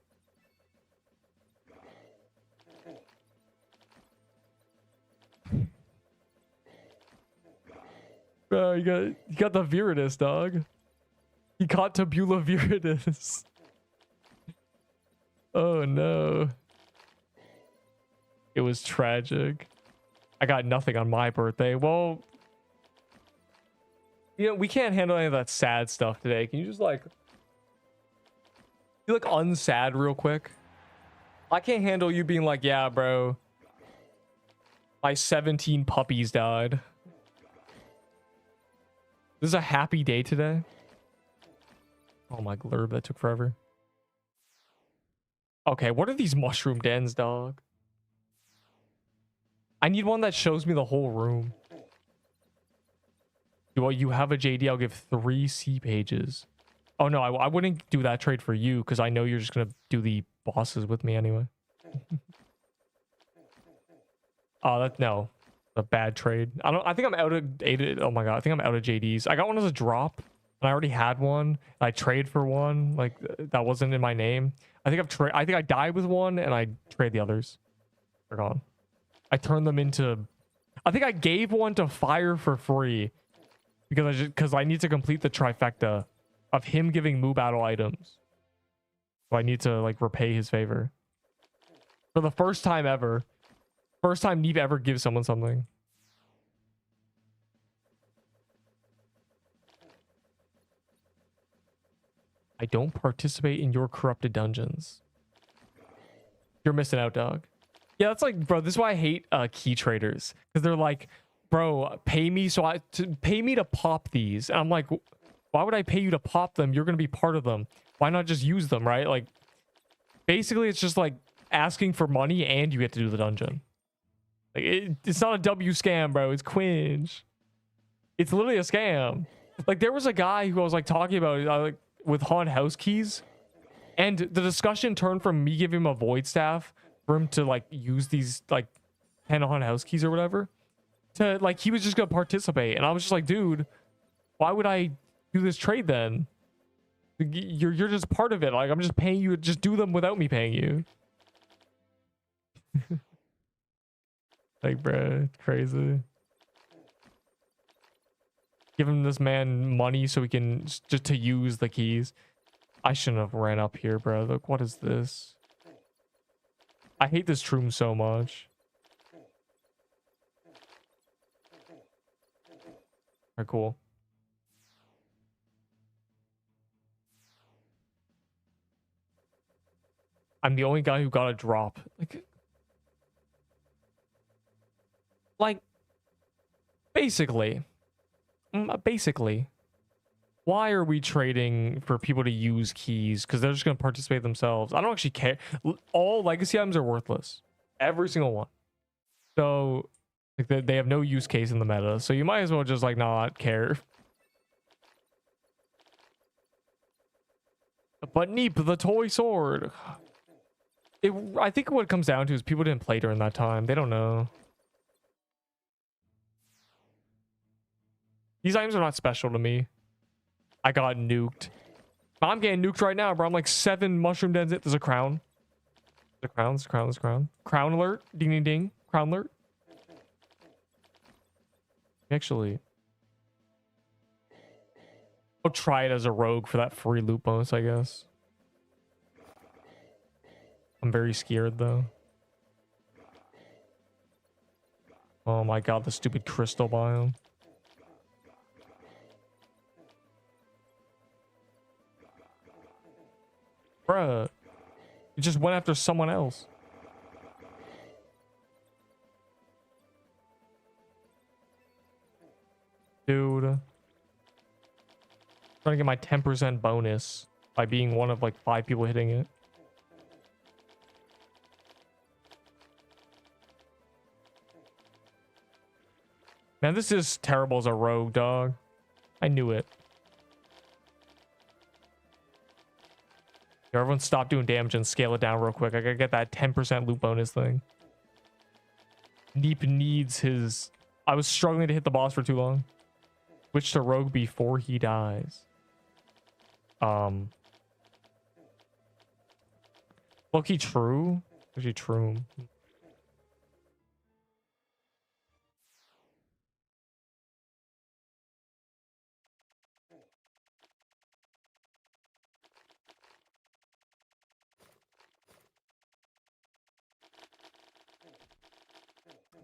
Bro, you got the Viridis, dog. He caught Tabula Viridis. Oh no. It was tragic. I got nothing on my birthday. Well, you know, we can't handle any of that sad stuff today. Can you just like you look unsad real quick? I can't handle you being like, yeah, bro. My 17 puppies died. This is a happy day today. Oh my glurb, that took forever. Okay, what are these mushroom dens, dog? I need one that shows me the whole room. You have a JD, I'll give 3 C pages. Oh no, I wouldn't do that trade for you because I know you're just gonna do the bosses with me anyway. Oh, no. A bad trade. I think I'm out of oh my god, I think I'm out of JDs. I got one as a drop and I already had one. I trade for one like that wasn't in my name. I think I died with one and I trade the others. They're gone. I turned them into I think I gave one to Fire for free because I need to complete the trifecta of him giving Moo Battle items. So I need to like repay his favor. For the first time ever. First time Neep ever gives someone something. I don't participate in your corrupted dungeons. You're missing out, dog. Yeah, that's like, bro, this is why I hate key traders. Because they're like, bro, pay me to pop these. And I'm like, why would I pay you to pop them? You're going to be part of them. Why not just use them, right? Like, basically, it's just like asking for money and you get to do the dungeon. Like it's not a W scam, bro. It's cringe. It's literally a scam. Like there was a guy who I was like talking about like with haunted house keys, and the discussion turned from me giving him a void staff for him to like use these like 10 haunted house keys or whatever, to like he was just gonna participate, and I was just like, dude, why would I do this trade then? You're just part of it. Like I'm just paying you. Just do them without me paying you. Like, bro, crazy. Giving this man money so he can just to use the keys. I shouldn't have ran up here, bro. Look, what is this? I hate this room so much. Alright, cool. I'm the only guy who got a drop. Like, basically, why are we trading for people to use keys? Because they're just going to participate themselves. I don't actually care. All legacy items are worthless. Every single one. So, like, they have no use case in the meta. So you might as well just, like, not care. But Neep, the toy sword. I think what it comes down to is people didn't play during that time. They don't know. These items are not special to me. I got nuked. I'm getting nuked right now, bro. I'm like 7 mushroom dens. There's a crown. There's a crown. Crown alert. Ding, ding, ding. Crown alert. Actually, I'll try it as a rogue for that free loot bonus, I guess. I'm very scared, though. Oh my god, the stupid crystal biome. Bruh, it just went after someone else. Dude. Trying to get my 10% bonus by being one of like 5 people hitting it. Man, this is terrible as a rogue, dog. I knew it. Everyone stop doing damage and scale it down real quick. I gotta get that 10% loot bonus thing. Neep needs his... I was struggling to hit the boss for too long. Switch to rogue before he dies. Low-key true? Actually true.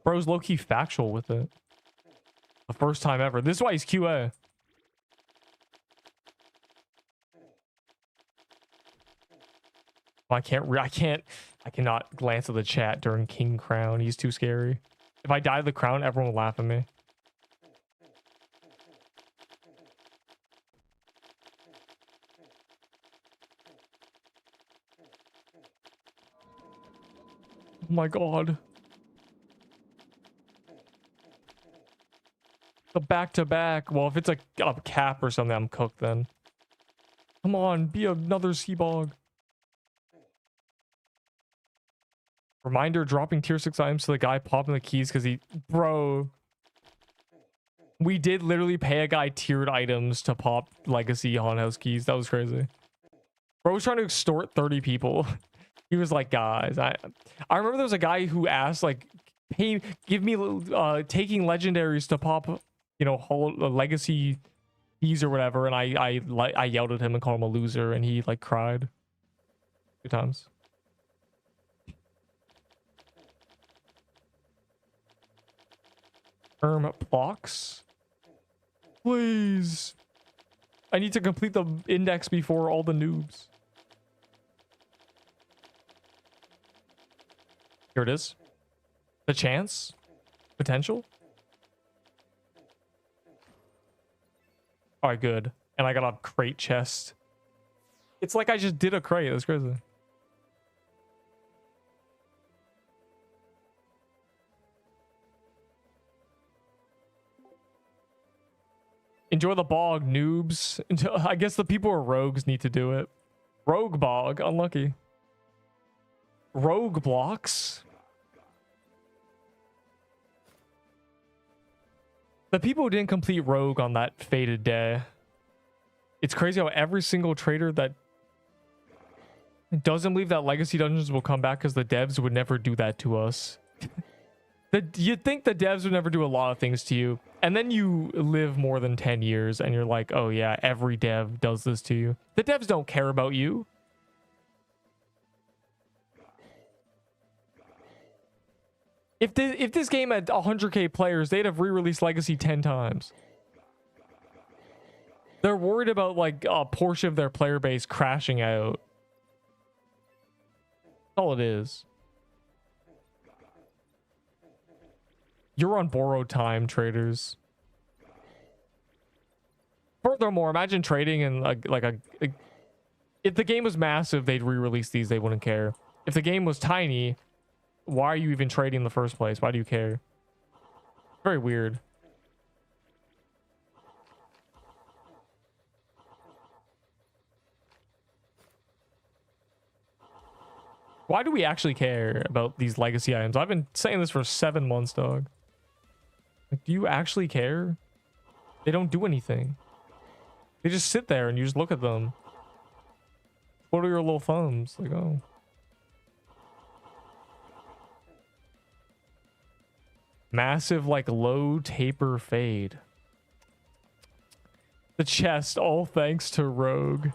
Bro's low-key factual with it. The first time ever. This is why he's QA. I cannot glance at the chat during King Crown. He's too scary. If I die to the crown, everyone will laugh at me. Oh my god. The back-to-back. Well, if it's a cap or something, I'm cooked then. Come on, be another Seabog. Reminder, dropping tier 6 items to the guy popping the keys because he... Bro. We did literally pay a guy tiered items to pop legacy haunted house keys. That was crazy. Bro was trying to extort 30 people. He was like, guys, I remember there was a guy who asked, like, hey, give me taking legendaries to pop, you know, whole legacy keys or whatever, and I yelled at him and called him a loser, and he like cried 2 times. Blocks, please. I need to complete the index before all the noobs. Here it is. The chance? Potential? Alright, good. And I got a crate chest. It's like I just did a crate. That's crazy. Enjoy the bog, noobs. I guess the people who are rogues need to do it. Rogue bog. Unlucky. Rogue blocks. The people who didn't complete rogue on that fated day. It's crazy how every single trader that doesn't believe that legacy dungeons will come back because the devs would never do that to us. You'd think the devs would never do a lot of things to you. And then you live more than 10 years and you're like, oh yeah, every dev does this to you. The devs don't care about you. If this game had 100k players, they'd have re-released Legacy 10 times. They're worried about like a portion of their player base crashing out. That's all it is. You're on borrowed time, traders. Furthermore, imagine trading in if the game was massive, they'd re-release these, they wouldn't care. If the game was tiny, why are you even trading in the first place? Why do you care? Very weird. Why do we actually care about these legacy items? I've been saying this for 7 months, dog. Like, do you actually care? They don't do anything. They just sit there and you just look at them. What are your little thumbs? Like, oh. Massive, like, low taper fade. The chest, all thanks to Rogue.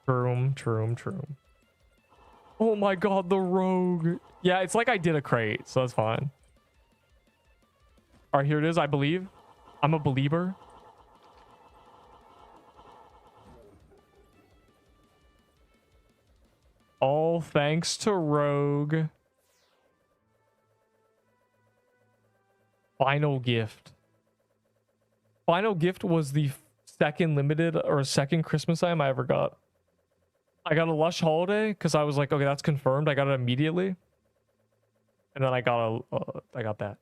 True. Oh my god, the Rogue. Yeah, it's like I did a crate, so that's fine. All right, here it is, I believe. I'm a believer. All thanks to Rogue. Final gift. Final gift was the second limited or second Christmas item I ever got. I got a Lush Holiday because I was like, okay, that's confirmed. I got it immediately. And then I got that.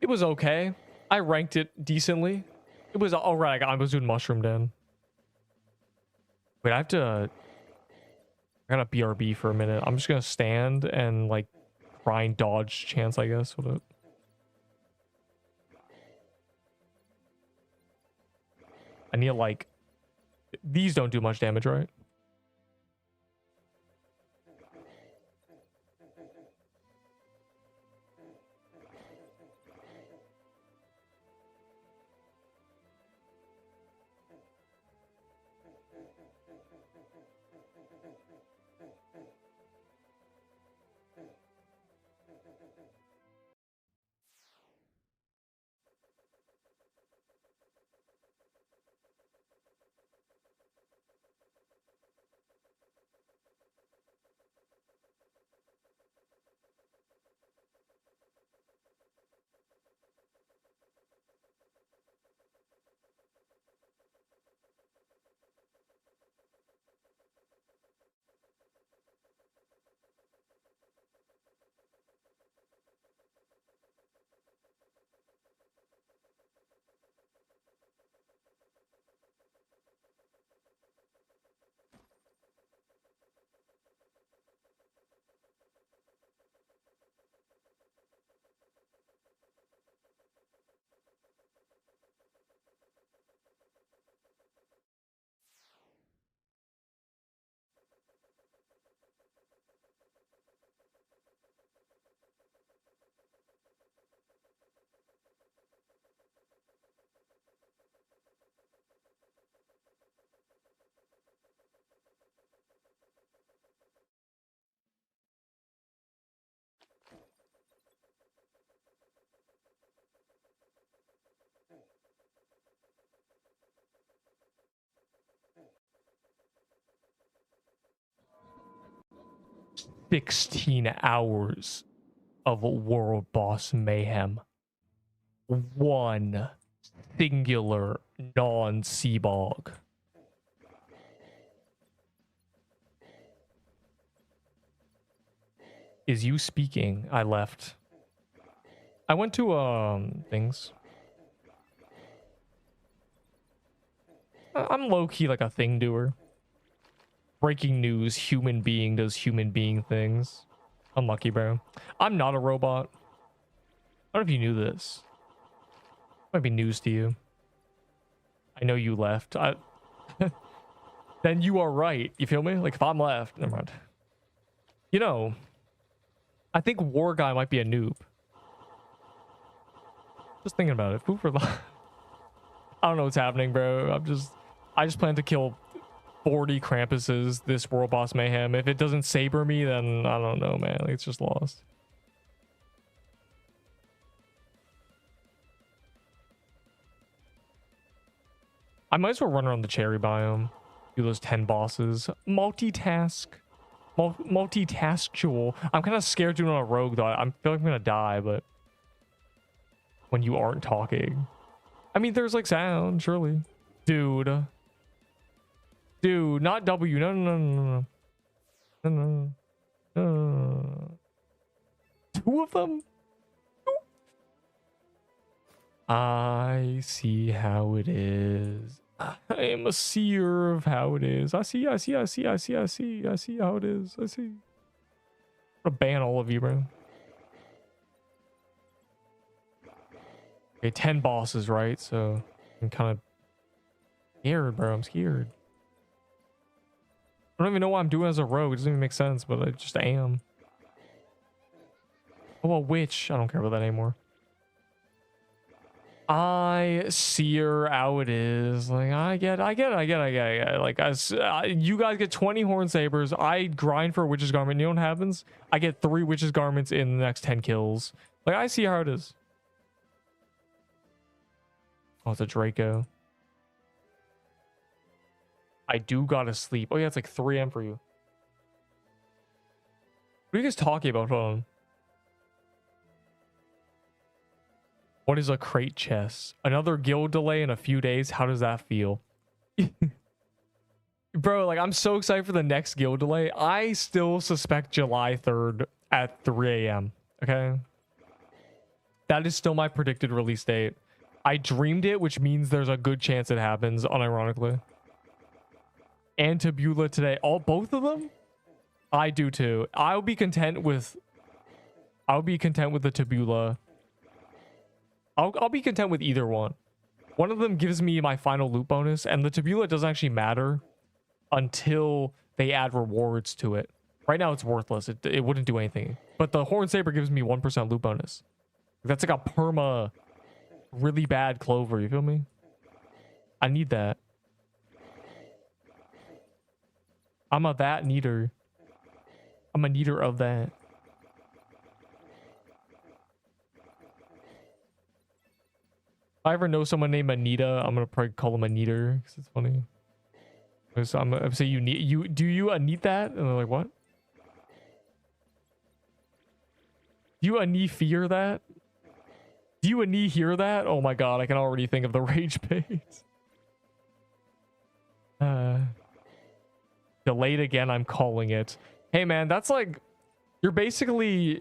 It was okay. I ranked it decently. It was all right. I was doing Mushroom Den. Wait, I gotta BRB for a minute. I'm just gonna stand and like grind dodge chance, I guess. What? I need like these don't do much damage, right? 16 hours of world boss mayhem. One singular non-Seabog. Is you speaking? I left. I went to things. I'm low-key like a thing doer. Breaking news, human being does human being things. Unlucky, bro. I'm not a robot. I don't know if you knew this. Might be news to you. I know you left. Then you are right. You feel me? Like if I'm left, never mind. You know, I think War Guy might be a noob. Just thinking about it. Food for thought. I don't know what's happening, bro. I just plan to kill 40 Krampuses this World Boss Mayhem. If it doesn't saber me, then I don't know, man. Like, it's just lost. I might as well run around the cherry biome. Do those 10 bosses. Multitask. Multitasktual. I'm kind of scared doing it on a rogue, though. I feel like I'm gonna die, but... when you aren't talking. I mean, there's like sound, surely. Dude. Dude, not W. No, no, no, no, no. No, no. No. Two of them? I see how it is. I am a seer of how it is. I see how it is. I see. I'm gonna ban all of you, bro. Okay, 10 bosses, right? So I'm kind of scared, bro. I'm scared. I don't even know what I'm doing as a rogue. It doesn't even make sense, but I just am. Oh, a witch. I don't care about that anymore. I see her how it is. Like, I get it. Like, you guys get 20 horn sabers. I grind for a witch's garment. You know what happens? I get 3 witch's garments in the next 10 kills. Like, I see how it is. Oh, it's a Draco. I do gotta sleep. Oh, yeah, it's like 3 AM for you. What are you guys talking about? Hold on. What is a crate chest? Another guild delay in a few days? How does that feel? Bro, like, I'm so excited for the next guild delay. I still suspect July 3rd at 3 AM. Okay? That is still my predicted release date. I dreamed it, which means there's a good chance it happens, unironically. And Tabula today. Both of them? I do too. I'll be content with the Tabula. I'll be content with either one. One of them gives me my final loot bonus, and the Tabula doesn't actually matter until they add rewards to it. Right now, it's worthless. It wouldn't do anything. But the Horn Saber gives me 1% loot bonus. That's like a perma, really bad clover. You feel me? I need that. I'm a that neater. I'm a neater of that. If I ever know someone named Anita, I'm gonna probably call them a neater because it's funny. So I'm gonna say you need you. Do you need that? And they're like, what? Do you knee fear that? Do you knee hear that? Oh my god, I can already think of the rage bait. Delayed again, I'm calling it. Hey man, that's like, you're basically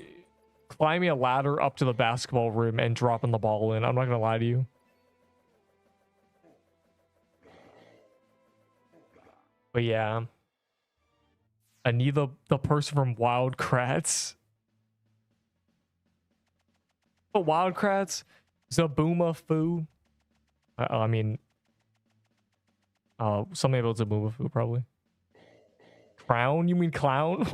climbing a ladder up to the basketball rim and dropping the ball in. I'm not gonna lie to you. But yeah. I need the person from Wild Kratts. But Wild Kratts, Zabooma Foo. I mean, something about Zabooma Foo probably. Crown? You mean clown?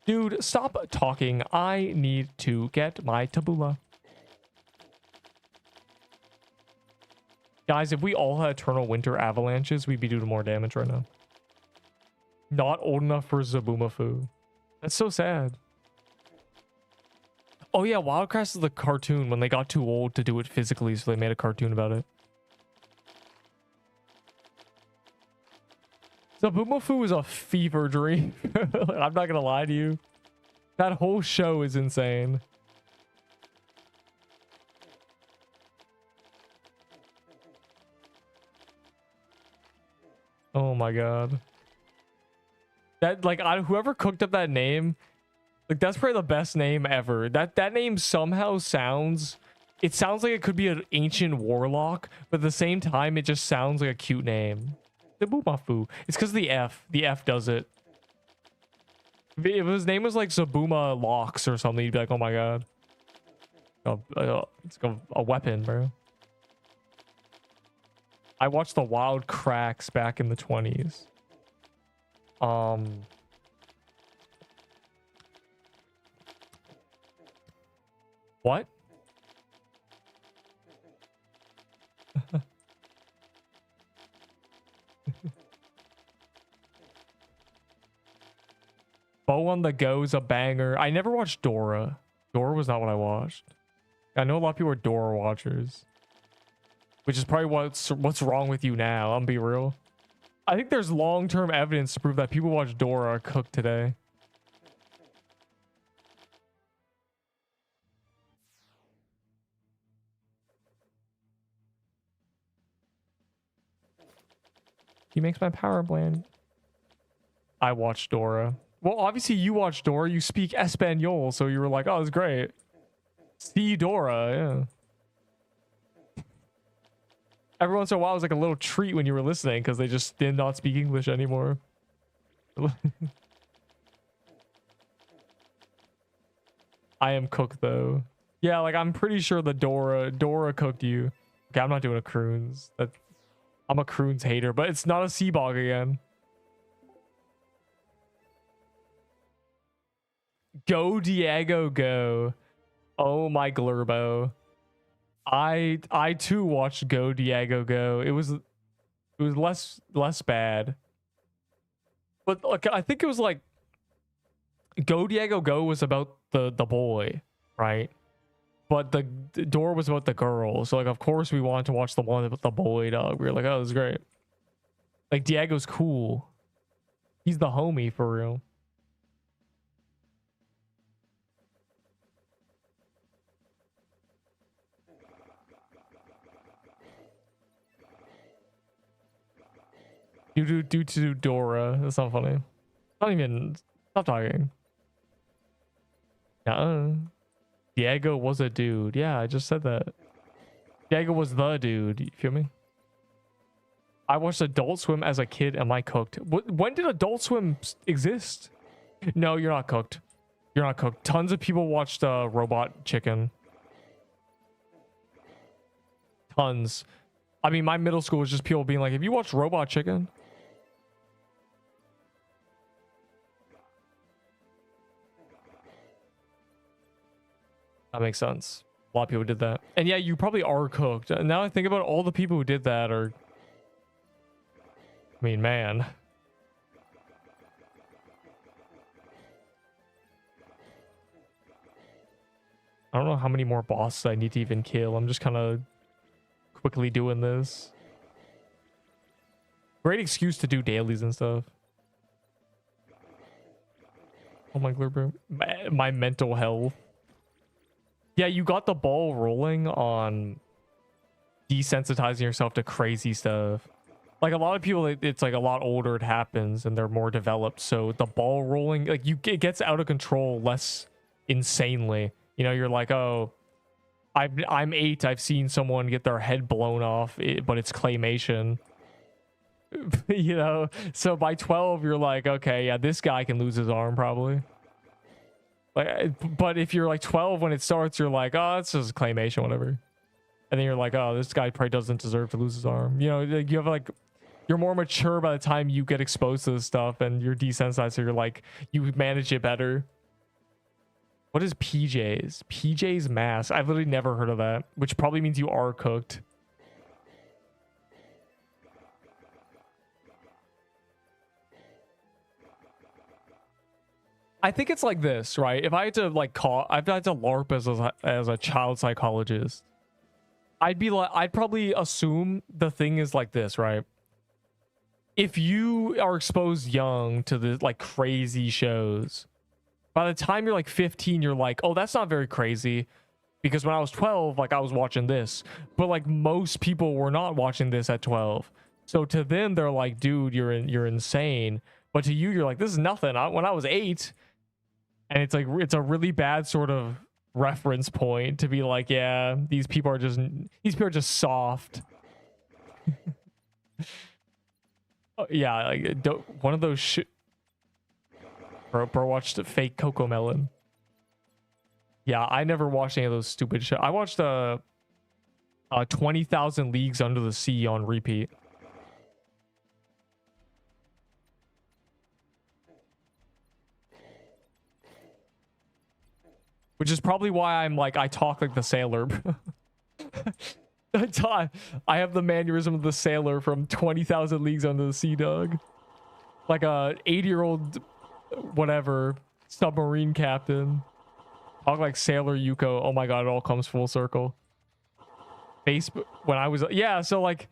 Dude, stop talking. I need to get my tabula. Guys, if we all had Eternal Winter Avalanches, we'd be doing more damage right now. Not old enough for Zabooma Foo. That's so sad. Oh yeah, Wild Kratts is the cartoon when they got too old to do it physically, so they made a cartoon about it. Zabooma Foo is a fever dream. I'm not gonna lie to you. That whole show is insane. Oh my god. That, like, whoever cooked up that name, like, that's probably the best name ever. That name somehow sounds, it sounds like it could be an ancient warlock, but at the same time it just sounds like a cute name. Zabooma Foo. It's because the F does it. If his name was like Zabooma Locks or something, you'd be like, oh my god. It's like a weapon, bro. I watched the Wild Kratts back in the 20s. What? Bow on the Go is a banger. I never watched Dora. Dora was not what I watched. I know a lot of people are Dora watchers, which is probably what's wrong with you now. I'm be real. I think there's long-term evidence to prove that people watch Dora cook today. He makes my power bland. I watched Dora. Well, obviously you watched Dora. You speak Espanol, so you were like, oh, it's great. See Dora, yeah. Every once in a while, it was like a little treat when you were listening because they just did not speak English anymore. I am cooked though. Yeah, like I'm pretty sure the Dora cooked you. Okay, I'm not doing a croons. I'm a croons hater, but it's not a sea bog again. Go Diego go. Oh my glurbo. I too watched Go Diego Go. It was less bad. But like I think it was like Go Diego Go was about the boy, right? But the Dora was about the girl. So like of course we wanted to watch the one about the boy dog. We were like, oh, this is great. Like Diego's cool. He's the homie for real. You do to Dora. That's not funny. Not even. Stop talking. Diego was a dude. Yeah, I just said that. Diego was the dude. You feel me? I watched Adult Swim as a kid. Am I cooked? When did Adult Swim exist? No, you're not cooked. You're not cooked. Tons of people watched Robot Chicken. Tons. I mean, my middle school was just people being like, have you watched Robot Chicken? That makes sense. A lot of people did that. And yeah, you probably are cooked. Now I think about all the people who did that are... I mean, man. I don't know how many more bosses I need to even kill. I'm just kind of quickly doing this. Great excuse to do dailies and stuff. Oh my god, my mental health. Yeah, you got the ball rolling on desensitizing yourself to crazy stuff. Like a lot of people, it's like a lot older it happens and they're more developed. So the ball rolling, like it gets out of control less insanely. You know, you're like, oh, I'm 8. I've seen someone get their head blown off, but it's claymation. You know, so by 12, you're like, okay, yeah, this guy can lose his arm probably. Like, but if you're like 12 when it starts, you're like, oh, it's just claymation, whatever. And then you're like, oh, this guy probably doesn't deserve to lose his arm. You know, like you have like, you're more mature by the time you get exposed to this stuff and you're desensitized. So you're like, you manage it better. What is PJs? PJs mask. I've literally never heard of that, which probably means you are cooked. I think it's like this, right? If I had to like I've had to LARP as a child psychologist, I'd be like, I'd probably assume the thing is like this, right? If you are exposed young to the like crazy shows, by the time you're like 15, you're like, oh, that's not very crazy. Because when I was 12, like I was watching this, but like most people were not watching this at 12. So to them, they're like, dude, you're insane. But to you, you're like, this is nothing. When I was 8, and it's like, it's a really bad sort of reference point to be like, yeah, these people are just soft. Yeah, like one of those bro watched fake Coco Melon. Yeah, I never watched any of those stupid shit. I watched 20,000 Leagues Under the Sea on repeat. Which is probably why I'm like, I talk like the sailor. I have the mannerism of the sailor from 20,000 Leagues Under the Sea, dog. Like a 80-year-old, whatever, submarine captain. Talk like Sailor Yuko. Oh my god, it all comes full circle. Facebook, when I was, yeah, so like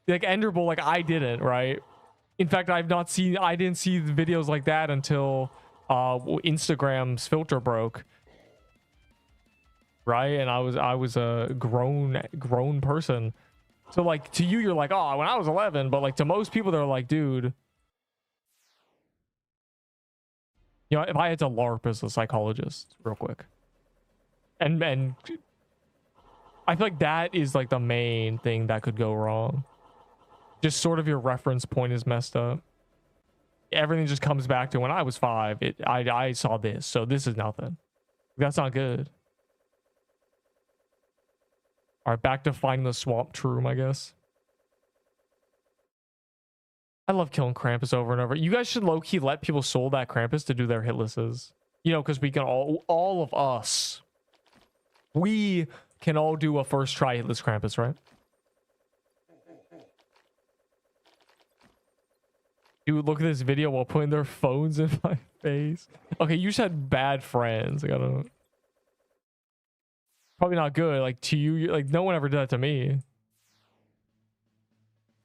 Enderbull, like I didn't, right? In fact, I didn't see the videos like that until Instagram's filter broke. Right? And I was a grown person. So like to you, you're like, oh, when I was 11, but like to most people, they're like, dude, you know, if I had to LARP as a psychologist real quick. And I feel like that is like the main thing that could go wrong. Just sort of your reference point is messed up. Everything just comes back to when I was 5, I saw this, so this is nothing. That's not good. All right, back to finding the swamp room, I guess. I love killing Krampus over and over. You guys should low-key let people soul that Krampus to do their hit lists. You know, because we can all of us, we can all do a first try hitless Krampus, right? Dude, look at this video while putting their phones in my face. Okay, you just had bad friends. Like, I don't know. Probably not good. Like, to you, like, no one ever did that to me.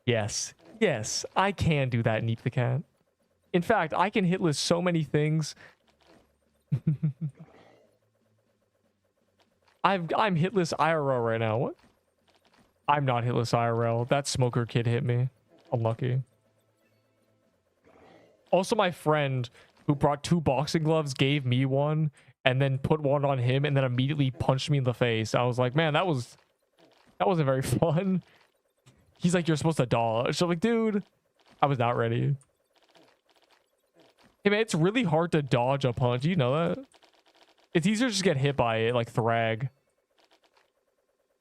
Yes. Yes, I can do that, Neep the Cat. In fact, I can hit list so many things. I'm hitless IRL right now. What? I'm not hitless IRL. That smoker kid hit me. Unlucky. Also, my friend who brought 2 boxing gloves gave me one and then put one on him and then immediately punched me in the face. I was like, man, that wasn't very fun. He's like, you're supposed to dodge. So I'm like, dude, I was not ready. Hey man, it's really hard to dodge a punch. You know that? It's easier to just get hit by it, like Thrag.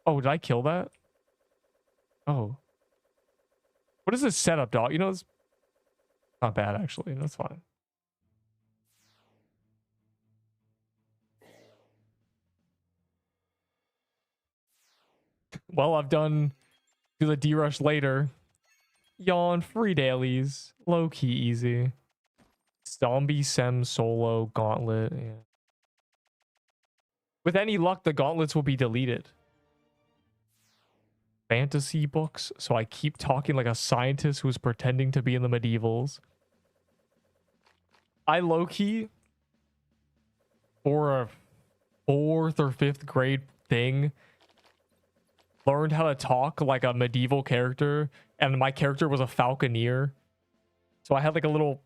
Oh, did I kill that? Oh. What is this setup, dog? You know, it's not bad, actually. That's fine. Well, I've done do the D-Rush later. Yawn, free dailies. Low-key easy. Zombie Sem solo gauntlet. Yeah. With any luck, the gauntlets will be deleted. Fantasy books. So I keep talking like a scientist who's pretending to be in the medievals. I low-key, for a 4th or 5th grade thing, learned how to talk like a medieval character, and my character was a falconer. So I had like a little,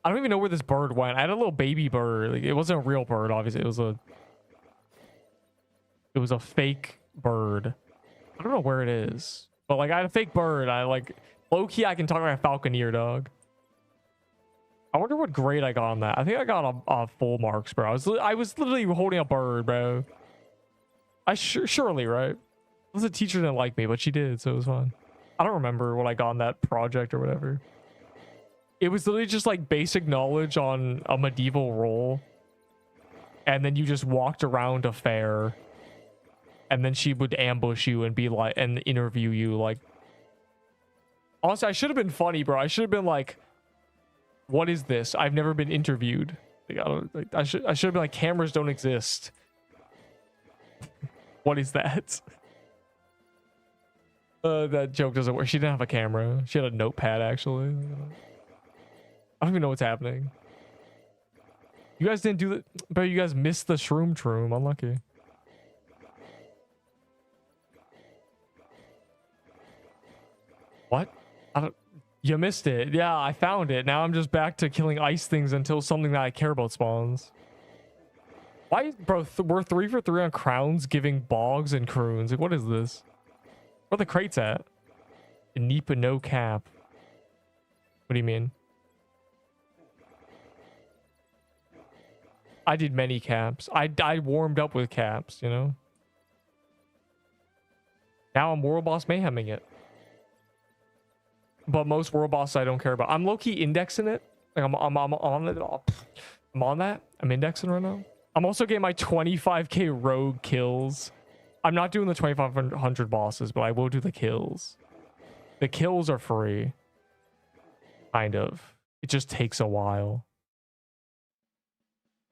I don't even know where this bird went. I had a little baby bird. Like, it wasn't a real bird, obviously. It was a fake bird. I don't know where it is, but like I had a fake bird. I like low-key I can talk like a falconer, dog. I wonder what grade I got on that. I think I got a full marks, bro. I was literally holding a bird, bro. Surely, right? The teacher didn't like me, but she did, so it was fun. I don't remember what I got on that project or whatever. It was literally just like basic knowledge on a medieval role, and then you just walked around a fair, and then she would ambush you and be like, and interview you. Like, honestly, I should have been funny, bro. I should have been like, what is this? I've never been interviewed. Like, I should have been like, cameras don't exist. What is that? That joke doesn't work. She didn't have a camera. She had a notepad, actually. I don't even know what's happening. You guys didn't do that, but you guys missed the shroom. Unlucky. What? You missed it. Yeah, I found it. Now I'm just back to killing ice things until something that I care about spawns. Why, bro? We're 3 for 3 on crowns, giving bogs and croons. Like, what is this? Where are the crates at? Nipa no cap. What do you mean? I did many caps. I warmed up with caps, you know? Now I'm World Boss Mayheming it. But most World Boss I don't care about. I'm low-key indexing it. Like I'm on it. I'm on that. I'm indexing right now. I'm also getting my 25k rogue kills. I'm not doing the 2500 bosses, but I will do the kills. The kills are free. Kind of. It just takes a while.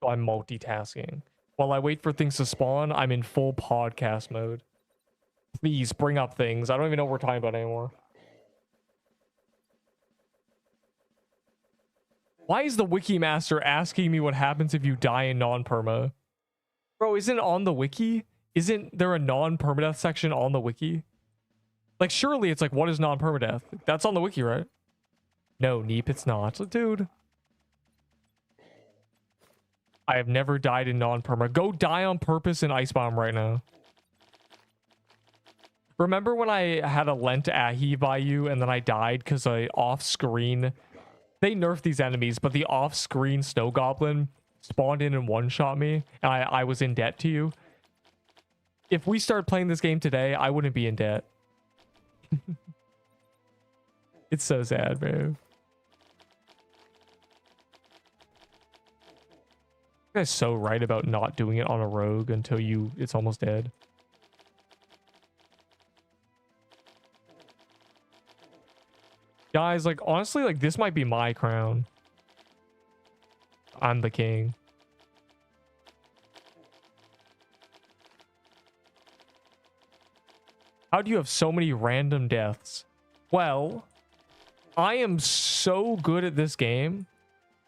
So I'm multitasking. While I wait for things to spawn, I'm in full podcast mode. Please bring up things. I don't even know what we're talking about anymore. Why is the wiki master asking me what happens if you die in non-perma? Bro, isn't it on the wiki? Isn't there a non-permadeath section on the wiki? Like, surely it's like, what is non-permadeath? That's on the wiki, right? No, Neep, it's not. Dude. I have never died in non-perma. Go die on purpose in Ice Bomb right now. Remember when I had a Lent Ahi by you and then I died because I off-screen... They nerfed these enemies, but the off-screen Snow Goblin spawned in and one-shot me, and I was in debt to you. If we started playing this game today, I wouldn't be in debt. It's so sad, bro. You guys so right about not doing it on a rogue until it's almost dead. Guys, like, honestly, like, this might be my crown. I'm the king. How do you have so many random deaths? Well, I am so good at this game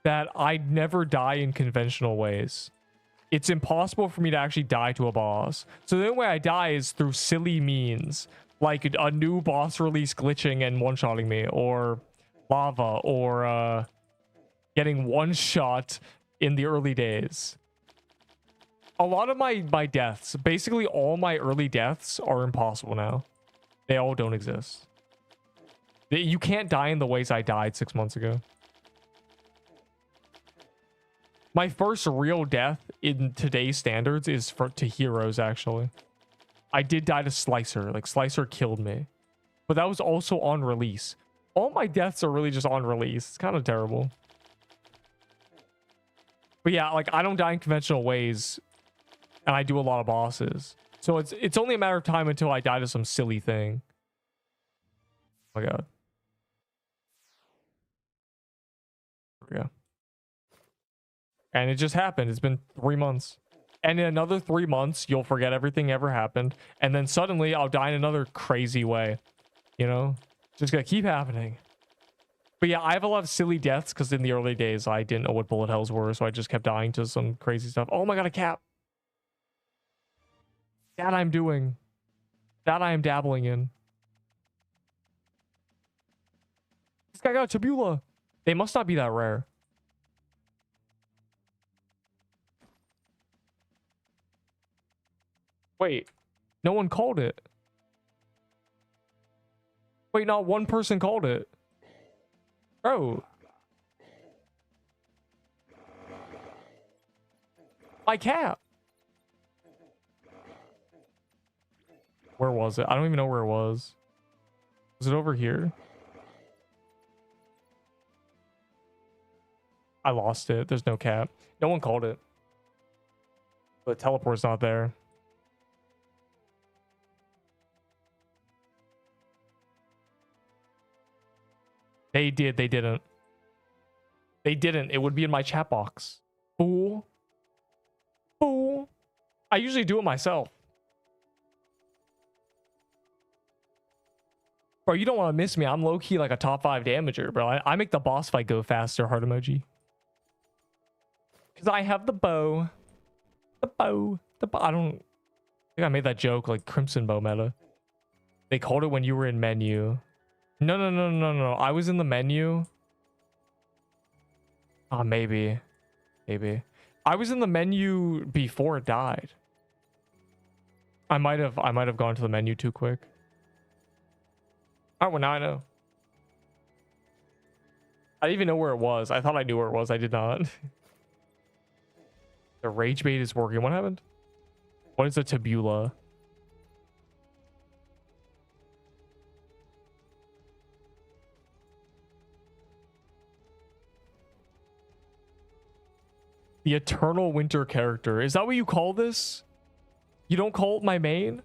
that I never die in conventional ways. It's impossible for me to actually die to a boss. So the only way I die is through silly means. Like a new boss release glitching and one-shotting me, or lava, or getting one-shot in the early days. A lot of my deaths, basically all my early deaths, are impossible now. They all don't exist. You can't die in the ways I died 6 months ago. My first real death in today's standards is to heroes, actually. I did die to Slicer. Like, Slicer killed me. But that was also on release. All my deaths are really just on release. It's kind of terrible. But yeah, like, I don't die in conventional ways. And I do a lot of bosses. So it's only a matter of time until I die to some silly thing. Oh my god. There we go. And it just happened. It's been 3 months. And in another 3 months, you'll forget everything ever happened. And then suddenly I'll die in another crazy way. You know? Just gonna keep happening. But yeah, I have a lot of silly deaths because in the early days, I didn't know what bullet hells were. So I just kept dying to some crazy stuff. Oh my god, a cap. That I'm doing. That I am dabbling in. This guy got a tabula. They must not be that rare. Wait, no one called it. Wait, not one person called it. Bro. My cat. Where was it? I don't even know where it was. Was it over here? I lost it. There's no cat. No one called it. The teleport's not there. They did. They didn't. They didn't. It would be in my chat box. Fool. Fool. I usually do it myself. Bro, you don't want to miss me. I'm low-key like a top 5 damager, bro. I make the boss fight go faster, heart emoji. Because I have the bow. The bow. The bow. I think I made that joke like Crimson Bow meta. They called it when you were in menu. No. I was in the menu. Oh, maybe. Maybe. I was in the menu before it died. I might have gone to the menu too quick. All right, well, now I know. I didn't even know where it was. I thought I knew where it was. I did not. The rage bait is working. What happened? What is a tabula? The eternal winter character. Is that what you call this? You don't call it my main?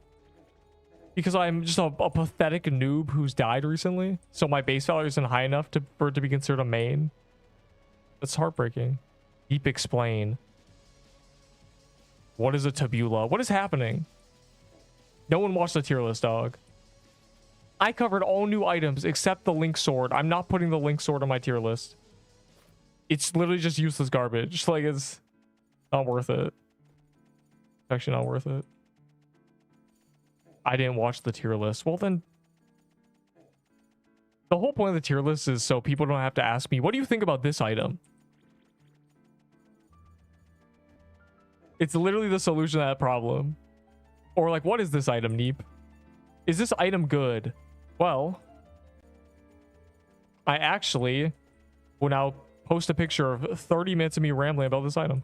Because I'm just a pathetic noob who's died recently. So my base value isn't high enough for it to be considered a main. That's heartbreaking. Deep explain. What is a tabula? What is happening? No one watched the tier list, dog. I covered all new items except the link sword. I'm not putting the link sword on my tier list. It's literally just useless garbage. Like, it's not worth it. It's actually not worth it. I didn't watch the tier list. Well, then the whole point of the tier list is so people don't have to ask me, what do you think about this item? It's literally the solution to that problem. Or like, what is this item, Neep? Is this item good? Well, I actually will now post a picture of 30 minutes of me rambling about this item.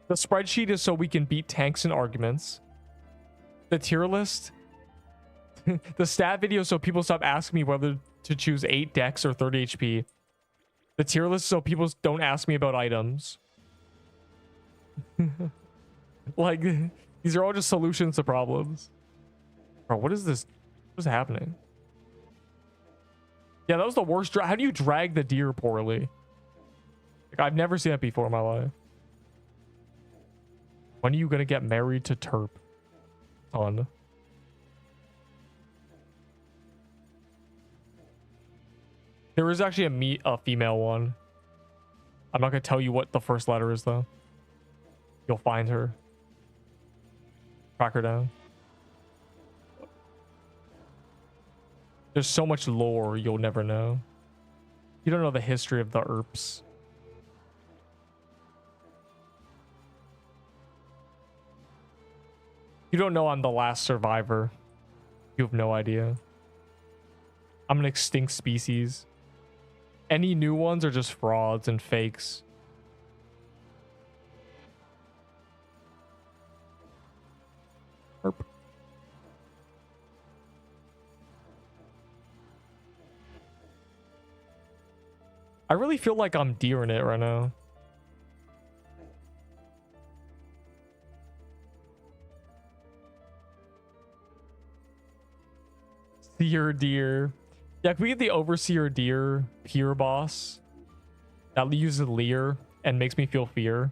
The spreadsheet is so we can beat tanks in arguments. The tier list, the stat video so people stop asking me whether to choose 8 decks or 30 HP. The tier list so people don't ask me about items. Like, these are all just solutions to problems. Bro, what is this? What's happening? Yeah, that was the worst. How do you drag the deer poorly? Like, I've never seen that before in my life. When are you gonna get married to Terp? On. There is actually a female one. I'm not gonna tell you what the first letter is though. You'll find her. Track her down. There's so much lore you'll never know. You don't know the history of the ERPs. You don't know I'm the last survivor. You have no idea. I'm an extinct species. Any new ones are just frauds and fakes. Herp. I really feel like I'm deering it right now. Overseer Deer. Yeah, can we get the Overseer Deer Peer boss that uses Leer and makes me feel fear?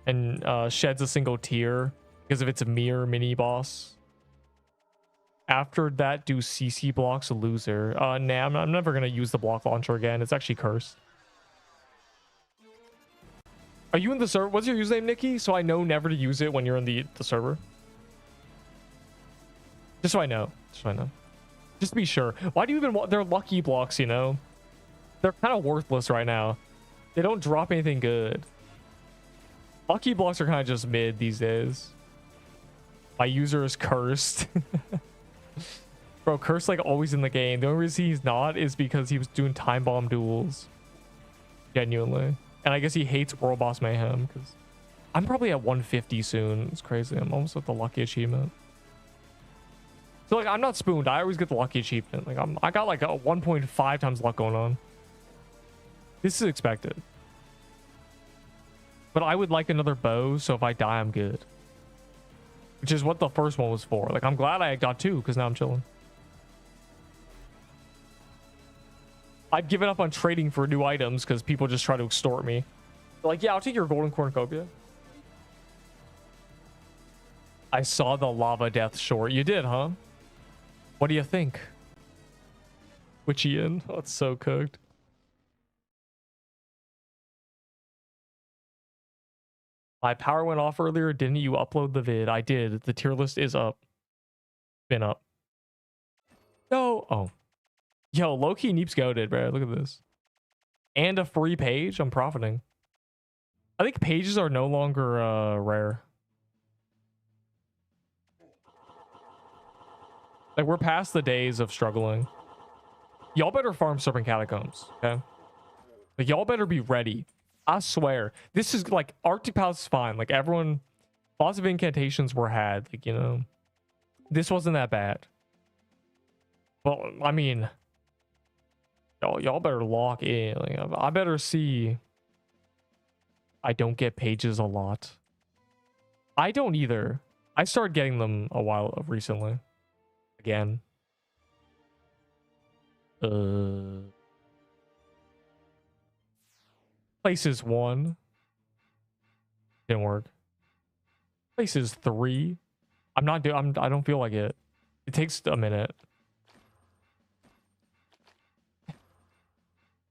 And sheds a single tear because of its a mirror mini boss. After that, do CC blocks loser. Nah, I'm never gonna use the block launcher again. It's actually cursed. Are you in the server? What's your username, Nikki? So I know never to use it when you're in the server. Just so I know. Just so I know. Just to be sure. Why do you even want... They're lucky blocks, you know? They're kind of worthless right now. They don't drop anything good. Lucky blocks are kind of just mid these days. My user is cursed. Bro, cursed like always in the game. The only reason he's not is because he was doing time bomb duels. Genuinely. And I guess he hates World Boss Mayhem because I'm probably at 150 soon. It's crazy. I'm almost at the lucky achievement. So like I'm not spooned. I always get the lucky achievement. Like I got like a 1.5 times luck going on. This is expected. But I would like another bow, so if I die, I'm good. Which is what the first one was for. Like I'm glad I got two because now I'm chilling. I've given up on trading for new items because people just try to extort me. They're like, yeah, I'll take your golden cornucopia. I saw the lava death short. You did, huh? What do you think? Witchian. Oh, it's so cooked. My power went off earlier. Didn't you upload the vid? I did. The tier list is up. Been up. No. Oh. Yo, low-key Neep's goated, bro. Look at this. And a free page. I'm profiting. I think pages are no longer rare. Like, we're past the days of struggling. Y'all better farm Serpent Catacombs, okay? Like, y'all better be ready. I swear. This is, like, Arctic Palace is fine. Like, everyone... Lots of incantations were had. Like, you know... This wasn't that bad. Well, I mean... Y'all better lock in. Like, I better see... I don't get pages a lot. I don't either. I started getting them a while recently. Again. Places 1. Didn't work. Places 3. I don't feel like it. It takes a minute.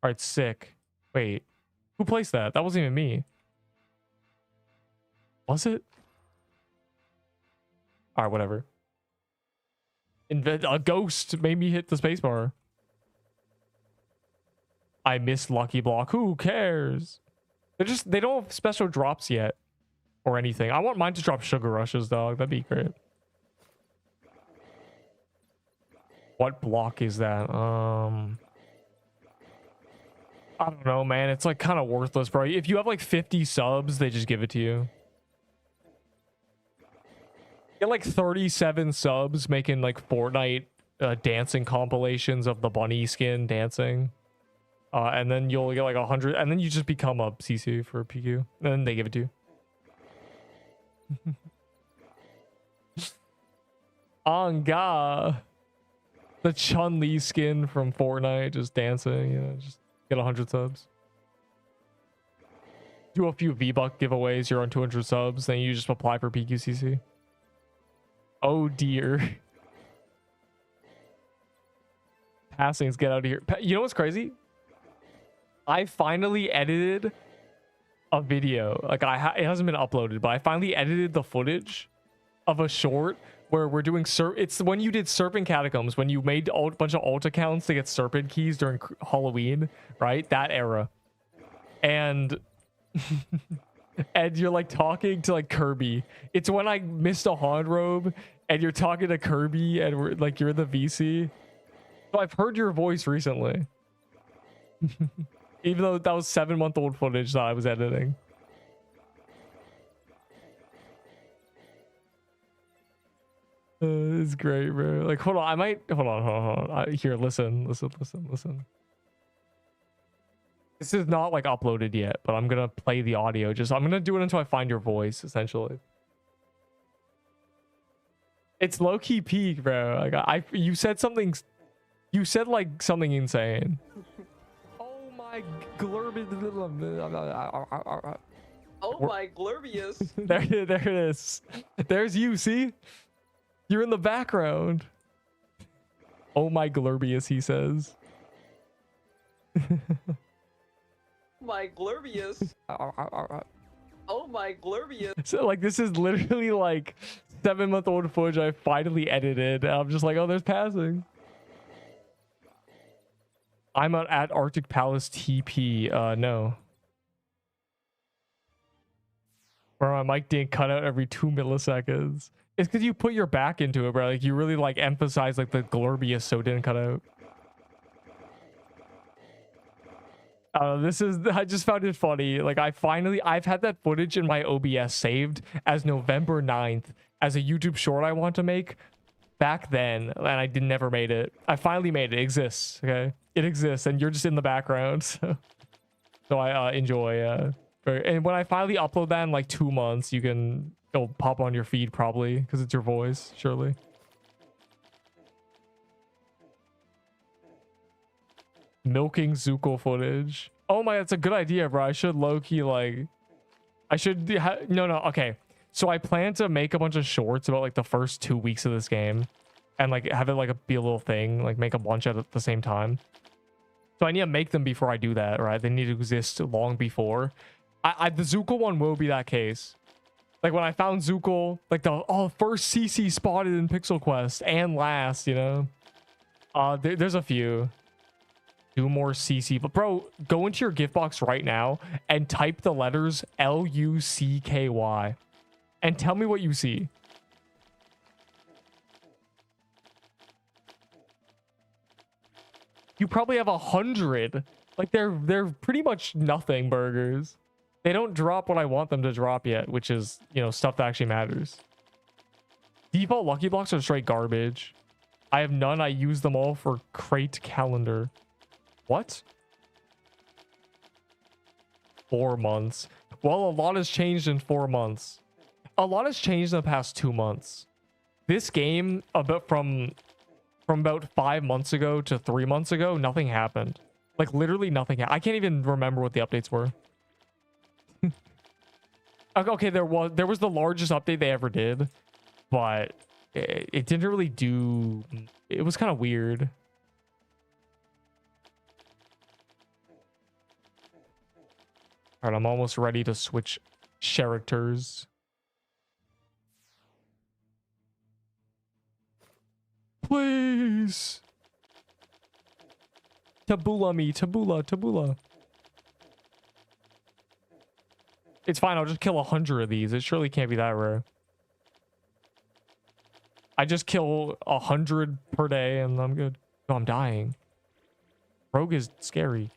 All right, sick. Wait, who placed that? That wasn't even me. Was it? All right, whatever. A ghost made me hit the spacebar. I missed Lucky Block. Who cares? They don't have special drops yet or anything. I want mine to drop Sugar Rushes, dog. That'd be great. What block is that? I don't know, man. It's like kind of worthless, bro. If you have like 50 subs, they just give it to you. Get like 37 subs making like Fortnite dancing compilations of the bunny skin dancing. And then you'll get like 100, and then you just become a CC for PQ. And then they give it to you. Anga. The Chun-Li skin from Fortnite just dancing, you know, just get 100 subs. Do a few V-Buck giveaways, you're on 200 subs, then you just apply for PQCC. Oh dear. Passings, get out of here. You know what's crazy? I finally edited a video. Like it hasn't been uploaded, but I finally edited the footage of a short where we're doing it's when you did Serpent Catacombs, when you made a bunch of alt accounts to get Serpent keys during Halloween, right? That era. And and you're like talking to like Kirby. It's when I missed a Haunt Robe and you're talking to Kirby and we're like, you're the VC. So I've heard your voice recently. Even though that was 7-month-old footage that I was editing. It's great, bro. Like, hold on. I might... Hold on. Here, listen. This is not, like, uploaded yet, but I'm gonna play the audio. I'm gonna do it until I find your voice, essentially. It's low-key peak, bro. Like you said something. You said like something insane. Oh my glurb. Oh my glorious. There it is. There's you. See, you're in the background. Oh my glurbius, he says. My glorious. Oh my glorious. So like this is literally like 7-month-old footage I finally edited. I'm just like, oh, there's passing. I'm at Arctic Palace TP. No. Bro, my mic didn't cut out every 2 milliseconds. It's because you put your back into it, bro. Like you really like emphasize like the glorbius so it didn't cut out. This is, I just found it funny. Like I've had that footage in my OBS saved as November 9th as a YouTube short I want to make back then, and I never made it. I finally made it. It exists. Okay, it exists, and you're just in the background. So I enjoy. And when I finally upload that in like 2 months, it'll pop on your feed probably because it's your voice, surely. Milking Zuko footage. Oh my, that's a good idea, bro. I should low-key like no, okay. So I plan to make a bunch of shorts about like the first 2 weeks of this game and like have it like be a little thing, like make a bunch at the same time. So I need to make them before I do that, right? They need to exist long before. The Zuko one will be that case. Like when I found Zuko, like the first CC spotted in Pixel Quest and last, you know. There's a few. 2 more CC, but bro, go into your gift box right now and type the letters LUCKY and tell me what you see. You probably have 100. Like they're pretty much nothing burgers. They don't drop what I want them to drop yet, which is, you know, stuff that actually matters. Default lucky blocks are straight garbage. I have none. I use them all for crate calendar. What? 4 months. Well, a lot has changed in 4 months. A lot has changed in the past 2 months. This game, from about 5 months ago to 3 months ago, nothing happened. Like literally nothing. I can't even remember what the updates were. Okay, there was the largest update they ever did, but it didn't really do. It was kind of weird. All right, I'm almost ready to switch characters. Please. Tabula me, tabula. It's fine, I'll just kill 100 of these. It surely can't be that rare. I just kill 100 per day and I'm good. Oh, I'm dying. Rogue is scary.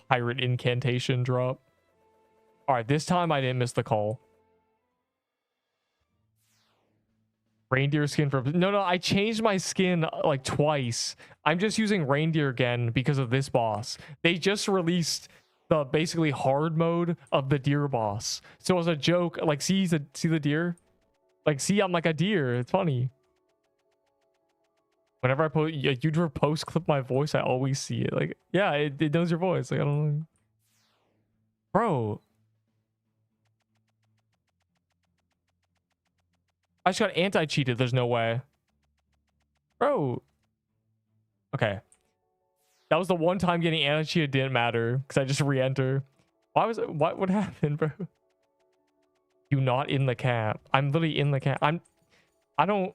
Pirate incantation drop. All right, this time I didn't miss the call. Reindeer skin for no, I changed my skin like twice. I'm just using reindeer again because of this boss. They just released the basically hard mode of the deer boss. So as a joke, like see the deer, like see I'm like a deer. It's funny. Whenever I post a YouTuber post clip my voice, I always see it. Like yeah, it knows your voice. Like I don't know, bro. I just got anti-cheated. There's no way. Bro. Okay. That was the one time getting anti-cheated didn't matter because I just re-enter. Why was it? What happened, bro? You not in the cap. I'm literally in the cap. I don't.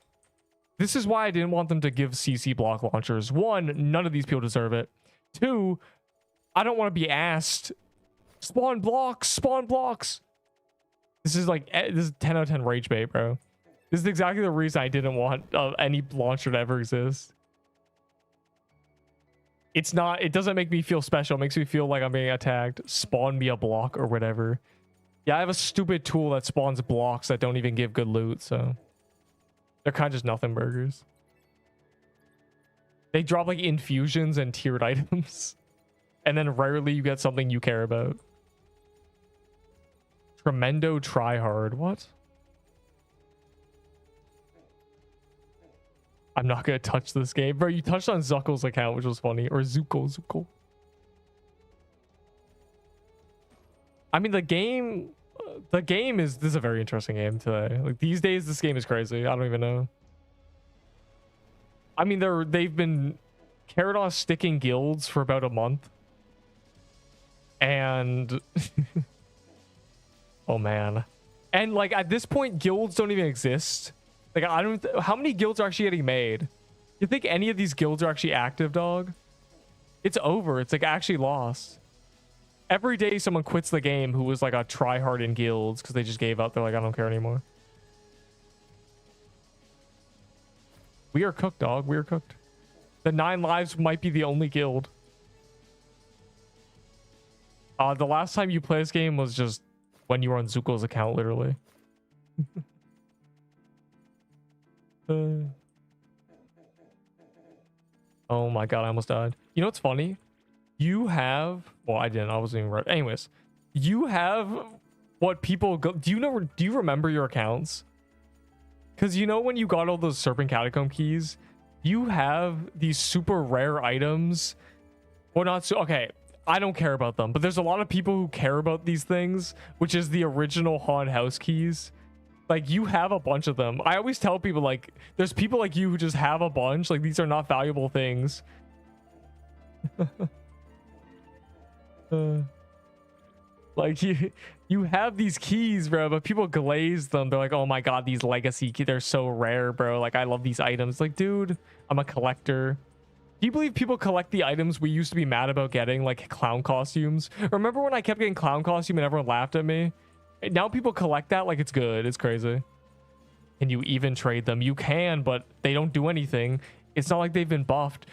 This is why I didn't want them to give CC block launchers. 1, none of these people deserve it. 2, I don't want to be asked. Spawn blocks, spawn blocks. This is 10 out of 10 rage bait, bro. This is exactly the reason I didn't want any launcher to ever exist. It's not, it doesn't make me feel special. It makes me feel like I'm being attacked. Spawn me a block or whatever. Yeah, I have a stupid tool that spawns blocks that don't even give good loot, so they're kind of just nothing burgers. They drop like infusions and tiered items. And then rarely you get something you care about. Tremendo tryhard. What? I'm not gonna touch this game. Bro, you touched on Zuckel's account, which was funny. Or Zuko. I mean, the game is, this is a very interesting game today. Like these days, this game is crazy. I don't even know. I mean, they've been carrot on sticking guilds for about a month. And oh man. And like at this point, guilds don't even exist. Like I don't, how many guilds are actually getting made? You think any of these guilds are actually active, dog? It's over. It's like actually lost. Every day someone quits the game who was like a tryhard in guilds because they just gave up. They're like, I don't care anymore. We are cooked, dog. We are cooked. The 9 lives might be the only guild. The last time you played this game was just when you were on Zuko's account, literally. Oh my god, I almost died. You know what's funny? You have... Well, I didn't. I wasn't even right. Anyways, you have what people go... Do you remember your accounts? Because you know when you got all those Serpent Catacomb keys, you have these super rare items. Well, not so... Okay. I don't care about them, but there's a lot of people who care about these things, which is the original haunted house keys. Like you have a bunch of them. I always tell people like there's people like you who just have a bunch. Like these are not valuable things. Like you have these keys, bro, but people glaze them. They're like, oh my god, these legacy keys, they're so rare, bro. Like I love these items. Like, dude, I'm a collector. Do you believe people collect the items we used to be mad about getting, like clown costumes? Remember when I kept getting clown costume and everyone laughed at me? Now people collect that like it's good. It's crazy. Can you even trade them? You can, but they don't do anything. It's not like they've been buffed.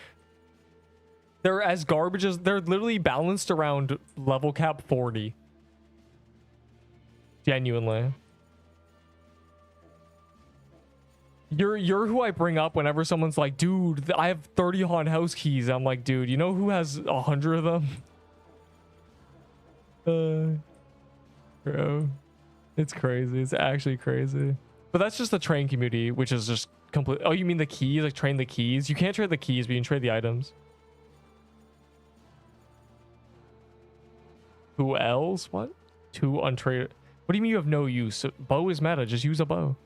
They're as garbage as... They're literally balanced around level cap 40. Genuinely. You're who I bring up whenever someone's like, dude, I have 30 haunted house keys. I'm like, dude, you know who has 100 of them? Bro, it's crazy. It's actually crazy. But that's just the train community, which is just complete. Oh, you mean the keys? Like train the keys? You can't trade the keys, but you can trade the items. Who else? What? 2 untraded. What do you mean you have no use? Bow is meta. Just use a bow.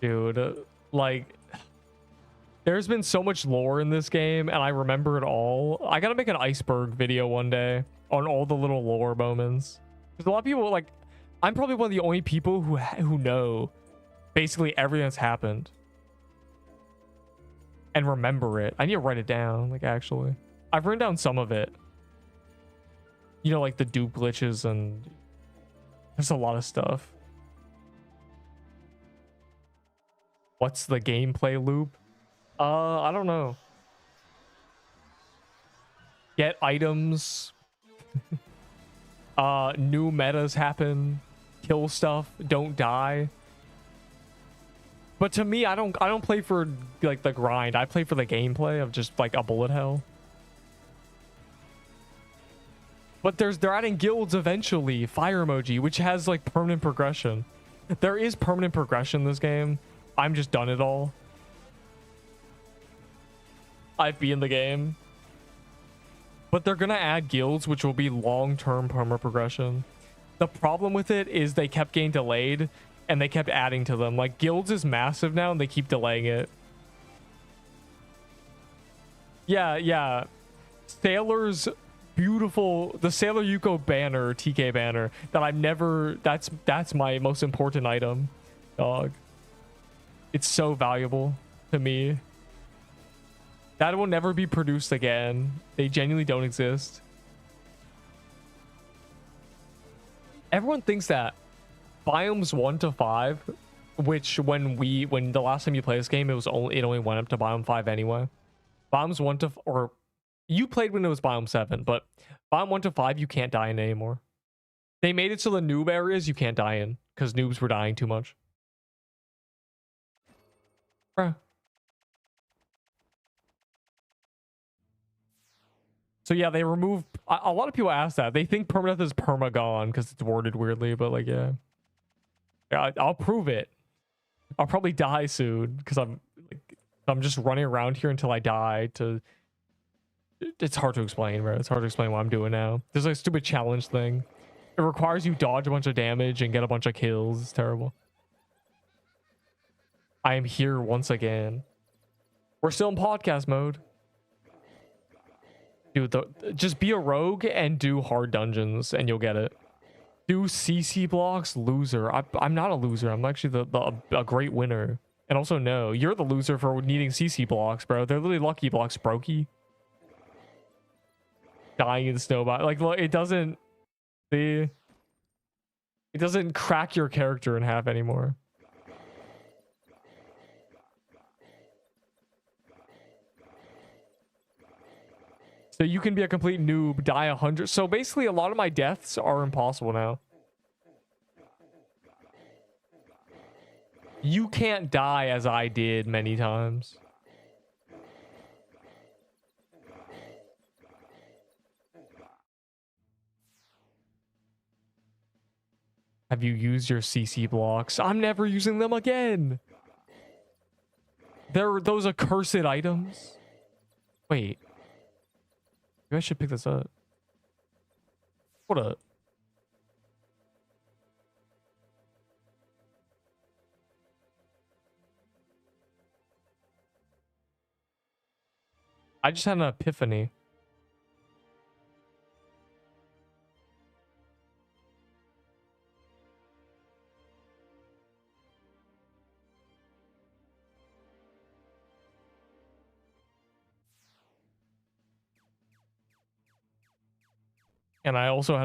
Dude, like, there's been so much lore in this game, and I remember it all. I gotta make an iceberg video one day on all the little lore moments. Because a lot of people, like, I'm probably one of the only people who know basically everything that's happened. And remember it. I need to write it down, like, actually. I've written down some of it. You know, like the dupe glitches, and there's a lot of stuff. What's the gameplay loop? I don't know. Get items. New metas happen. Kill stuff. Don't die. But to me, I don't play for like the grind. I play for the gameplay of just like a bullet hell. But they're adding guilds eventually. Fire emoji, which has like permanent progression. There is permanent progression in this game. I'm just done it all. I'd be in the game. But they're gonna add guilds, which will be long-term perma progression. The problem with it is they kept getting delayed, and they kept adding to them. Like, guilds is massive now, and they keep delaying it. Yeah. Sailor's beautiful, the Sailor Yuko banner, TK banner, that I've never... That's my most important item, dog. It's so valuable to me. That will never be produced again. They genuinely don't exist. Everyone thinks that biomes 1 to 5, which when the last time you played this game, it only went up to biome 5 anyway. Biomes 1 to, or you played when it was biome 7, but biome 1 to 5, you can't die in anymore. They made it so the noob areas you can't die in because noobs were dying too much. Bruh. So yeah, they remove. A lot of people ask that. They think permadeath is perma-gone because it's worded weirdly, but like, yeah. Yeah, I'll prove it. I'll probably die soon because I'm just running around here until I die to... It's hard to explain, bro. It's hard to explain what I'm doing now. There's like a stupid challenge thing. It requires you dodge a bunch of damage and get a bunch of kills. It's terrible. I am here once again. We're still in podcast mode. Dude, just be a rogue and do hard dungeons and you'll get it. Do CC blocks, loser. I'm not a loser. I'm actually a great winner. And also, no, you're the loser for needing CC blocks, bro. They're literally lucky blocks, brokey. Dying in snowball. Like, it doesn't... It doesn't crack your character in half anymore. So you can be a complete noob, die 100. So basically, a lot of my deaths are impossible now. You can't die as I did many times. Have you used your CC blocks? I'm never using them again. They're those accursed items. Wait. Maybe I should pick this up. What up? I just had an epiphany. And I also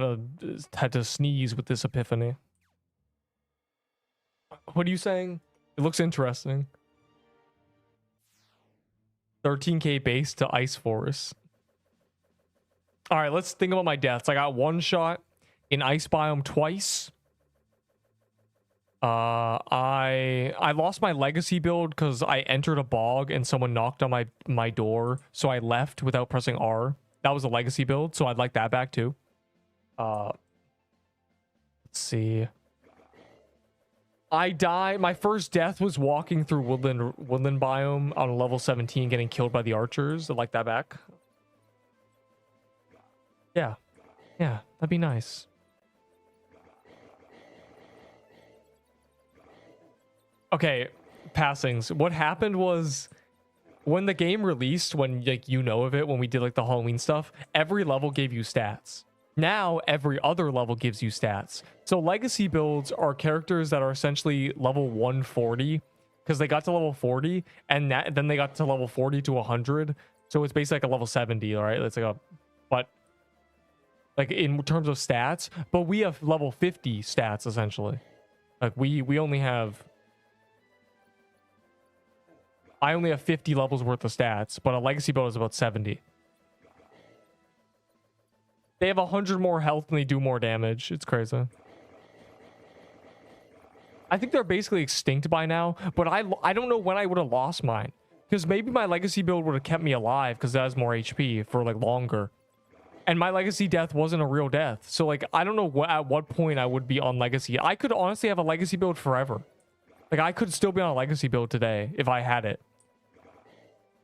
had to sneeze with this epiphany. What are you saying? It looks interesting. 13k base to Ice Forest. All right, let's think about my deaths. I got one shot in Ice Biome twice. I lost my legacy build because I entered a bog and someone knocked on my door, so I left without pressing R. That was a legacy build, so I'd like that back too. Let's see. My first death was walking through woodland biome on a level 17, getting killed by the archers. I'd like that back. Yeah, that'd be nice. Okay, passings. What happened was when the game released, when like you know of it, when we did like the Halloween stuff, every level gave you stats. Now every other level gives you stats. So legacy builds are characters that are essentially level 140 because they got to level 40 and then they got to level 40 to 100. So it's basically like a level 70, all right? It's like but like in terms of stats, but we have level 50 stats essentially. Like we only have... I only have 50 levels worth of stats, but a legacy build is about 70. They have 100 more health and they do more damage. It's crazy. I think they're basically extinct by now, but I don't know when I would have lost mine. Because maybe my legacy build would have kept me alive because that has more HP for like longer. And my legacy death wasn't a real death. So like, I don't know at what point I would be on legacy. I could honestly have a legacy build forever. Like I could still be on a legacy build today if I had it.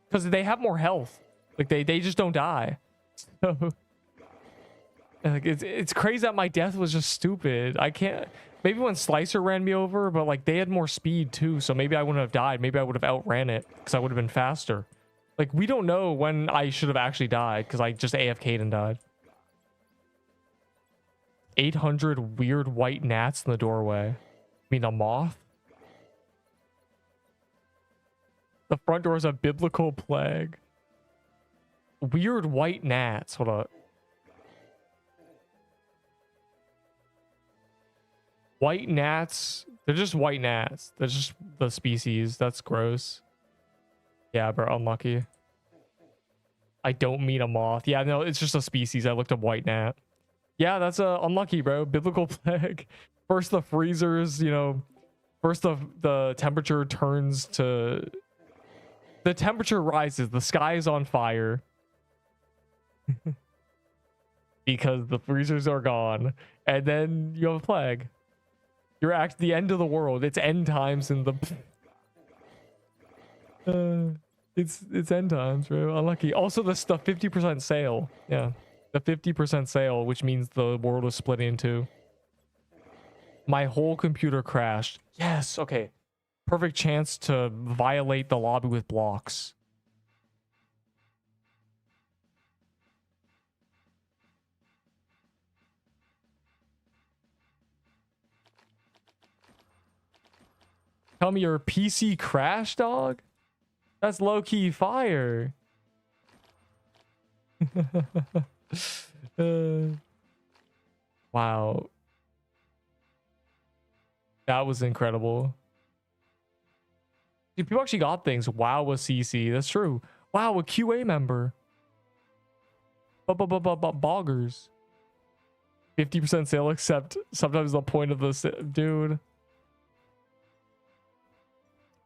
Because they have more health. Like they just don't die. So... Like it's crazy that my death was just stupid. I can't... Maybe when Slicer ran me over, but like they had more speed too, so maybe I wouldn't have died. Maybe I would have outran it because I would have been faster. Like we don't know when I should have actually died because I just AFK'd and died. 800 weird white gnats in the doorway. I mean a moth? The front door is a biblical plague. Weird white gnats. Hold up. White gnats. They're just white gnats. They're just the species. That's gross. Yeah, bro. Unlucky. I don't mean a moth. Yeah, no, it's just a species. I looked up white gnat. Yeah, that's unlucky, bro. Biblical plague. First the freezers, you know, first the temperature turns to, the temperature rises, the sky is on fire. Because the freezers are gone, and then you have a plague. You're at the end of the world. It's end times in the it's end times, bro. Unlucky. Also, the 50% sale. Yeah, the 50% sale, which means the world is split in two. My whole computer crashed. Yes. Okay. Perfect chance to violate the lobby with blocks. Tell me your PC crashed, dog? That's low-key fire. Wow. That was incredible. Dude, people actually got things. Wow, a CC. That's true. Wow, a QA member. Boggers. 50% sale, except sometimes the point of the dude.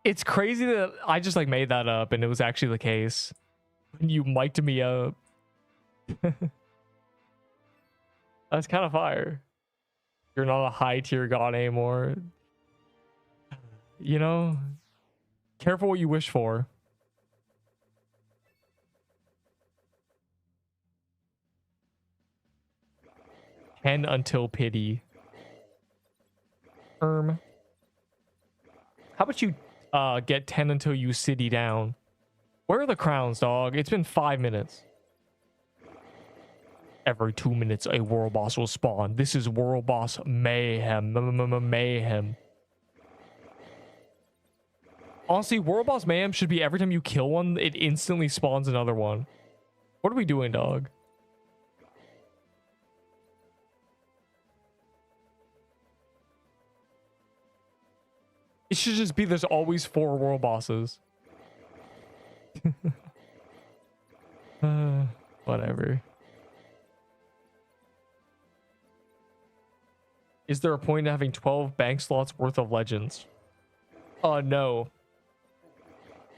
It's crazy that I just like made that up and it was actually the case. You mic'd me up. That's kind of fire. You're not a high tier god anymore. You know, careful what you wish for. And until pity. How about you get 10 until you city down? Where are the crowns, dog? It's been 5 minutes. Every 2 minutes, a world boss will spawn. This is world boss mayhem. Mayhem. Honestly, world boss mayhem should be every time you kill one, it instantly spawns another one. What are we doing, dog? It should just be there's always 4 world bosses. Whatever. Is there a point in having 12 bank slots worth of legends? No.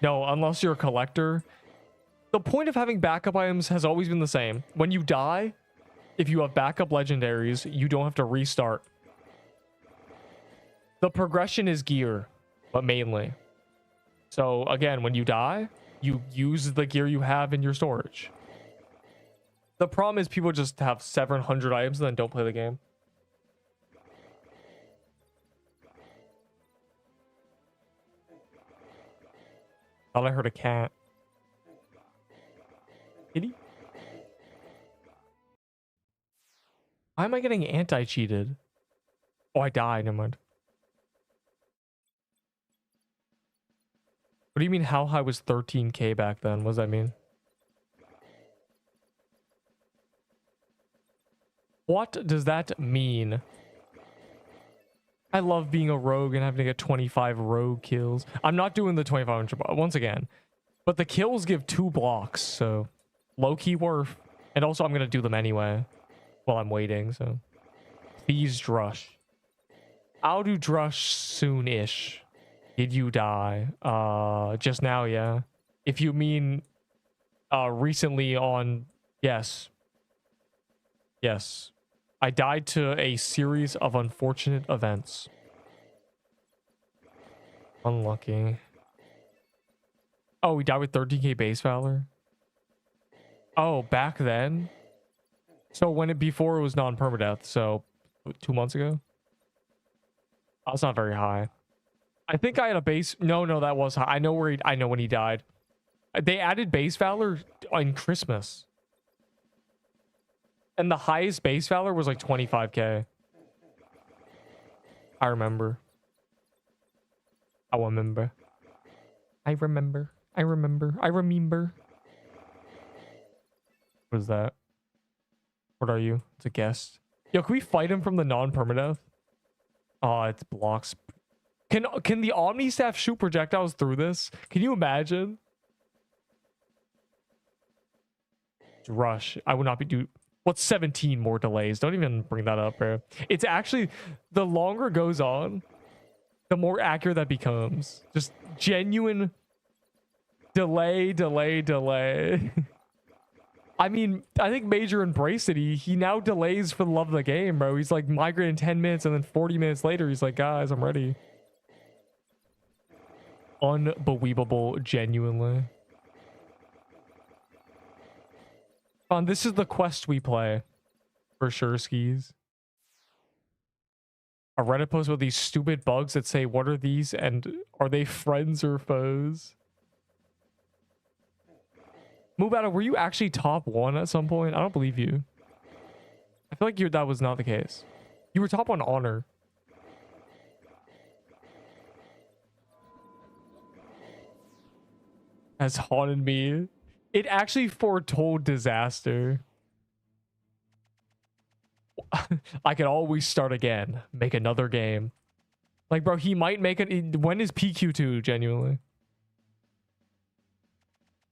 No, unless you're a collector. The point of having backup items has always been the same. When you die, if you have backup legendaries, you don't have to restart. The progression is gear, but mainly. So again, when you die, you use the gear you have in your storage. The problem is people just have 700 items and then don't play the game. Thought I heard a cat. Kitty? Why am I getting anti-cheated? Oh, I died. Never mind. What do you mean how high was 13k back then? What does that mean? What does that mean? I love being a rogue and having to get 25 rogue kills. I'm not doing the 2500 once again, but the kills give 2 blocks, so low-key worth. And also I'm going to do them anyway while I'm waiting, so please drush. I'll do drush soon-ish. Did you die? Just now, yeah. If you mean recently on, yes. Yes. I died to a series of unfortunate events. Unlucky. Oh, we died with 13k base valor? Oh, back then? So when it before it was non-permadeath, so 2 months ago? That's not very high. I think I had a base. No, that was high. I know where I know when he died. They added base valor on Christmas. And the highest base valor was like 25k. I remember. I remember. I remember. I remember. I remember. What is that? What are you? It's a guest. Yo, can we fight him from the non-permadeath? Oh, it's blocks. Can the Omni Staff shoot projectiles through this? Can you imagine? Rush. I would not be What's 17 more delays? Don't even bring that up, bro. It's actually, the longer it goes on, the more accurate that becomes. Just genuine delay. I mean, I think Major embraced it. He now delays for the love of the game, bro. He's like migrating 10 minutes and then 40 minutes later, he's like, guys, I'm ready. Unbelievable, genuinely. This is the quest we play. For sure, skis. A Reddit post with these stupid bugs that say, what are these? And are they friends or foes? Move out of, were you actually top 1 at some point? I don't believe you. I feel like that was not the case. You were top 1 honor. Has haunted me. It actually foretold disaster. I could always start again. Make another game. Like, bro, he might make it. When is PQ2, genuinely?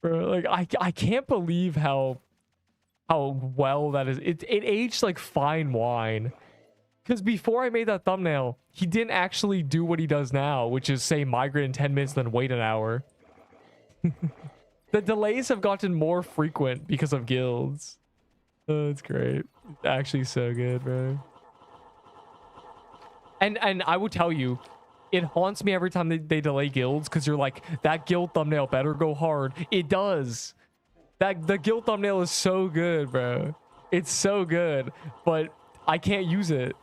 Bro, like, I can't believe how well that is. It aged like fine wine. Because before I made that thumbnail, he didn't actually do what he does now, which is say migrate in 10 minutes, then wait an hour. The delays have gotten more frequent because of guilds. Oh, it's great. It's actually so good, bro. And I will tell you, it haunts me every time they delay guilds, because you're like, that guild thumbnail better go hard. It does. The guild thumbnail is so good, bro. It's so good, but I can't use it.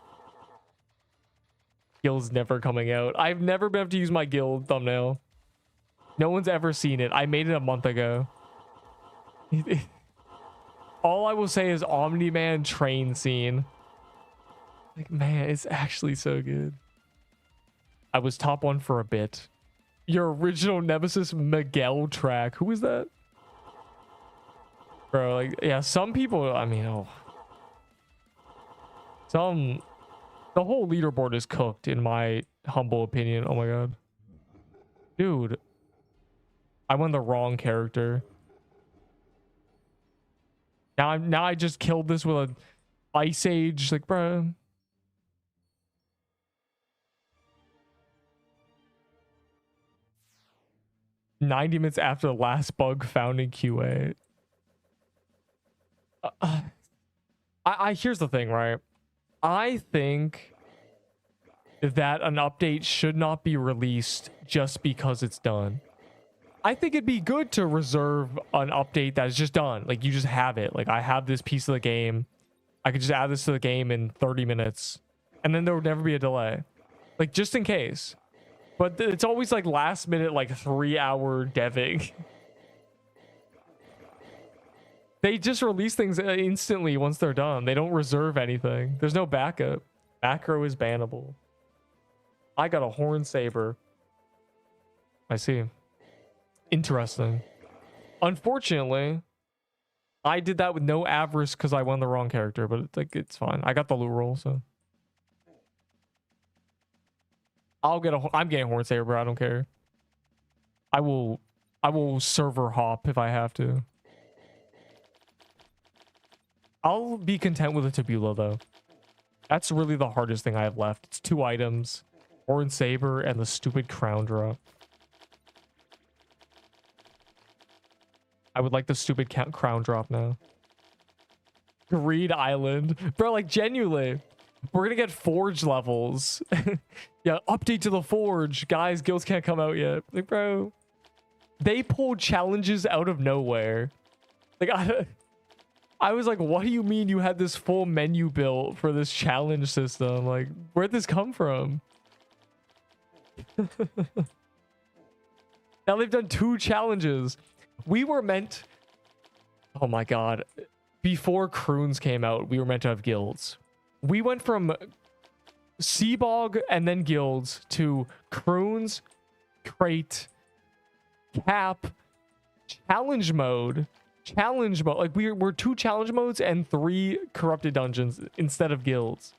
Guild's never coming out. I've never been able to use my guild thumbnail. No one's ever seen it. I made it a month ago. All I will say is Omni-Man train scene. Like, man, it's actually so good. I was top 1 for a bit. Your original Nemesis Miguel track. Who is that? Bro, like, yeah, some people, I mean, oh. The whole leaderboard is cooked, in my humble opinion. Oh my god. Dude. I won the wrong character. Now I just killed this with a Ice Age, like, bro. "90 minutes after the last bug found in QA." Here's the thing, right? I think that an update should not be released just because it's done. I think it'd be good to reserve an update that is just done. Like, you just have it. Like, I have this piece of the game. I could just add this to the game in 30 minutes. And then there would never be a delay. Like, just in case. But it's always like last minute, like 3-hour deving. They just release things instantly once they're done. They don't reserve anything. There's no backup. Back row is bannable. I got a horn saber. I see. Interesting. Unfortunately, I did that with no avarice because I won the wrong character, but it's fine. I got the loot roll, so I'm getting horn saber, bro. I don't care. I will server hop if I have to. I'll be content with a tabula though. That's really the hardest thing I have left. It's 2 items, horn saber and the stupid crown drop. I would like the stupid crown drop now. Greed Island. Bro, like, genuinely. We're gonna get forge levels. Yeah, update to the forge. Guys, guilds can't come out yet. Like, bro. They pulled challenges out of nowhere. Like, I was like, what do you mean you had this full menu built for this challenge system? Like, where'd this come from? Now they've done 2 challenges. We were meant... Oh my god. Before Croons came out, we were meant to have guilds. We went from Seabog and then guilds to Croons, Crate, Cap, Challenge Mode. Challenge Mode. Like, we're 2 challenge modes and 3 corrupted dungeons instead of guilds.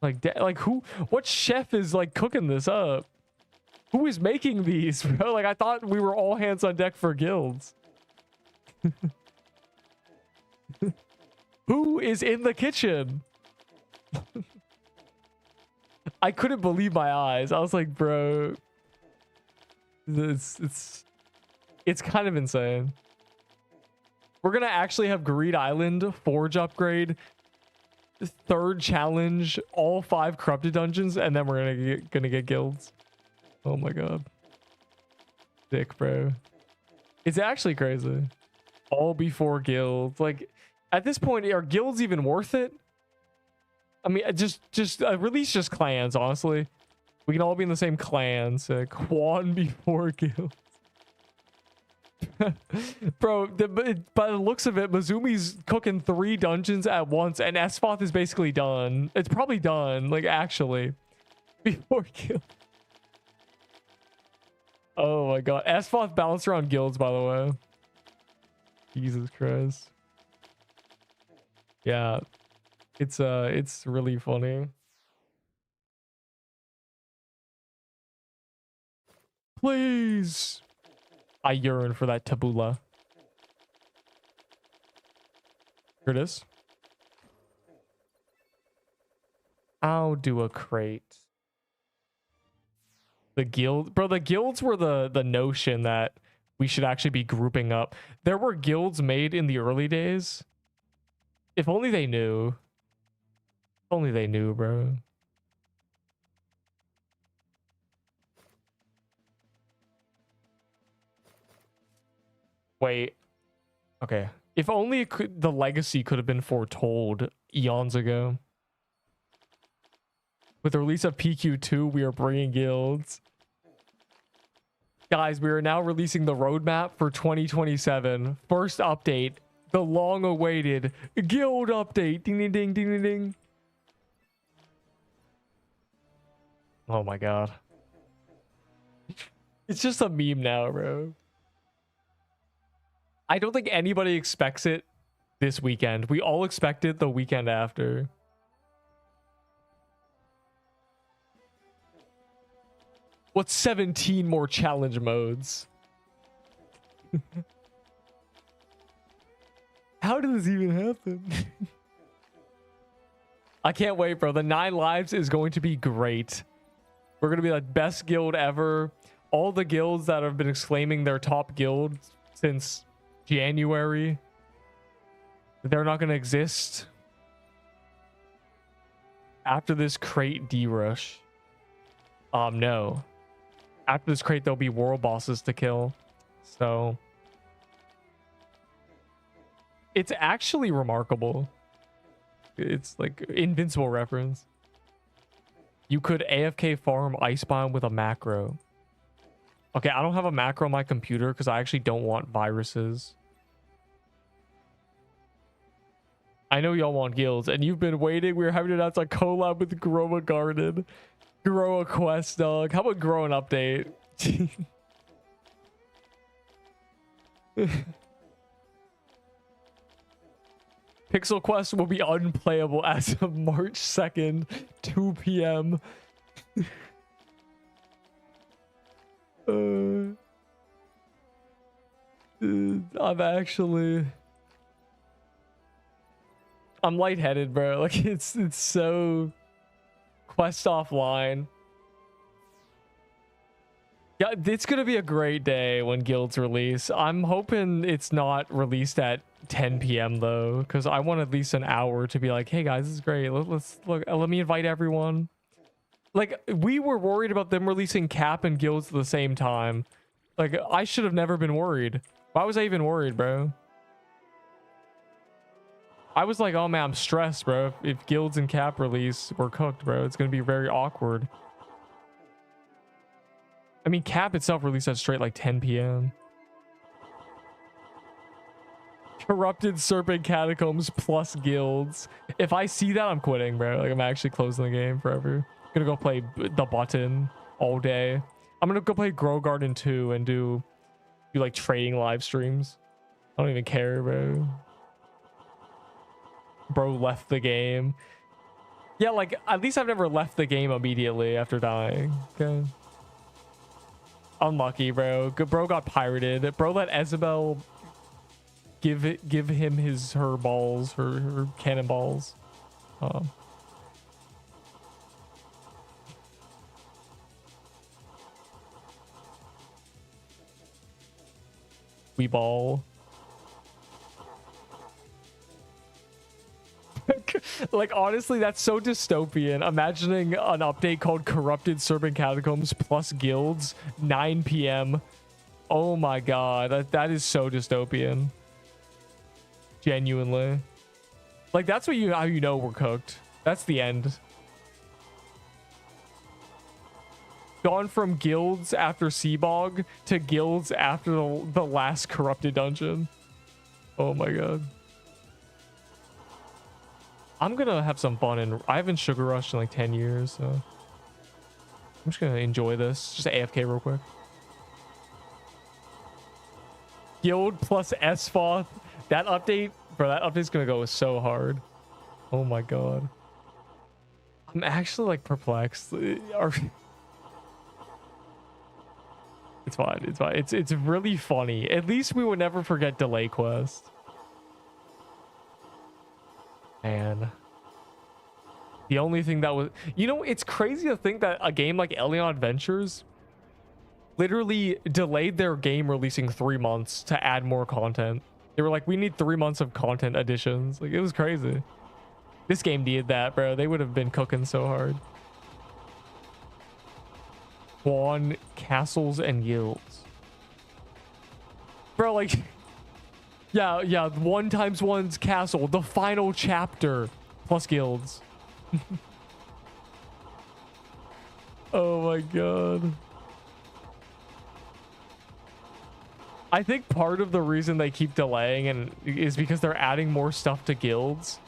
Like who... What chef is, like, cooking this up? Who is making these, bro? Like, I thought we were all hands on deck for guilds. Who is in the kitchen? I couldn't believe my eyes. I was like, bro, it's kind of insane. We're gonna actually have Greed Island, Forge upgrade, third challenge, all 5 corrupted dungeons, and then we're gonna get guilds. Oh my god. Sick, bro. It's actually crazy. All before guilds. Like, at this point, are guilds even worth it? I mean, just release just clans, honestly. We can all be in the same clans. Quan before guilds. Bro, by the looks of it, Mizumi's cooking 3 dungeons at once, and Esfoth is basically done. It's probably done, like, actually. Before guilds. Oh my god. Esfoth balanced around guilds, by the way. Jesus Christ. Yeah. It's really funny. Please. I yearn for that tabula. Here it is. I'll do a crate. The guild, bro, the guilds were the notion that we should actually be grouping up. There were guilds made in the early days. If only they knew. If only they knew, bro. Wait. Okay. If only the legacy could have been foretold eons ago. With the release of PQ2, we are bringing guilds. Guys, we are now releasing the roadmap for 2027. First update, the long-awaited guild update. Ding, ding, ding, ding, ding, ding. Oh my god. It's just a meme now, bro. I don't think anybody expects it this weekend. We all expect it the weekend after. What's 17 more challenge modes? How did this even happen? I can't wait, bro. The 9 lives is going to be great. We're going to be the best guild ever. All the guilds that have been exclaiming their top guild since January, they're not going to exist after this crate D-rush. No. After this crate, there'll be world bosses to kill. So it's actually remarkable. It's like Invincible reference. You could AFK farm Icebiome with a macro. Okay, I don't have a macro on my computer because I actually don't want viruses. I know y'all want guilds, and you've been waiting. We're having to announce a collab with Grow a Garden. Grow a quest, dog. How about grow an update? Pixel Quest will be unplayable as of March 2nd, 2 p.m. I'm lightheaded, bro. Like it's so quest offline. Yeah, it's gonna be a great day when guilds release. I'm hoping it's not released at 10 p.m. though, because I want at least an hour to be like, hey guys, this is great. Let's look. Let me invite everyone. Like, we were worried about them releasing cap and guilds at the same time. Like, I should have never been worried. Why was I even worried, bro? I was like, oh man, I'm stressed, bro. If guilds and cap release, we're cooked, bro. It's gonna be very awkward. I mean, cap itself released at straight like 10 p.m. Corrupted Serpent Catacombs plus guilds. If I see that, I'm quitting, bro. Like, I'm actually closing the game forever. Gonna go play the button all day. I'm gonna go play Grow Garden 2 and do like trading live streams. I don't even care, bro. Bro left the game. Yeah, like, at least I've never left the game immediately after dying. Okay. Unlucky, bro. Bro got pirated. Bro let Isabel give him her balls, her cannonballs. We ball. Like, honestly, that's so dystopian. Imagining an update called Corrupted Serpent Catacombs plus Guilds, 9 p.m. Oh my god, that is so dystopian. Genuinely. Like, that's how you know we're cooked. That's the end. Gone from guilds after Seabog to guilds after the last corrupted dungeon. Oh my god. I'm gonna have some fun, and I haven't sugar rushed in like 10 years, so I'm just gonna enjoy this. Just AFK real quick. Guild plus SFOth. That update, bro, that update's gonna go so hard. Oh my god. I'm actually like perplexed. It's fine. It's fine. It's really funny. At least we would never forget Delay Quest. Man. The only thing that was... You know, it's crazy to think that a game like Alien Adventures literally delayed their game releasing 3 months to add more content. They were like, we need 3 months of content additions. Like, it was crazy. This game needed that, bro. They would have been cooking so hard. Spawn castles and guilds. Bro, like... Yeah, 1 times 1's castle. The final chapter. Plus guilds. Oh my god. I think part of the reason they keep delaying is because they're adding more stuff to guilds.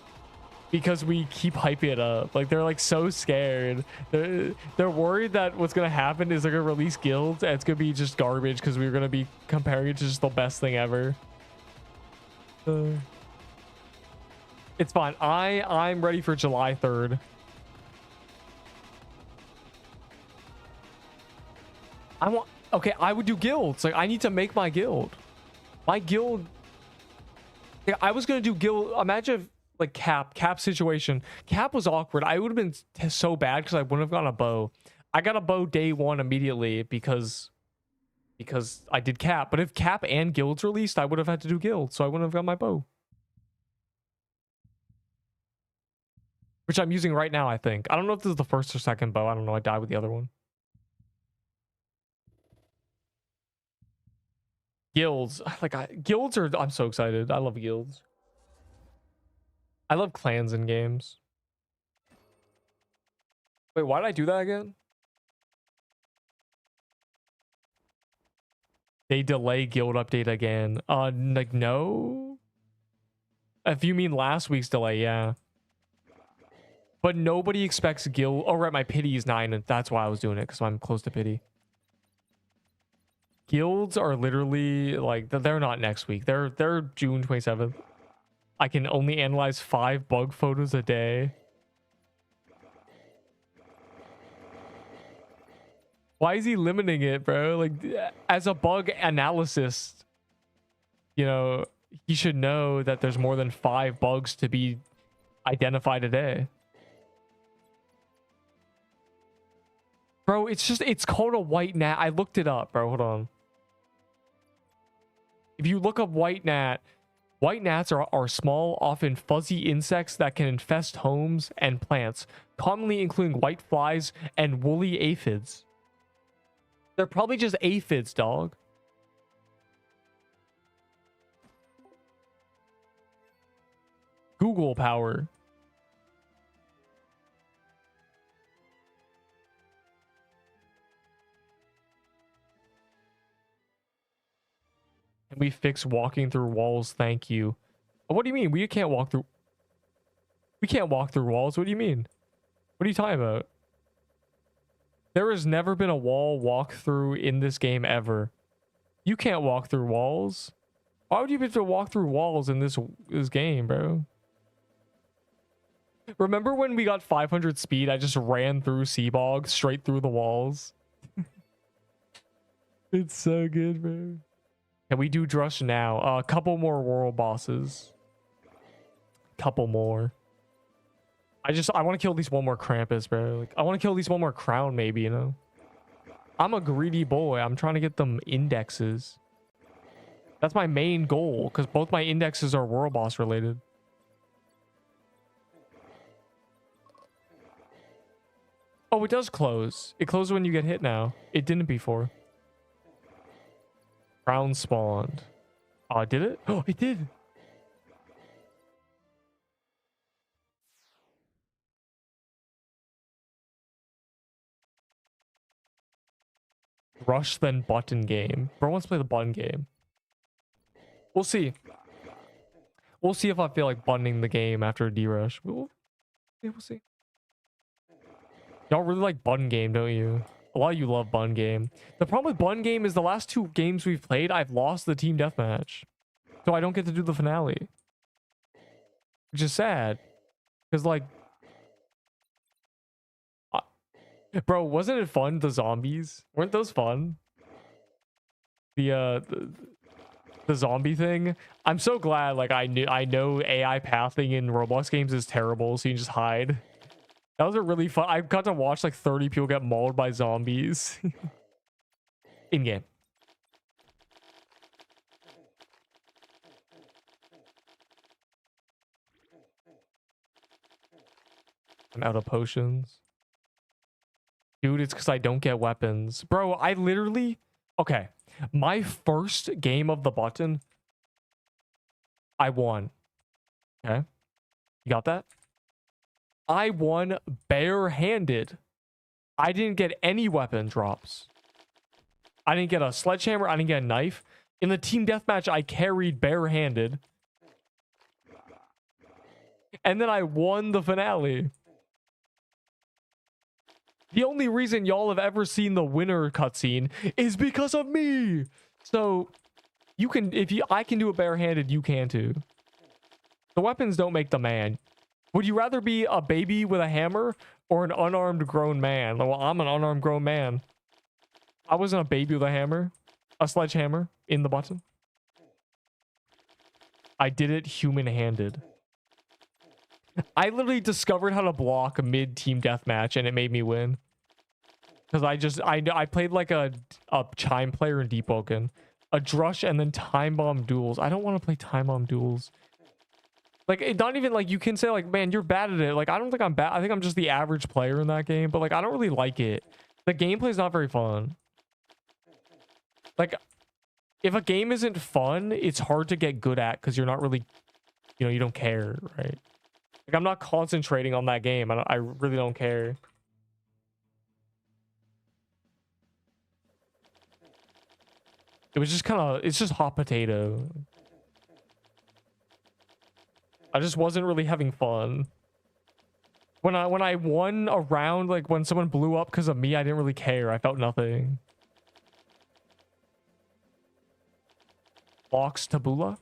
Because we keep hyping it up. Like, they're like so scared. They're worried that what's gonna happen is they're gonna release guilds and it's gonna be just garbage because we're gonna be comparing it to just the best thing ever. It's fine. I'm ready for July 3rd. Okay, I would do guilds. Like, I need to make my guild. My guild. Yeah, I was gonna do guild. Imagine if, like, Cap situation. Cap was awkward. I would have been so bad because I wouldn't have gotten a bow. I got a bow day 1 immediately because I did Cap. But if Cap and guilds released, I would have had to do guild, so I wouldn't have got my bow. Which I'm using right now, I think. I don't know if this is the first or second bow. I don't know. I died with the other one. Guilds. Guilds are... I'm so excited. I love guilds. I love clans in games. Wait, why did I do that again? They delay guild update again. Like, no? If you mean last week's delay, yeah. But nobody expects guild... Oh, right, my pity is 9, and that's why I was doing it, because I'm close to pity. Guilds are literally, like, they're not next week. They're June 27th. I can only analyze 5 bug photos a day. Why is he limiting it, bro? Like, as a bug analyst, you know, he should know that there's more than 5 bugs to be identified a day. Bro, it's called a white gnat. I looked it up, bro. Hold on. If you look up white gnats are small, often fuzzy insects that can infest homes and plants, commonly including white flies and woolly aphids. They're probably just aphids, dog. Google power. Can we fix walking through walls? Thank you. What do you mean? We can't walk through... We can't walk through walls? What do you mean? What are you talking about? There has never been a wall walkthrough in this game ever. You can't walk through walls. Why would you have to walk through walls in this game, bro? Remember when we got 500 speed? I just ran through Seabog straight through the walls. It's so good, bro. Can we do Drush now? A couple more world bosses. Couple more. I want to kill at least one more Krampus, bro. Like, I want to kill at least one more crown, maybe, you know? I'm a greedy boy. I'm trying to get them indexes. That's my main goal, because both my indexes are world boss related. Oh, it does close. It closes when you get hit now. It didn't before. Crown spawned. Oh, did it? Oh, it did. Rush then button game. Bro wants to play the button game. We'll see. We'll see if I feel like buttoning the game after a D-rush. We'll see. Y'all really like button game, don't you? A lot of you love button game. The problem with button game is the last 2 games we've played, I've lost the team deathmatch. So I don't get to do the finale. Which is sad. Because like... bro, wasn't it fun, the zombies? Weren't those fun? The zombie thing. I'm so glad, like, I know AI pathing in Roblox games is terrible, so you can just hide. That was a really fun... I got to watch like 30 people get mauled by zombies. In game. I'm out of potions. Dude, it's because I don't get weapons. Bro, I literally... Okay. My first game of the button, I won. Okay. You got that? I won barehanded. I didn't get any weapon drops. I didn't get a sledgehammer. I didn't get a knife. In the team deathmatch, I carried barehanded. And then I won the finale. The only reason y'all have ever seen the winner cutscene is because of me. So you can, I can do it barehanded, you can too. The weapons don't make the man. Would you rather be a baby with a hammer or an unarmed grown man? Well, I'm an unarmed grown man. I wasn't a baby with a hammer, a sledgehammer in the button. I did it human-handed. I literally discovered how to block mid-team deathmatch and it made me win. Because I played like a chime player in Deepwoken, a drush, and then time bomb duels. I don't want to play time bomb duels. Like, it not even like you can say like, man, you're bad at it. Like, I don't think I'm bad. I think I'm just the average player in that game. But like, I don't really like it. The gameplay is not very fun. Like, if a game isn't fun, it's hard to get good at because you're not really, you know, you don't care, right? Like, I'm not concentrating on that game. I really don't care. It was just kind of, it's just hot potato. I just wasn't really having fun. When I won a round, like when someone blew up because of me, I didn't really care. I felt nothing. Box tabula?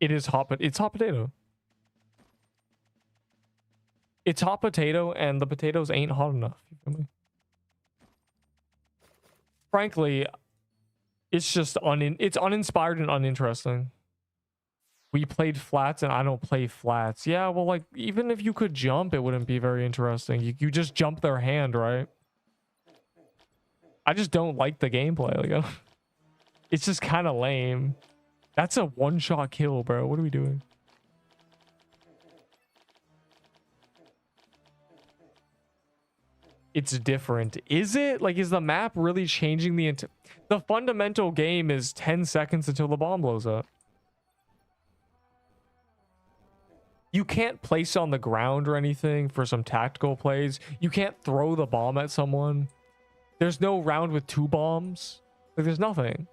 It is hot, but it's hot potato. It's hot potato, and the potatoes ain't hot enough. You feel me? Frankly, it's just it's uninspired and uninteresting. We played flats, and I don't play flats. Yeah, well, like, even if you could jump, it wouldn't be very interesting. You just jump their hand, right? I just don't like the gameplay. Like, it's just kind of lame. That's a one-shot kill, bro. What are we doing? It's different. Is it? Like, is the map really changing the fundamental game is 10 seconds until the bomb blows up. You can't place on the ground or anything for some tactical plays. You can't throw the bomb at someone. There's no round with 2 bombs. Like, there's nothing.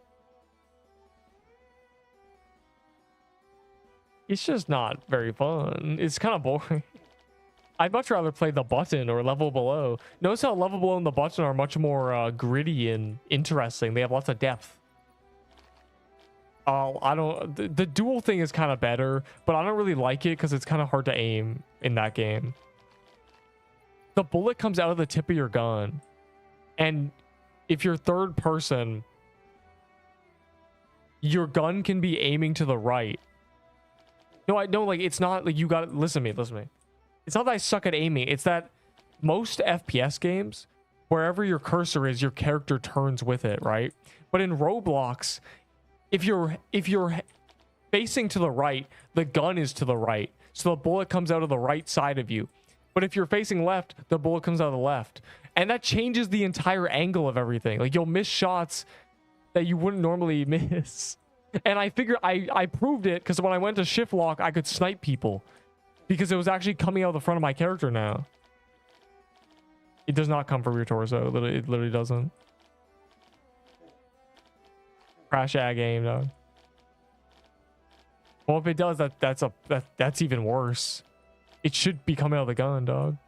It's just not very fun. It's kind of boring. I'd much rather play the button or level below. Notice how level below and the button are much more gritty and interesting. They have lots of depth. Oh, I don't. The dual thing is kind of better, but I don't really like it because it's kind of hard to aim in that game. The bullet comes out of the tip of your gun, and if you're third person, your gun can be aiming to the right. No, I know, like, it's not like you got to listen to me. It's not that I suck at aiming. It's that most FPS games, wherever your cursor is, your character turns with it, right? But in Roblox, if you're facing to the right, the gun is to the right. So the bullet comes out of the right side of you. But if you're facing left, the bullet comes out of the left. And that changes the entire angle of everything. Like, you'll miss shots that you wouldn't normally miss. And I figured I proved it because when I went to shift lock, I could snipe people because it was actually coming out of the front of my character now. It does not come from your torso. It literally doesn't. Crash ag game, dog. Well, if it does, that's even worse. It should be coming out of the gun, dog.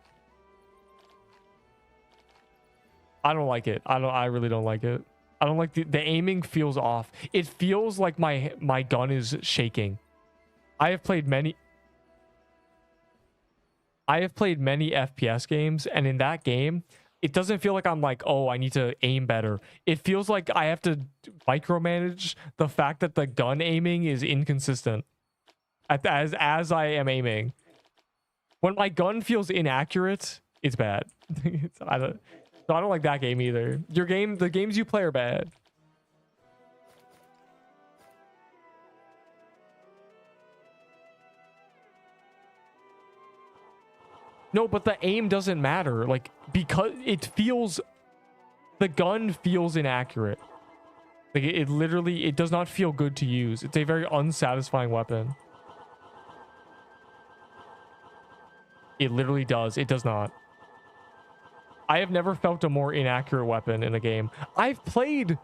I don't like it. I really don't like it. I don't like the aiming feels off. It feels like my gun is shaking. I have played many FPS games, and in that game, it doesn't feel like I'm like, oh, I need to aim better. It feels like I have to micromanage the fact that the gun aiming is inconsistent as I am aiming. When my gun feels inaccurate, it's bad. I don't like that game either. The games you play are bad. No, but the aim doesn't matter. Like, because the gun feels inaccurate. Like, it literally does not feel good to use. It's a very unsatisfying weapon. It literally does. It does not. I have never felt a more inaccurate weapon in a game. I've played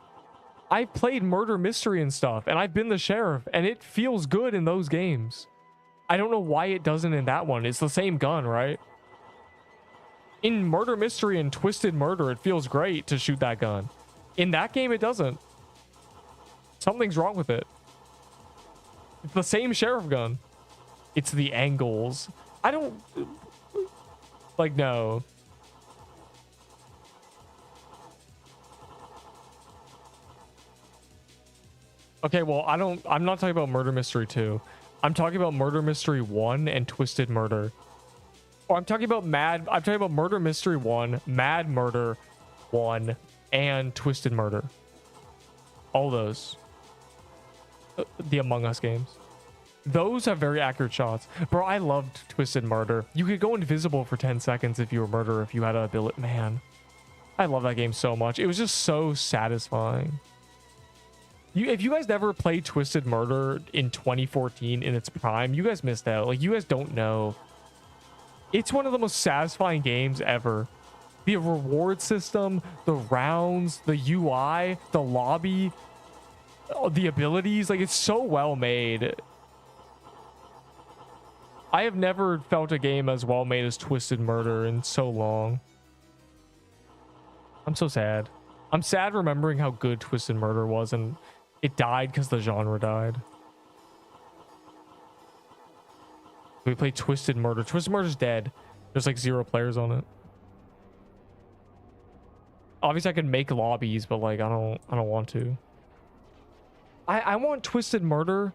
murder mystery and stuff, and I've been the sheriff, and it feels good in those games. I don't know why it doesn't in that one. It's the same gun, right? In murder mystery and twisted murder, it feels great to shoot that gun. In that game, it doesn't. Something's wrong with it. It's the same sheriff gun. It's the angles. I don't... Like, no. Okay, well, I'm not talking about Murder Mystery 2. I'm talking about Murder Mystery 1 and Twisted Murder. Or I'm talking about Murder Mystery 1, Mad Murder 1, and Twisted Murder. All those. The Among Us games. Those have very accurate shots. Bro, I loved Twisted Murder. You could go invisible for 10 seconds if you were murderer, if you had an ability. Man, I love that game so much. It was just so satisfying. If you guys never played Twisted Murder in 2014 in its prime, you guys missed out. Like, you guys don't know. It's one of the most satisfying games ever. The reward system, the rounds, the UI, the lobby, the abilities, like, it's so well made. I have never felt a game as well made as Twisted Murder in so long. I'm so sad. I'm sad remembering how good Twisted Murder was, and it died because the genre died. We played Twisted Murder. Twisted Murder's dead. There's like 0 players on it. Obviously, I could make lobbies, but like I don't want to. I want Twisted Murder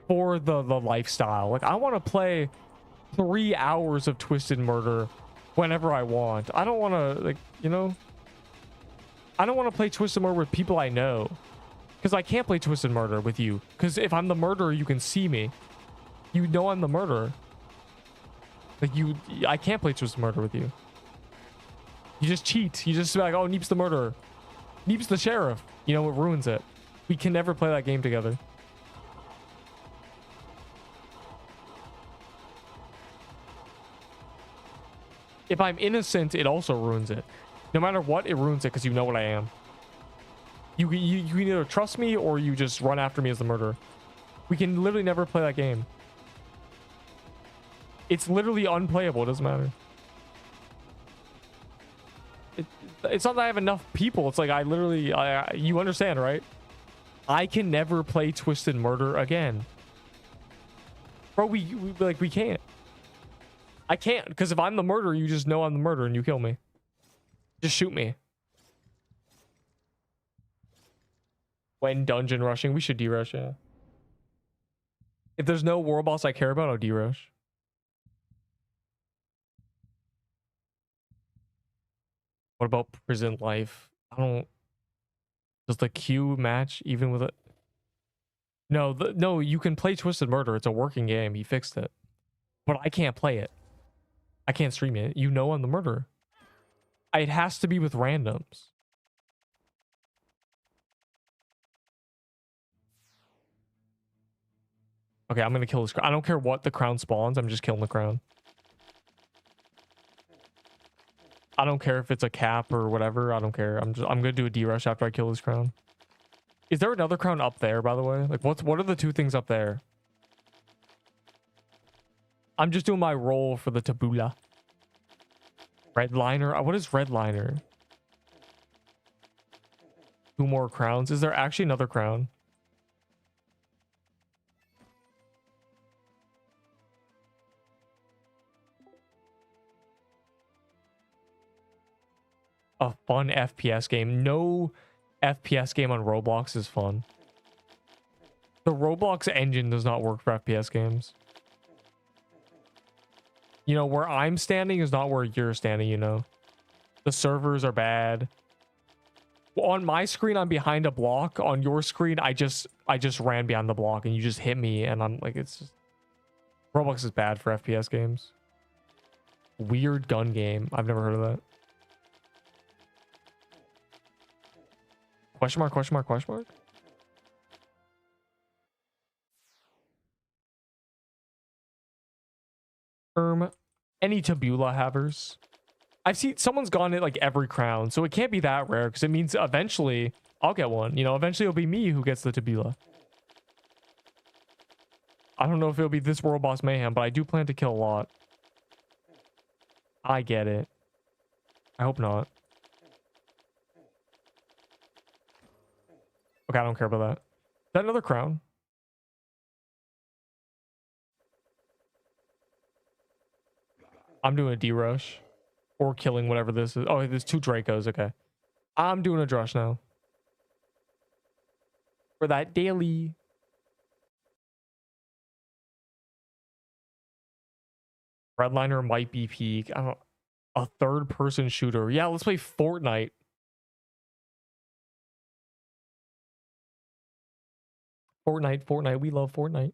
for the lifestyle. Like, I want to play 3 hours of Twisted Murder whenever I want. I don't want to, like, you know, I don't want to play Twisted Murder with people I know, because I can't play Twisted Murder with you, because if I'm the murderer, you can see me. You know I'm the murderer. Like, I can't play Twisted Murder with you. You just cheat. You just be like, oh, Neep's the murderer. Neep's the sheriff. You know, it ruins it. We can never play that game together. If I'm innocent, it also ruins it. No matter what, it ruins it because you know what I am. You either trust me or you just run after me as the murderer. We can literally never play that game. It's literally unplayable. It doesn't matter. It's not that I have enough people. It's like I literally... you understand, right? I can never play Twisted Murder again. Bro, we can't. I can't, because if I'm the murderer, you just know I'm the murderer and you kill me. Just shoot me. When dungeon rushing, we should de-rush, yeah. If there's no war boss I care about, I'll de-rush. What about prison life? I don't... Does the queue match even with it? No, no, you can play Twisted Murder. It's a working game. He fixed it. But I can't play it. I can't stream it. You know I'm the murderer. It has to be with randoms. Okay, I'm gonna kill this crown. I don't care what the crown spawns. I'm just killing the crown. I don't care if it's a cap or whatever. I don't care. I'm gonna do a D-rush after I kill this crown. Is there another crown up there, by the way? Like, what are the two things up there? I'm just doing my roll for the tabula. Redliner. What is redliner? 2 more crowns. Is there actually another crown? A fun FPS game. No FPS game on Roblox is fun. The Roblox engine does not work for FPS games. You know, where I'm standing is not where you're standing, you know. The servers are bad. On my screen, I'm behind a block. On your screen, I just ran behind the block and you just hit me and I'm like, it's just... Roblox is bad for FPS games. Weird gun game. I've never heard of that. Question mark, question mark, question mark? Any tabula havers? I've seen someone's gotten it like every crown, so it can't be that rare because it means eventually I'll get one. You know, eventually it'll be me who gets the tabula. I don't know if it'll be this world boss mayhem, but I do plan to kill a lot. I get it. I hope not. Okay, I don't care about that. Is that another crown? I'm doing a D-rush. Or killing whatever this is. Oh, there's 2 Dracos. Okay. I'm doing a drush now. For that daily. Redliner might be peak. I don't... A third-person shooter. Yeah, let's play Fortnite. Fortnite. We love Fortnite.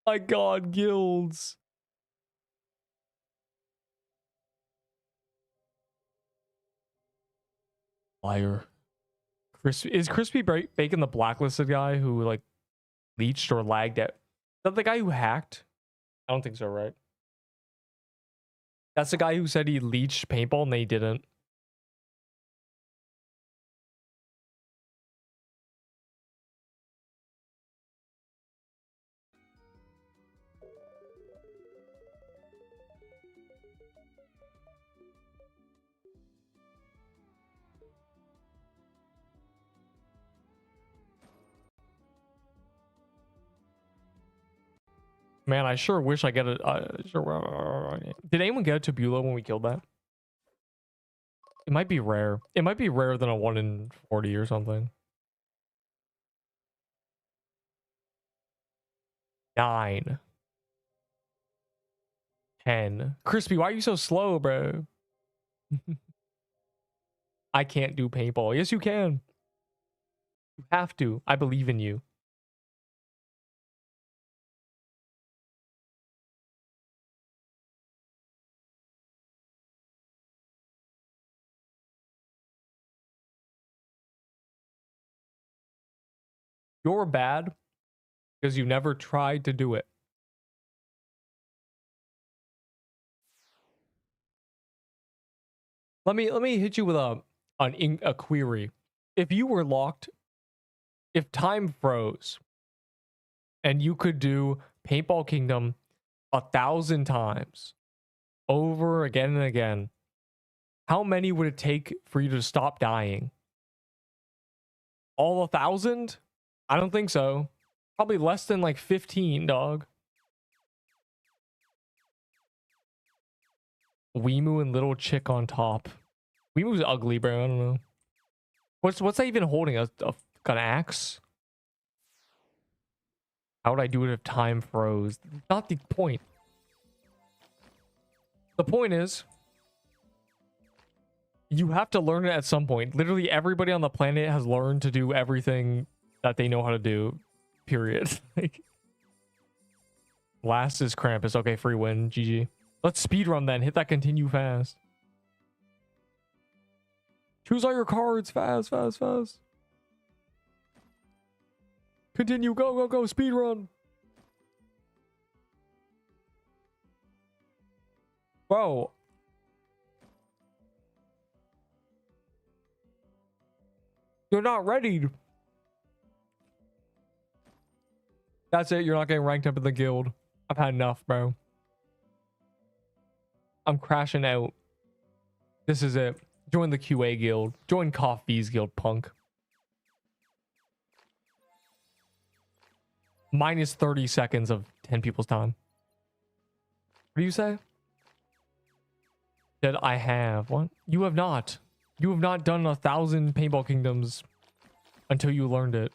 My God, guilds. Liar. Is Crispy Bacon the blacklisted guy who like leached or lagged at? Is that the guy who hacked? I don't think so, right? That's the guy who said he leached paintball and they didn't. Man, I sure wish I get it. Did anyone get a tabula when we killed that? It might be rare. It might be rarer than a 1 in 40 or something. 9. 10. Crispy, why are you so slow, bro? I can't do paintball. Yes, you can. You have to. I believe in you. You're bad because you never tried to do it. Let me hit you with a query. If you were locked, if time froze, and you could do Paintball Kingdom 1,000 times over again and again, how many would it take for you to stop dying? All 1,000? I don't think so. Probably less than like 15, dog. Weemu and little chick on top. Weemu's ugly, bro. I don't know. What's that even holding? An axe? How would I do it if time froze? Not the point. The point is, you have to learn it at some point. Literally everybody on the planet has learned to do everything that they know how to do. Period. Like, last is Krampus. Okay, free win. GG. Let's speedrun then. Hit that continue fast. Choose all your cards. Fast, fast, fast. Continue. Go, go, go. Speedrun. Bro. You're not ready. That's it. You're not getting ranked up in the guild. I've had enough, bro. I'm crashing out. This is it. Join the QA guild. Join Coffee's guild, punk. Minus 30 seconds of 10 people's time. What do you say? That I have. What? You have not. You have not done 1,000 Paintball Kingdoms until you learned it.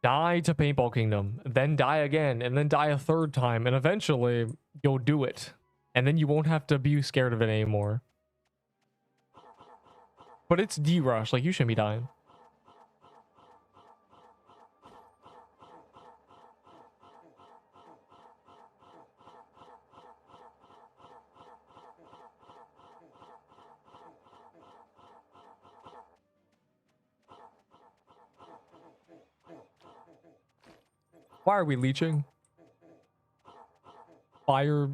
Die to Paintball Kingdom, then die again, and then die a third time, and eventually you'll do it. And then you won't have to be scared of it anymore. But it's D-Rush, like you shouldn't be dying. Why are we leeching? Fire.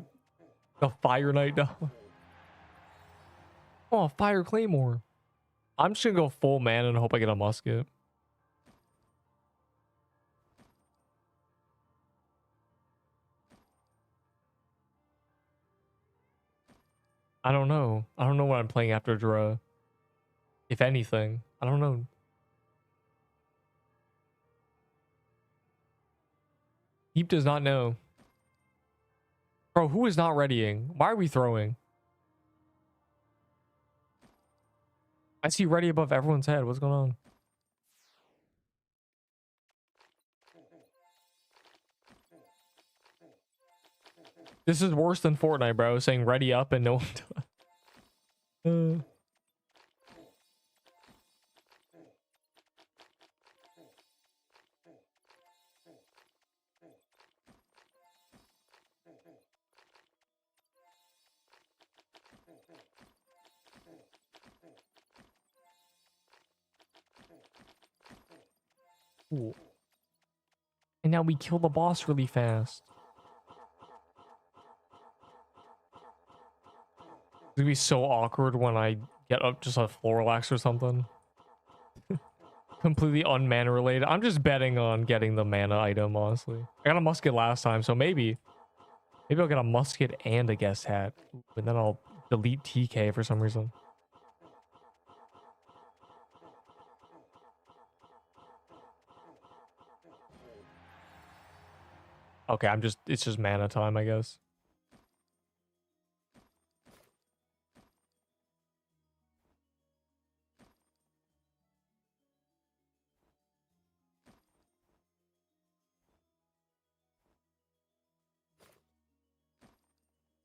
The Fire Knight. Oh, Fire Claymore. I'm just gonna go full man and hope I get a musket. I don't know. I don't know what I'm playing after Dra. If anything. I don't know. Heap does not know. Bro, who is not readying? Why are we throwing? I see ready above everyone's head. What's going on? This is worse than Fortnite, bro. Saying ready up and no one does. Ooh. And now we kill the boss really fast. It's gonna be so awkward when I get up just a Florilax or something. Completely unmana related. I'm just betting on getting the mana item, honestly. I got a musket last time, so maybe I'll get a musket and a guest hat. And then I'll delete TK for some reason. Okay, it's just mana time, I guess.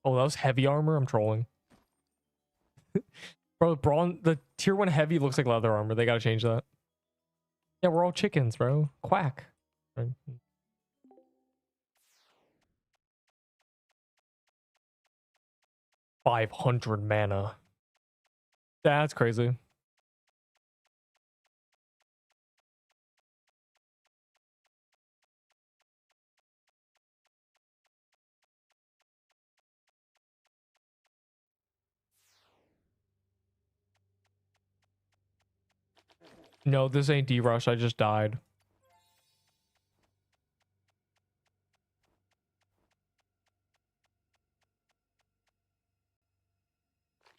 Oh, that was heavy armor? I'm trolling. Bro, the tier 1 heavy looks like leather armor. They gotta change that. Yeah, we're all chickens, bro. Quack. Right. 500 mana. That's crazy. No, this ain't D-Rush. I just died.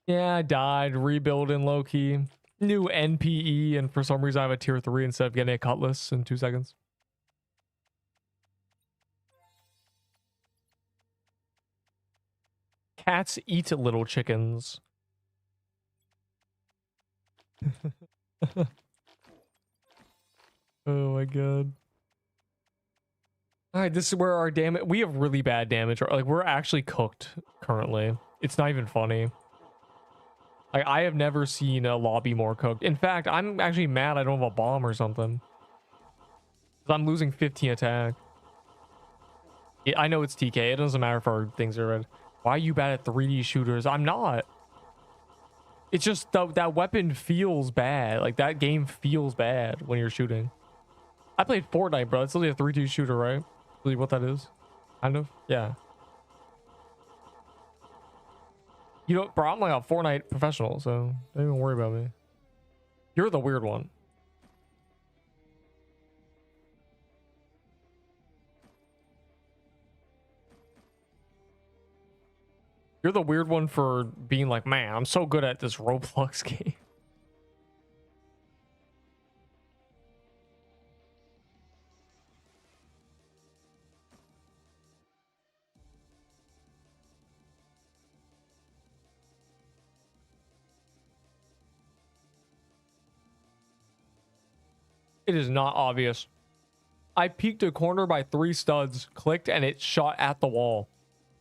Yeah, I died. Rebuilding low-key. New NPE, and for some reason I have a tier 3 instead of getting a cutlass in 2 seconds. Cats eat little chickens. Oh my god. All right, this is where our damage. We have really bad damage. Like, we're actually cooked currently. It's not even funny. Like, I have never seen a lobby more cooked. In fact, I'm actually mad I don't have a bomb or something. 'Cause I'm losing 15 attack. I know it's TK. It doesn't matter if our things are red. Why are you bad at 3D shooters? I'm not. It's just that weapon feels bad. Like, that game feels bad when you're shooting. I played Fortnite, bro. It's only a 3D shooter, right? Really what that is? Kind of? Yeah. You know, bro, I'm like a Fortnite professional, so don't even worry about me. You're the weird one. You're the weird one for being like, man, I'm so good at this Roblox game. It is not obvious. I peeked a corner by 3 studs, clicked, and it shot at the wall.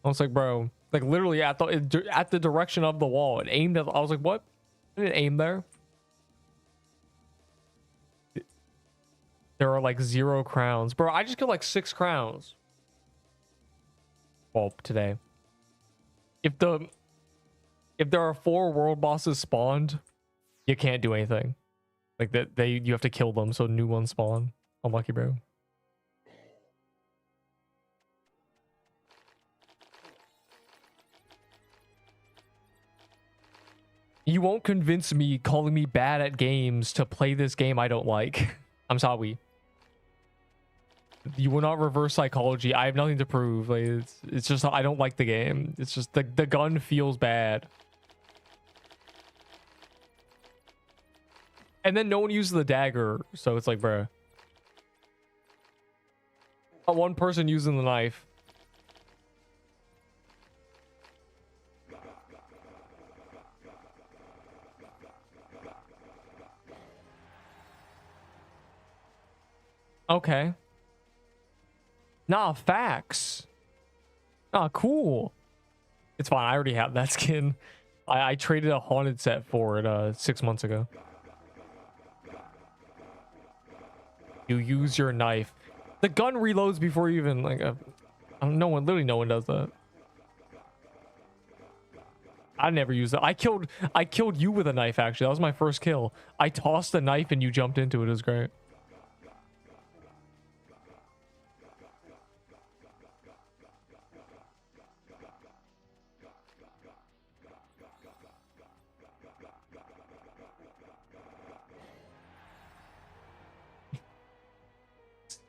I was like, bro, like literally at the direction of the wall. It aimed at. I was like, what? I didn't aim there. There are like 0 crowns, bro. I just got like 6 crowns. Well, today. If there are 4 world bosses spawned, you can't do anything. Like that, you have to kill them so new ones spawn. Unlucky, bro. You won't convince me calling me bad at games to play this game I don't like. I'm sorry. You will not reverse psychology. I have nothing to prove. Like it's just I don't like the game. It's just the gun feels bad. And then no one uses the dagger, so it's like, bruh. One person using the knife. Okay. Nah, facts. Ah, cool. It's fine. I already have that skin. I traded a haunted set for it 6 months ago. You use your knife. The gun reloads before you even like. No one does that. I never used it. I killed you with a knife. Actually, that was my first kill. I tossed a knife and you jumped into it. It was great.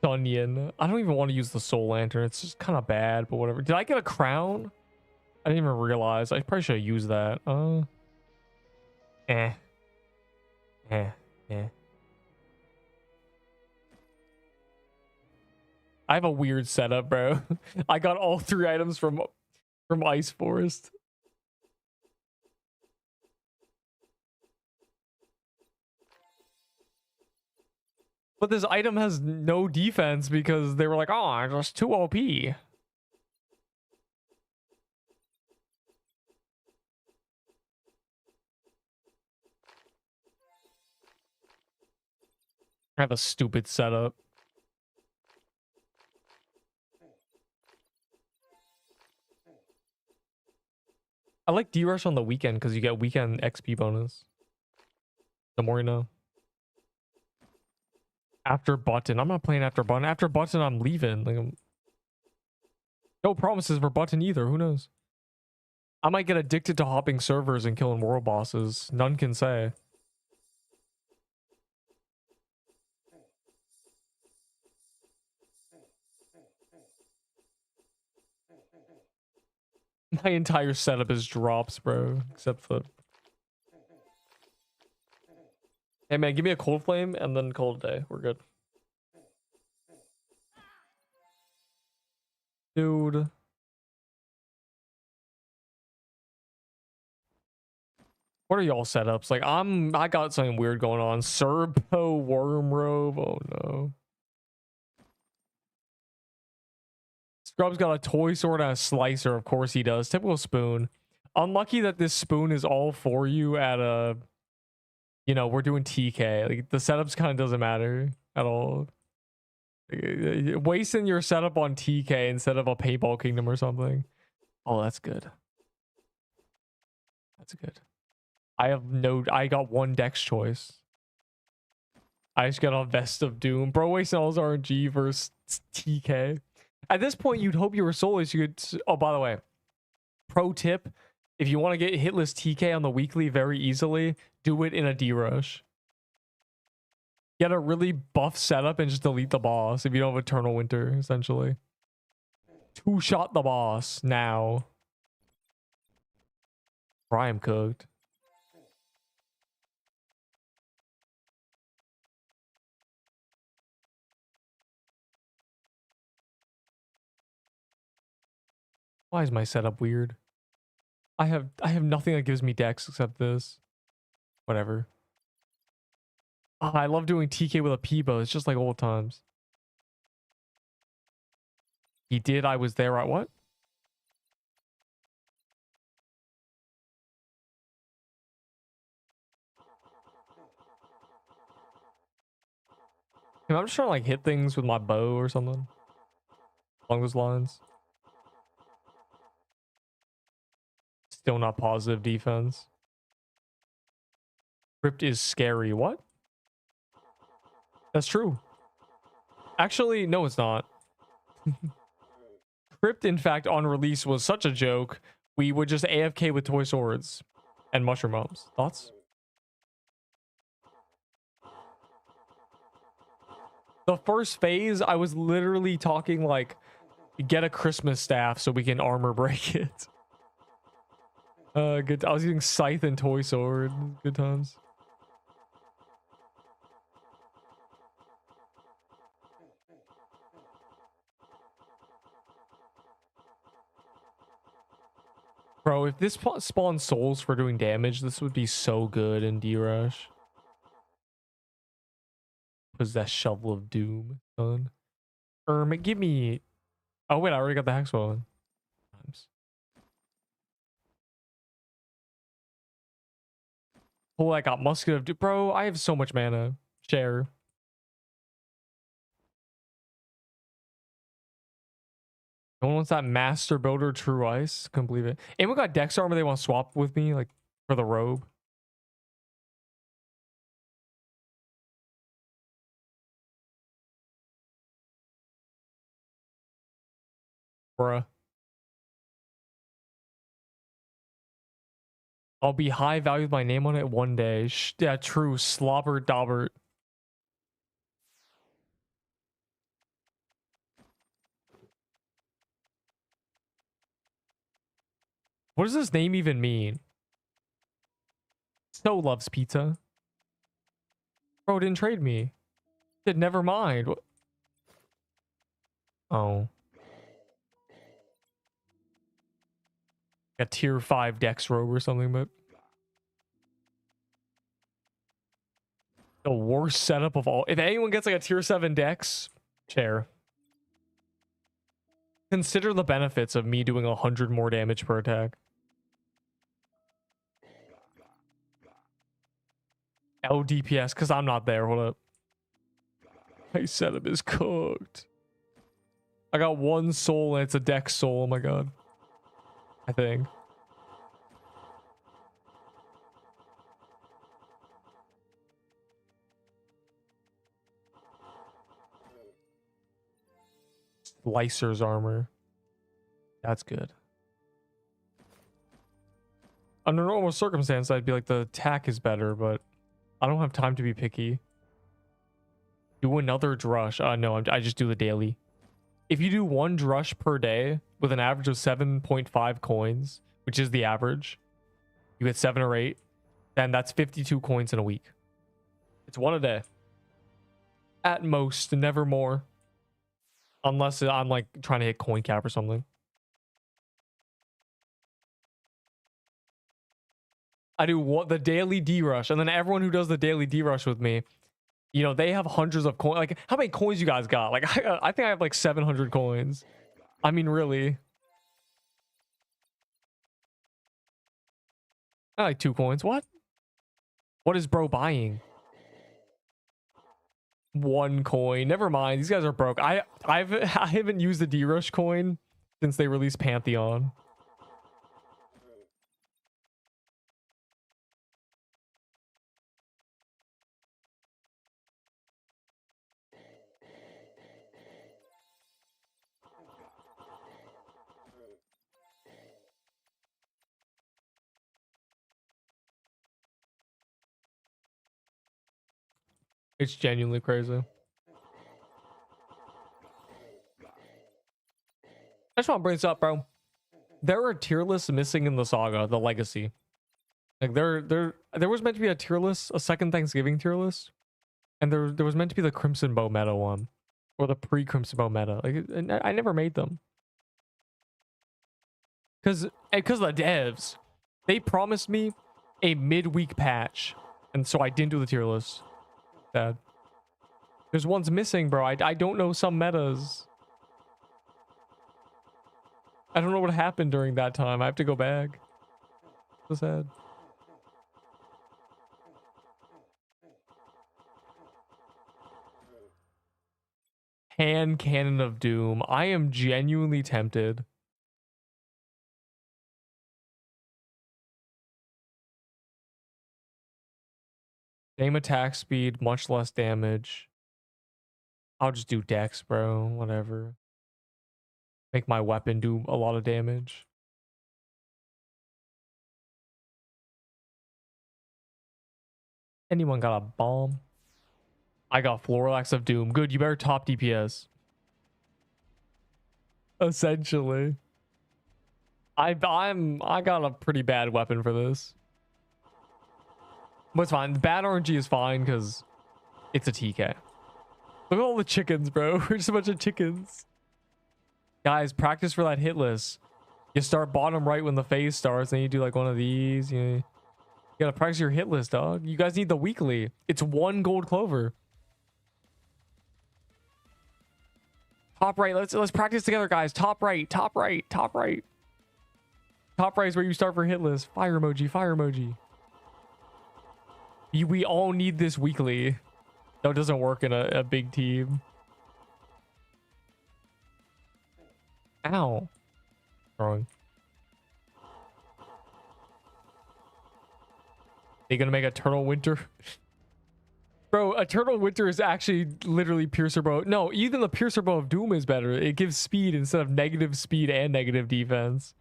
Onion. I don't even want to use the soul lantern. It's just kind of bad, but whatever. Did I get a crown? I didn't even realize. I probably should have used that. Eh. I have a weird setup, bro. I got all 3 items from Ice Forest. But this item has no defense because they were like, oh, I'm just too OP. I have a stupid setup. I like D-Rush on the weekend because you get weekend XP bonus. The more you know. After button. I'm not playing after button. After button, I'm leaving. Like, no promises for button either. Who knows? I might get addicted to hopping servers and killing world bosses. None can say. My entire setup is drops, bro. Except for... Hey, man, give me a cold flame and then call it a day. We're good. Dude. What are y'all setups? Like, I got something weird going on. Serbo worm robe. Oh, no. Scrub's got a toy sword and a slicer. Of course he does. Typical spoon. Unlucky that this spoon is all for you at a... You know, we're doing TK. Like, the setups kind of doesn't matter at all. Wasting your setup on TK instead of a paintball kingdom or something. Oh, that's good. That's good. I got one dex choice. I just got a Vest of Doom. Bro wasting all his RNG versus TK. At this point, you'd hope you were soulless. You could... Oh, by the way. Pro tip. If you want to get hitless TK on the weekly very easily, do it in a D-rush. Get a really buff setup and just delete the boss if you don't have Eternal Winter, essentially. Two-shot the boss now. Prime cooked. Why is my setup weird? I have nothing that gives me dex except this. Whatever. Oh, I love doing TK with a Peebo. It's just like old times. He did. I was there at what? I'm just trying to like hit things with my bow or something along those lines. Still not positive defense. Crypt is scary. What? That's true. Actually, no, it's not. Crypt, in fact, on release was such a joke. We would just AFK with toy swords and mushroom bombs. Thoughts? The first phase, I was literally talking like, get a Christmas staff so we can armor break it. Good. I was using scythe and toy sword. Good times. Bro, if this spawns souls for doing damage, this would be so good in D-Rush. Possess Shovel of Doom, son. Give me... Oh, wait, I already got the Hex one. Oh, I got Musket of Doom. Bro, I have so much mana. Share. No one wants that Master Builder True Ice. Couldn't believe it. Anyone got Dex armor they want to swap with me, like, for the robe? Bruh. I'll be high value with my name on it one day. Yeah, true. Slobber Dobbert. What does this name even mean? So loves pizza. Bro, didn't trade me. Said never mind. Oh. A tier 5 Dex robe or something, but the worst setup of all. If anyone gets like a tier 7 Dex, chair. Consider the benefits of me doing 100 more damage per attack. LDPS, because I'm not there. Hold up. My setup is cooked. I got one soul and it's a Dex soul. Oh my god. I think. Slicer's armor. That's good. Under normal circumstance, I'd be like the attack is better, but I don't have time to be picky. Do another drush. No, I just do the daily. if you do 1 drush per day with an average of 7.5 coins, which is the average, you get 7 or 8, then that's 52 coins in a week. It's 1 a day. At most, never more. Unless I'm like trying to hit coin cap or something. I do what the daily D rush, and then everyone who does the daily D rush with me, you know, they have hundreds of coins. Like, how many coins you guys got? Like, I think I have like 700 coins. I mean, really. I like 2 coins. What? What is bro buying? 1 coin. Never mind. These guys are broke. I haven't used the D rush coin since they released Pantheon. It's genuinely crazy. I just want to bring this up, bro. There are tier lists missing in the saga, the legacy. Like there was meant to be a tier list, a second Thanksgiving tier list, and there was meant to be the Crimson Bow meta one, or the pre-Crimson Bow meta. Like, and I never made them because the devs, they promised me a midweek patch, and so I didn't do the tier list. Sad. There's ones missing, bro. I don't know some metas. I don't know what happened during that time. I have to go back. So sad. Hand Cannon of Doom. I am genuinely tempted. Same attack speed, much less damage. I'll just do Dex, bro. Whatever. Make my weapon do a lot of damage. Anyone got a bomb? I got Florilex of Doom. Good, you better top DPS. Essentially. I got a pretty bad weapon for this. But it's fine. The bad RNG is fine because it's a TK. Look at all the chickens, bro. We're just a bunch of chickens. Guys, practice for that hit list. You start bottom right when the phase starts, then you do like one of these. You gotta practice your hit list, dog. You guys need the weekly. It's 1 gold clover. Top right. Let's practice together, guys. Top right. Top right. Top right. Top right is where you start for hit list. Fire emoji. Fire emoji. We all need this weekly. No, it doesn't work in a big team. Ow. Throwing. They gonna make Eternal Winter? Bro, Eternal Winter is actually literally Piercer Bow. No, even the Piercer Bow of Doom is better. It gives speed instead of negative speed and negative defense.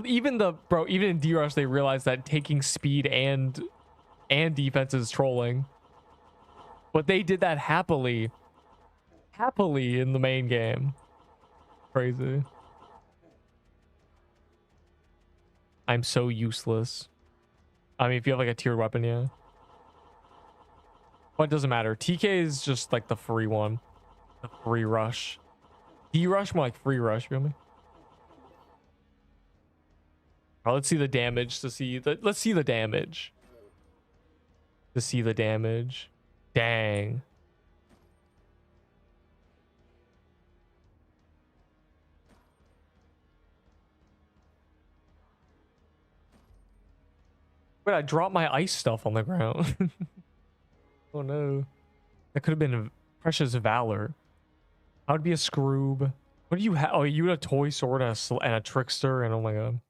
Even in D-Rush, they realized that taking speed and defense is trolling. But they did that happily in the main game. Crazy. I'm so useless. I mean, if you have like a tiered weapon, yeah. But it doesn't matter. TK is just like the free one. The free rush. D-Rush more like free rush, feel me? Oh, let's see the damage to see the let's see the damage. To see the damage. Dang. Wait, I dropped my ice stuff on the ground. Oh no. That could have been Precious Valor. I would be a Scroob. What do you have? Oh, you had a toy sword and a trickster, and oh my god.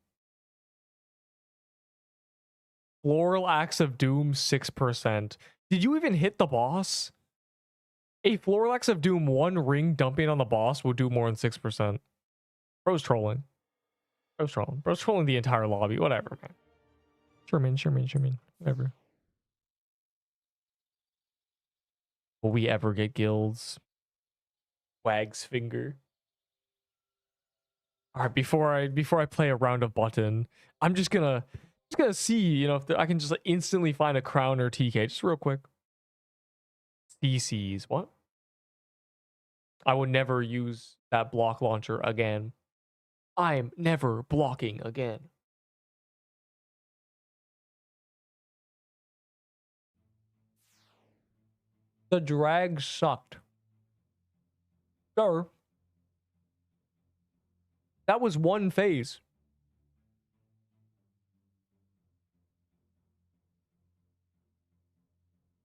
Floral Axe of Doom 6%. Did you even hit the boss? A Floral Axe of Doom 1 ring dumping on the boss will do more than 6%. Bro's trolling. Bro's trolling. Bro's trolling the entire lobby. Whatever. Sherman. Whatever. Will we ever get guilds? Wag's finger. All right, before I play a round of button, I'm just gonna see, you know, if I can just like, instantly find a crown or TK, just real quick. CCs, what? I would never use that block launcher again. I'm never blocking again. The drag sucked. Sir, that was one phase.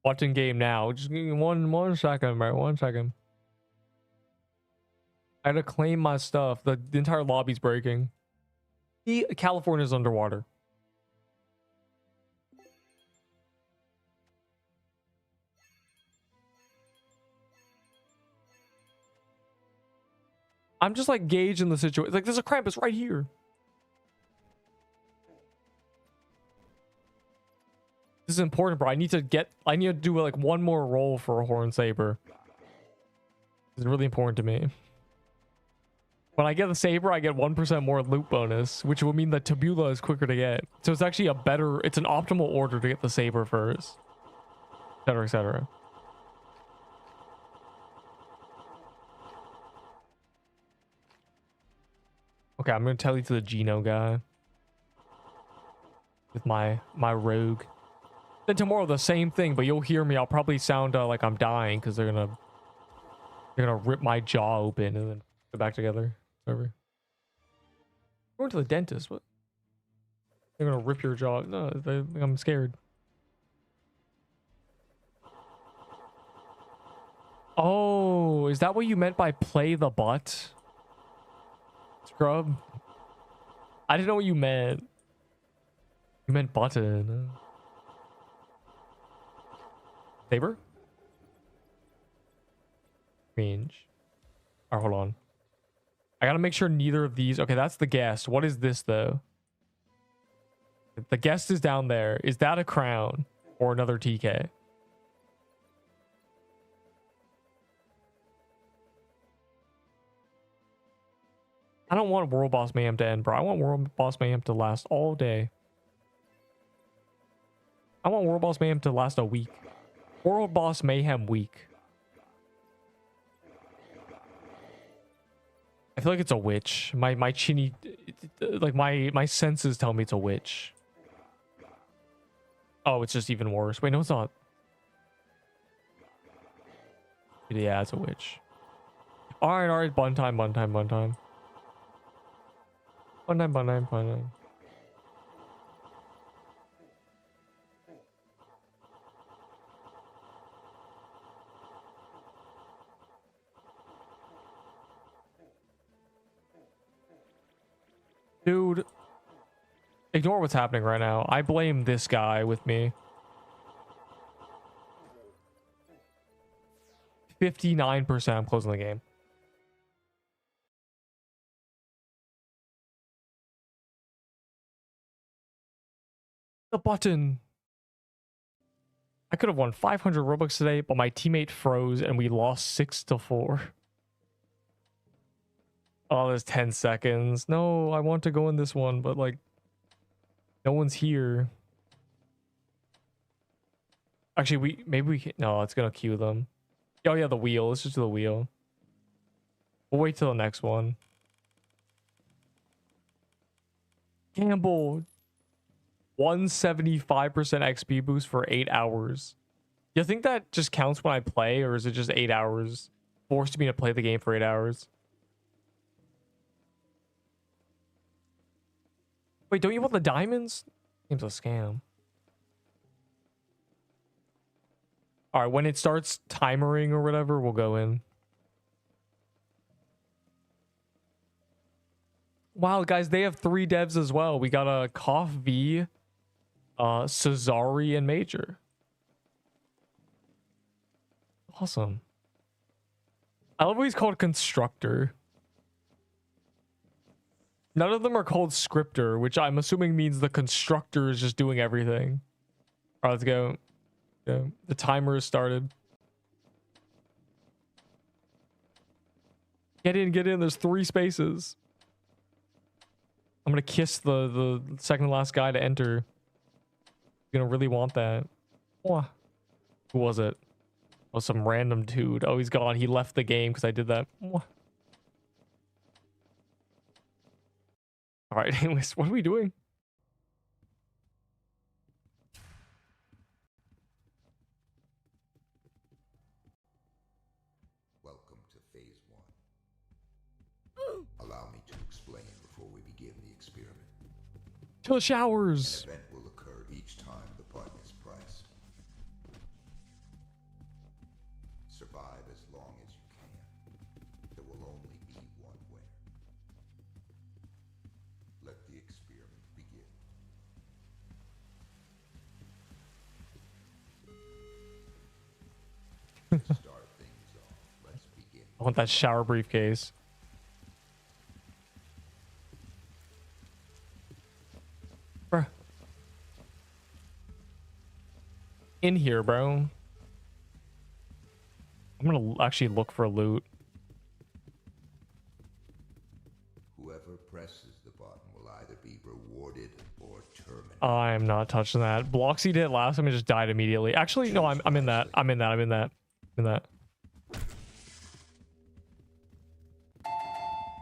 Button game now. Just give me one second, bro. 1 second. I had to claim my stuff. The entire lobby's breaking. California's underwater. I'm just like gauging the situation. Like there's a Krampus right here. This is important, bro. I need to do like one more roll for a Horn Saber. It's really important to me. When I get the Saber, I get 1% more loot bonus, which will mean that Tabula is quicker to get. So it's actually it's an optimal order to get the Saber first. Et cetera, et cetera. Okay, I'm gonna tell you to the Geno guy. With my rogue. Then tomorrow the same thing, but you'll hear me. I'll probably sound like I'm dying because they're gonna rip my jaw open and then go back together. Whatever. Going to the dentist. What? They're gonna rip your jaw. No, I'm scared. Oh, is that what you meant by play the butt? Scrub. I didn't know what you meant. You meant button. Saber? Range. Alright, hold on. I gotta make sure neither of these... Okay, that's the guest. What is this, though? The guest is down there. Is that a crown? Or another TK? I don't want World Boss Mayhem to end, bro. I want World Boss Mayhem to last all day. I want World Boss Mayhem to last a week. World Boss Mayhem week. I feel like it's a witch. My chinny, like my senses tell me it's a witch. Oh, it's just even worse. Wait, no, it's not. Yeah, it's a witch. All right, bun time. Bun time. Dude, ignore what's happening right now. I blame this guy with me. 59%. I'm closing the game. The button. I could have won 500 Robux today, but my teammate froze and we lost 6-4. Oh, there's 10 seconds. No, I want to go in this one, but like, no one's here. Actually, maybe we can. No, it's gonna queue them. Oh yeah, the wheel. Let's just do the wheel. We'll wait till the next one. Gamble. 175% XP boost for 8 hours. Do you think that just counts when I play, or is it just 8 hours? Forced me to play the game for 8 hours. Wait, don't you want the diamonds? Seems a scam. All right, when it starts timering or whatever, we'll go in. Wow, guys, they have 3 devs as well. We got a Koff V, Cesari, and Major. Awesome. I love what he's called Constructor. None of them are called Scripter, which I'm assuming means the constructor is just doing everything. All right, let's go. Yeah, the timer has started. Get in, get in. There's 3 spaces. I'm gonna kiss the second last guy to enter. Gonna really want that. Who was it? Oh, some random dude. Oh, he's gone. He left the game because I did that. All right. Anyways, what are we doing? Welcome to phase 1. Allow me to explain before we begin the experiment. To the showers. An event will occur each time the button is pressed. Survive as long as you can. There will only be one winner. Let the experiment begin. To start things off, let's begin. I want that shower briefcase. Bruh. In here, bro. I'm gonna actually look for loot. Whoever presses the button will either be rewarded or terminated. I'm not touching that. Bloxy did it last time and just died immediately. Actually, no, I'm in that. I'm in that.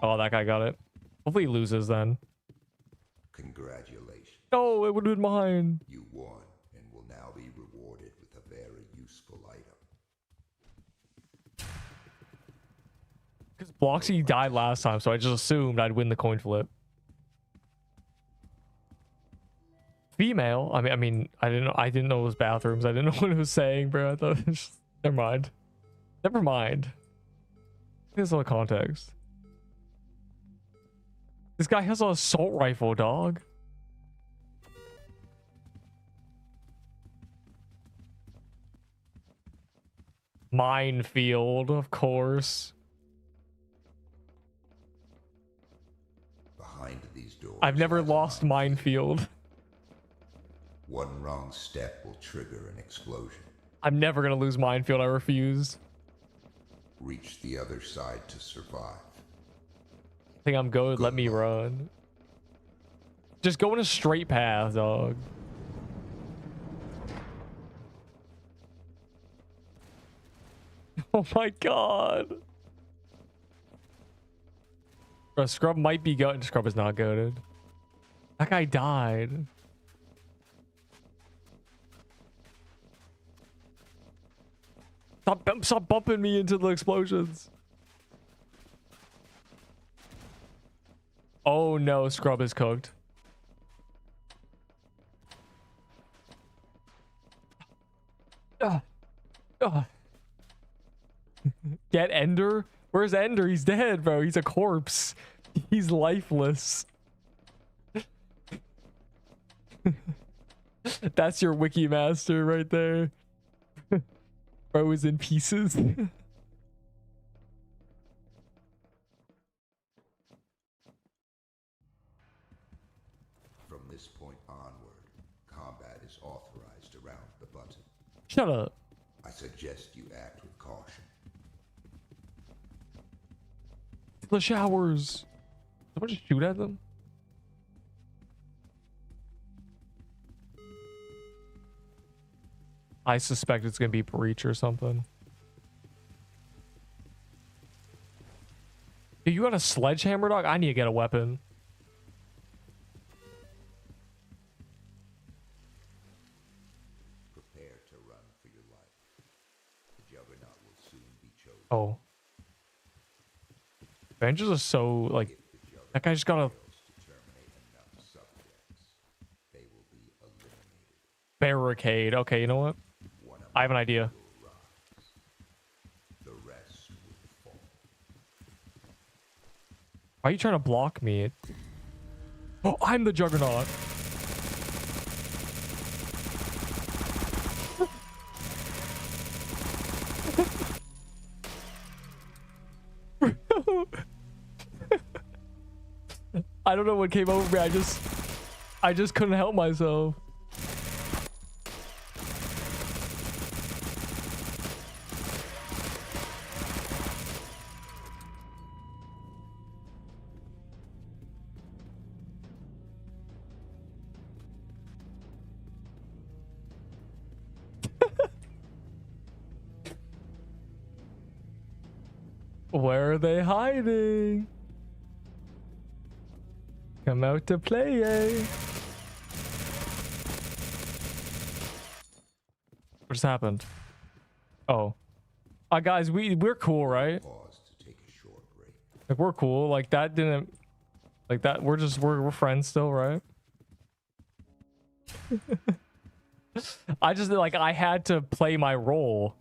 Oh, that guy got it. Hopefully he loses then. Congratulations. No, it would have been mine. You won and will now be rewarded with a very useful item. Because Bloxy died last time, so I just assumed I'd win the coin flip. Female? I didn't know it was bathrooms. I didn't know what it was saying, bro. I thought it was just, never mind. Never mind. There's all the context. This guy has an assault rifle, dog. Minefield, of course. Behind these doors. I've never lies a lost minefield. One wrong step will trigger an explosion. I'm never gonna lose minefield. I refuse. Reach the other side to survive. I think I'm good. Let me run. Just go in a straight path, dog. Oh my god. Bro, Scrub might be goated. Scrub is not goated. That guy died. Stop bumping me into the explosions. Oh no, Scrub is cooked. Get Ender? Where's Ender? He's dead, bro. He's a corpse. He's lifeless. That's your wiki master right there. Bro is in pieces. From this point onward, combat is authorized around the button. Shut up. I suggest you act with caution. The showers. Someone just shoot at them? I suspect it's gonna be breach or something. Dude, you got a sledgehammer, dog? I need to get a weapon. Prepare to run for your life. The juggernaut will soon be chosen. Oh. Avengers are so, like, that guy just got a To terminate enough subjects, they will be eliminated. barricade. Okay, you know what? One of I have an idea. will rise. The rest will fall. Why are you trying to block me? Oh, I'm the juggernaut. I don't know what came over me. I just couldn't help myself. Where are they hiding? Come out to play, eh? What just happened? Oh. Guys, we're cool, right? Pause to take a short break. Like, we're cool. Like, that didn't... Like, that... We're friends still, right? I just, like, I had to play my role,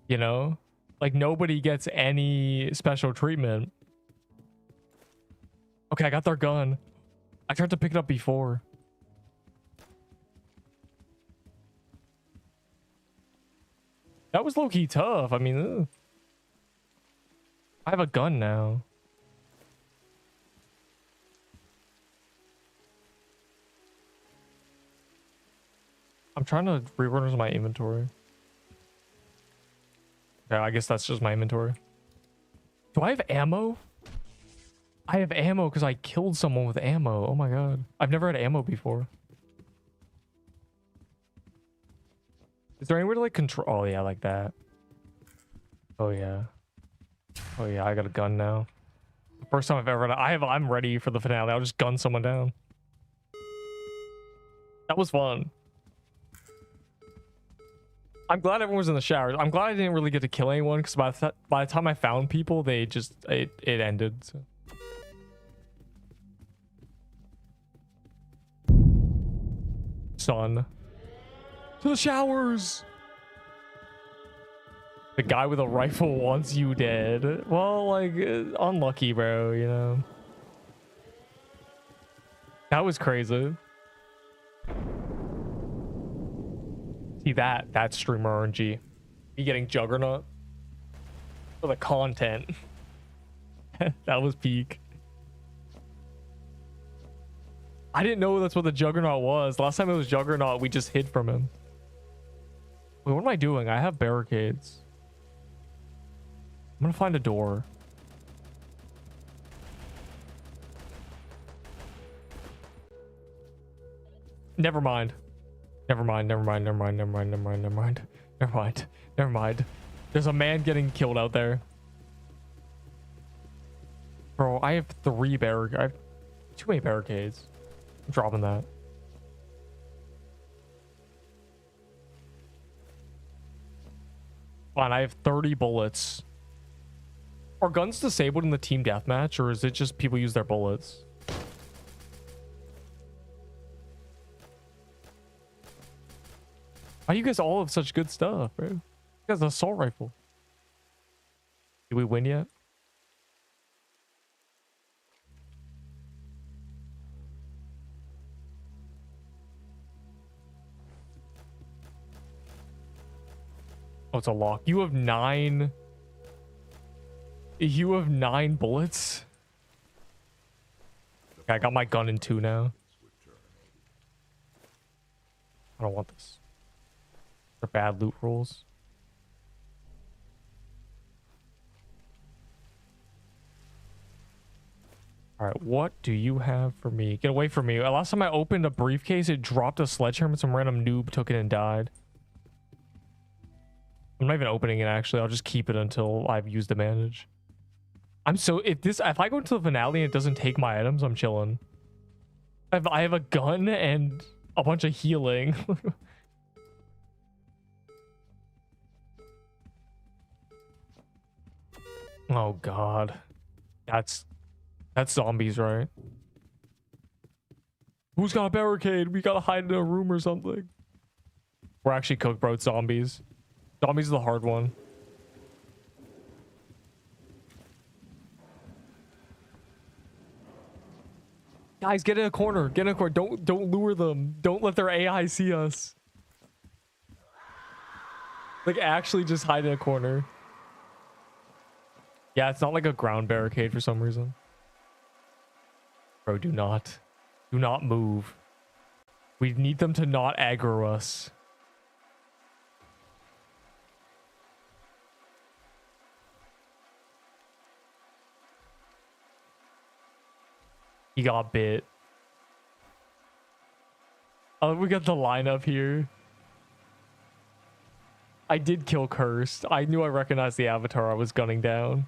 you know? Like, nobody gets any special treatment. Okay, I got their gun. I tried to pick it up before. That was low-key tough. I mean, ugh. I have a gun now. I'm trying to reorganize my inventory. Yeah, I guess that's just my inventory. Do I have ammo? I have ammo because I killed someone with ammo. Oh my god. I've never had ammo before. Is there any way to like control? Oh yeah, like that. Oh yeah. Oh yeah, I got a gun now. First time I've ever I'm ready for the finale. I'll just gun someone down. That was fun. I'm glad everyone was in the showers. I'm glad I didn't really get to kill anyone because by the time I found people, they just it ended. So. Son. To the showers. The guy with a rifle wants you dead. Well, like, unlucky, bro, you know. That was crazy. See that's streamer RNG. Me getting Juggernaut for the content. That was peak. I didn't know that's what the Juggernaut was. Last time it was Juggernaut, we just hid from him. Wait, what am I doing? I have barricades. I'm gonna find a door. Never mind. Never mind, never mind, never mind, never mind, never mind, never mind. Never mind. Never mind. There's a man getting killed out there. Bro, I have 3 barricades. I have too many barricades. I'm dropping that. Fine, I have 30 bullets. Are guns disabled in the team deathmatch, or is it just people use their bullets? Why do you guys all have such good stuff, bro? You guys have an assault rifle. Did we win yet? Oh, it's a lock. You have 9. You have 9 bullets. Okay, I got my gun in 2 now. I don't want this. They're bad loot rules. All right, what do you have for me? Get away from me. Last time I opened a briefcase, it dropped a sledgehammer and some random noob took it and died. I'm not even opening it, actually. I'll just keep it until I've used the bandage. I'm so... If I go into the finale and it doesn't take my items, I'm chilling. I have a gun and a bunch of healing. Oh god. That's zombies, right? Who's got a barricade? We gotta hide in a room or something. We're actually cooked, bro. It's zombies. Zombies are the hard one. Guys, get in a corner. Get in a corner. Don't lure them. Don't let their AI see us. Like, actually just hide in a corner. Yeah, it's not like a ground barricade for some reason. Bro, do not move. We need them to not aggro us. He got bit. Oh, we got the lineup here. I did kill Cursed. I knew I recognized the avatar I was gunning down.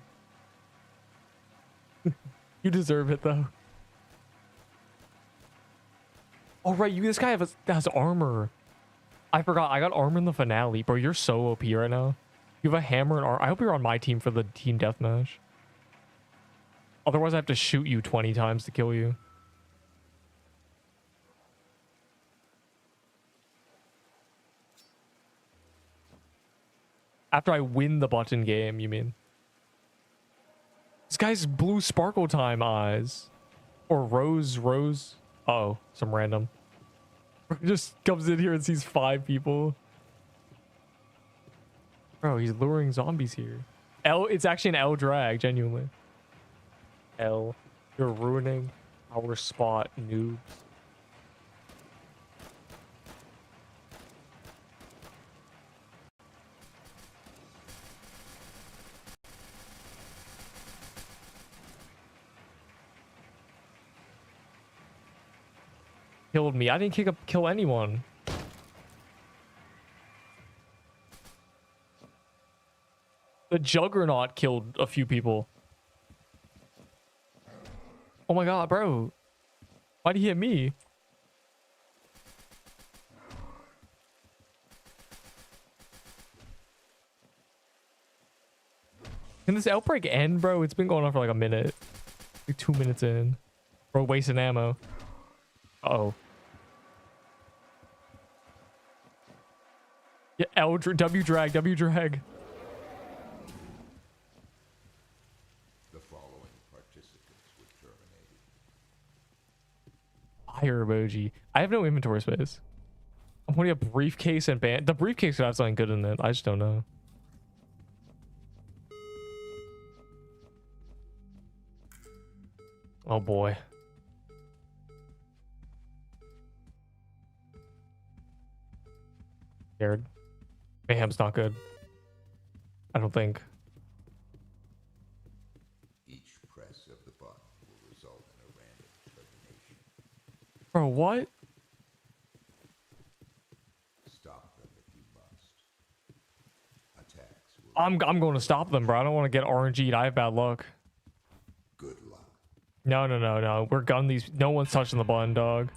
You deserve it though. Oh right, this guy has armor. I forgot. I got armor in the finale, bro. You're so OP right now. You have a hammer and armor. I hope you're on my team for the team deathmatch. Otherwise, I have to shoot you 20 times to kill you. After I win the button game, you mean? This guy's blue sparkle time eyes. Or rose. Uh-oh, some random. Just comes in here and sees 5 people. Bro, he's luring zombies here. It's actually an L drag, genuinely. L, you're ruining our spot, noobs. Killed me. I didn't kill anyone. The Juggernaut killed a few people. Oh my god, bro. Why'd he hit me? Can this outbreak end, bro? It's been going on for like a minute. Like 2 minutes in. Bro, wasting ammo. Uh-oh. Yeah, W drag. The following participants were terminated. Fire emoji. I have no inventory space. I'm putting a briefcase and band. The briefcase could have something good in it. I just don't know. Oh boy. Scared. Mayhem's not good. I don't think. Each press of the button will result in a random termination. Bro, what? Stop them if you must. Attacks will I'm going to stop them, bro. I don't want to get RNG'd. I have bad luck. good luck. No. We're gunning these. No one's touching the button, dog.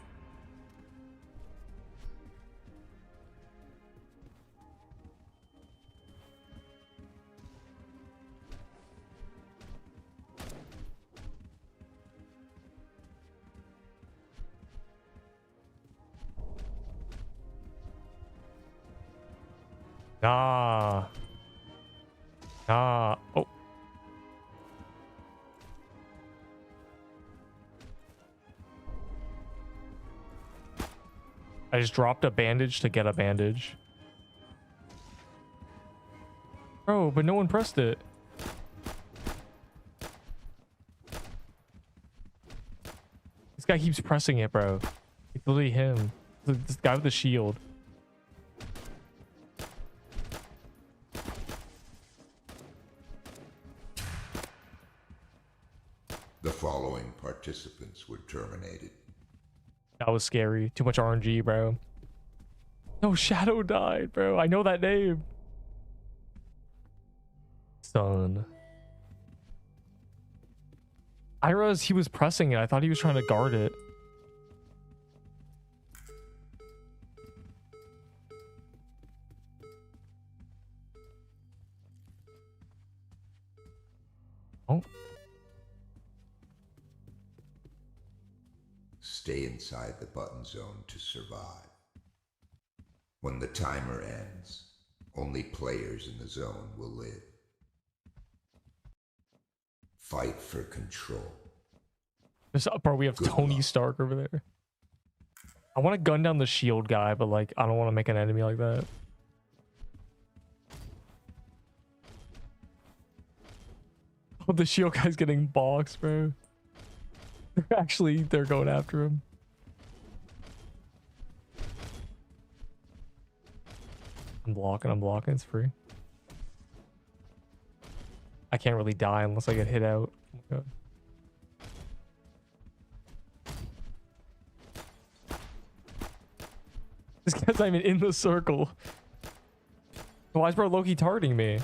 Nah. Oh. I just dropped a bandage to get a bandage. Bro, but no one pressed it. This guy keeps pressing it, bro. It's literally him. This guy with the shield. The following participants were terminated. That was scary. Too much RNG, bro. No, Shadow died, bro. I know that name. Son. I realized he was pressing it. I thought he was trying to guard it. Oh. Stay inside the button zone to survive. When the timer ends, only players in the zone will live. Fight for control. Bro, we have Good Tony luck. Stark over there. I want to gun down the shield guy, but like, I don't want to make an enemy like that. Oh, the shield guy's getting boxed, bro. They're going after him. I'm blocking, it's free. I can't really die unless I get hit out. Oh my God. This guy's not even in the circle. Why is bro Loki targeting me?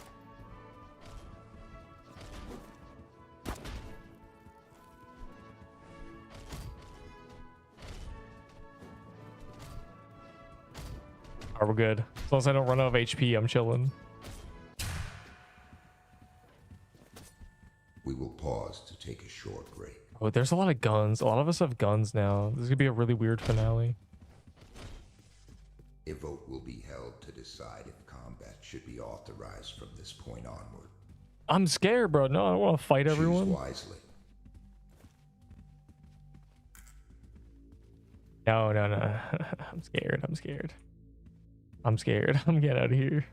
Alright, we're good. As long as I don't run out of HP, I'm chilling. We will pause to take a short break. Oh, there's a lot of guns. A lot of us have guns now. This is gonna be a really weird finale. A vote will be held to decide if combat should be authorized from this point onward. I'm scared, bro. No, I don't want to fight everyone. Choose wisely. No. I'm scared. I'm scared. I'm scared. I'm getting out of here.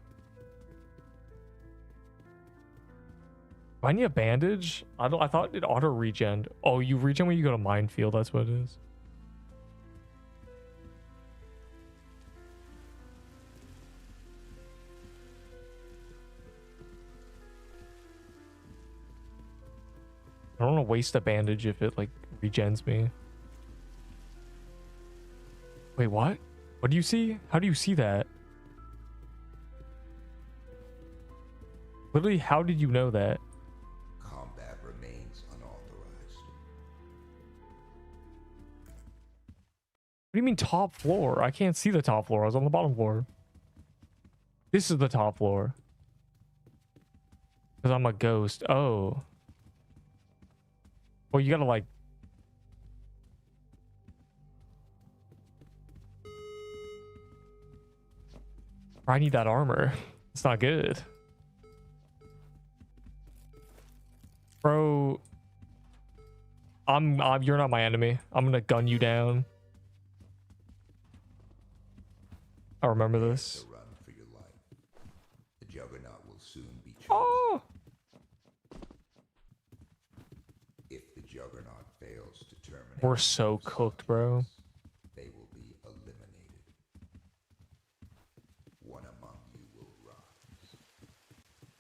Do I need a bandage? I thought it auto regen. Oh, you regen when you go to minefield. That's what it is. I don't want to waste a bandage if it like regens me. Wait, what? What do you see? How do you see that? Literally, how did you know that? Combat remains unauthorized. What do you mean top floor? I can't see the top floor. I was on the bottom floor. This is the top floor. Because I'm a ghost. Oh. Well, you gotta like... I need that armor. It's not good. Bro. You're not my enemy. I'm gonna gun you down. I remember this. Run for your life. The Juggernaut will soon be chosen. Oh! If the Juggernaut fails to terminate, We're so cooked, bro. they will be eliminated. One among you will rise.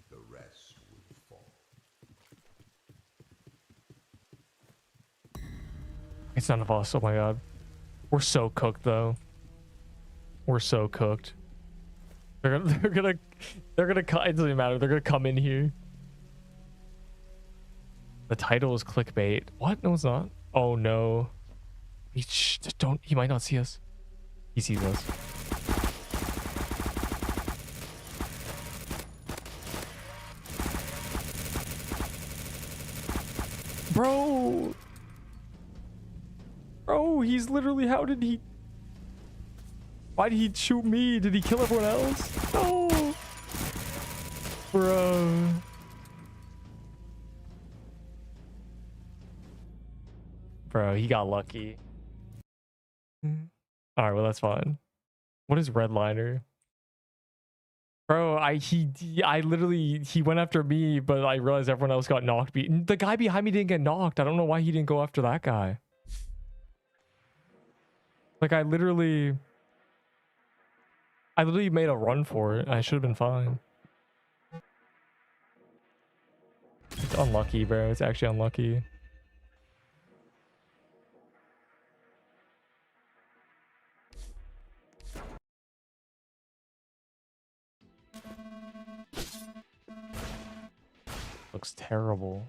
The rest will fall. It's none of us. Oh my god. We're so cooked though. We're so cooked. They're gonna it doesn't matter. They're gonna come in here. The title is clickbait. What? No, it's not. Oh no. He might not see us. He sees us. Bro, he's literally, how did he... Why did he shoot me? Did he kill everyone else? No. Bro. Bro, he got lucky. Alright, well, that's fine. What is redliner? Bro, I literally, he went after me, but I realized everyone else got knocked. The guy behind me didn't get knocked. I don't know why he didn't go after that guy. Like, I literally made a run for it. I should have been fine. It's unlucky, bro. It's actually unlucky. Looks terrible.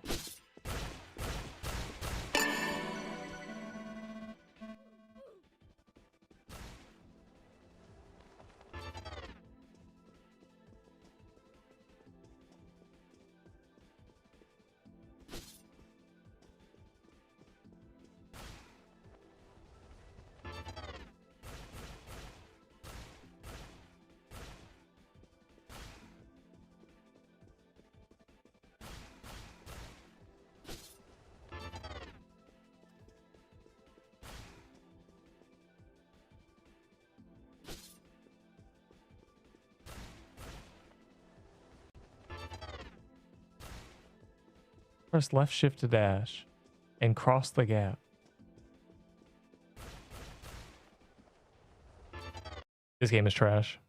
Press left shift to dash and cross the gap. This game is trash.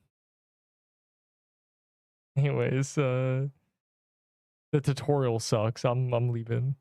Anyways, the tutorial sucks. I'm leaving.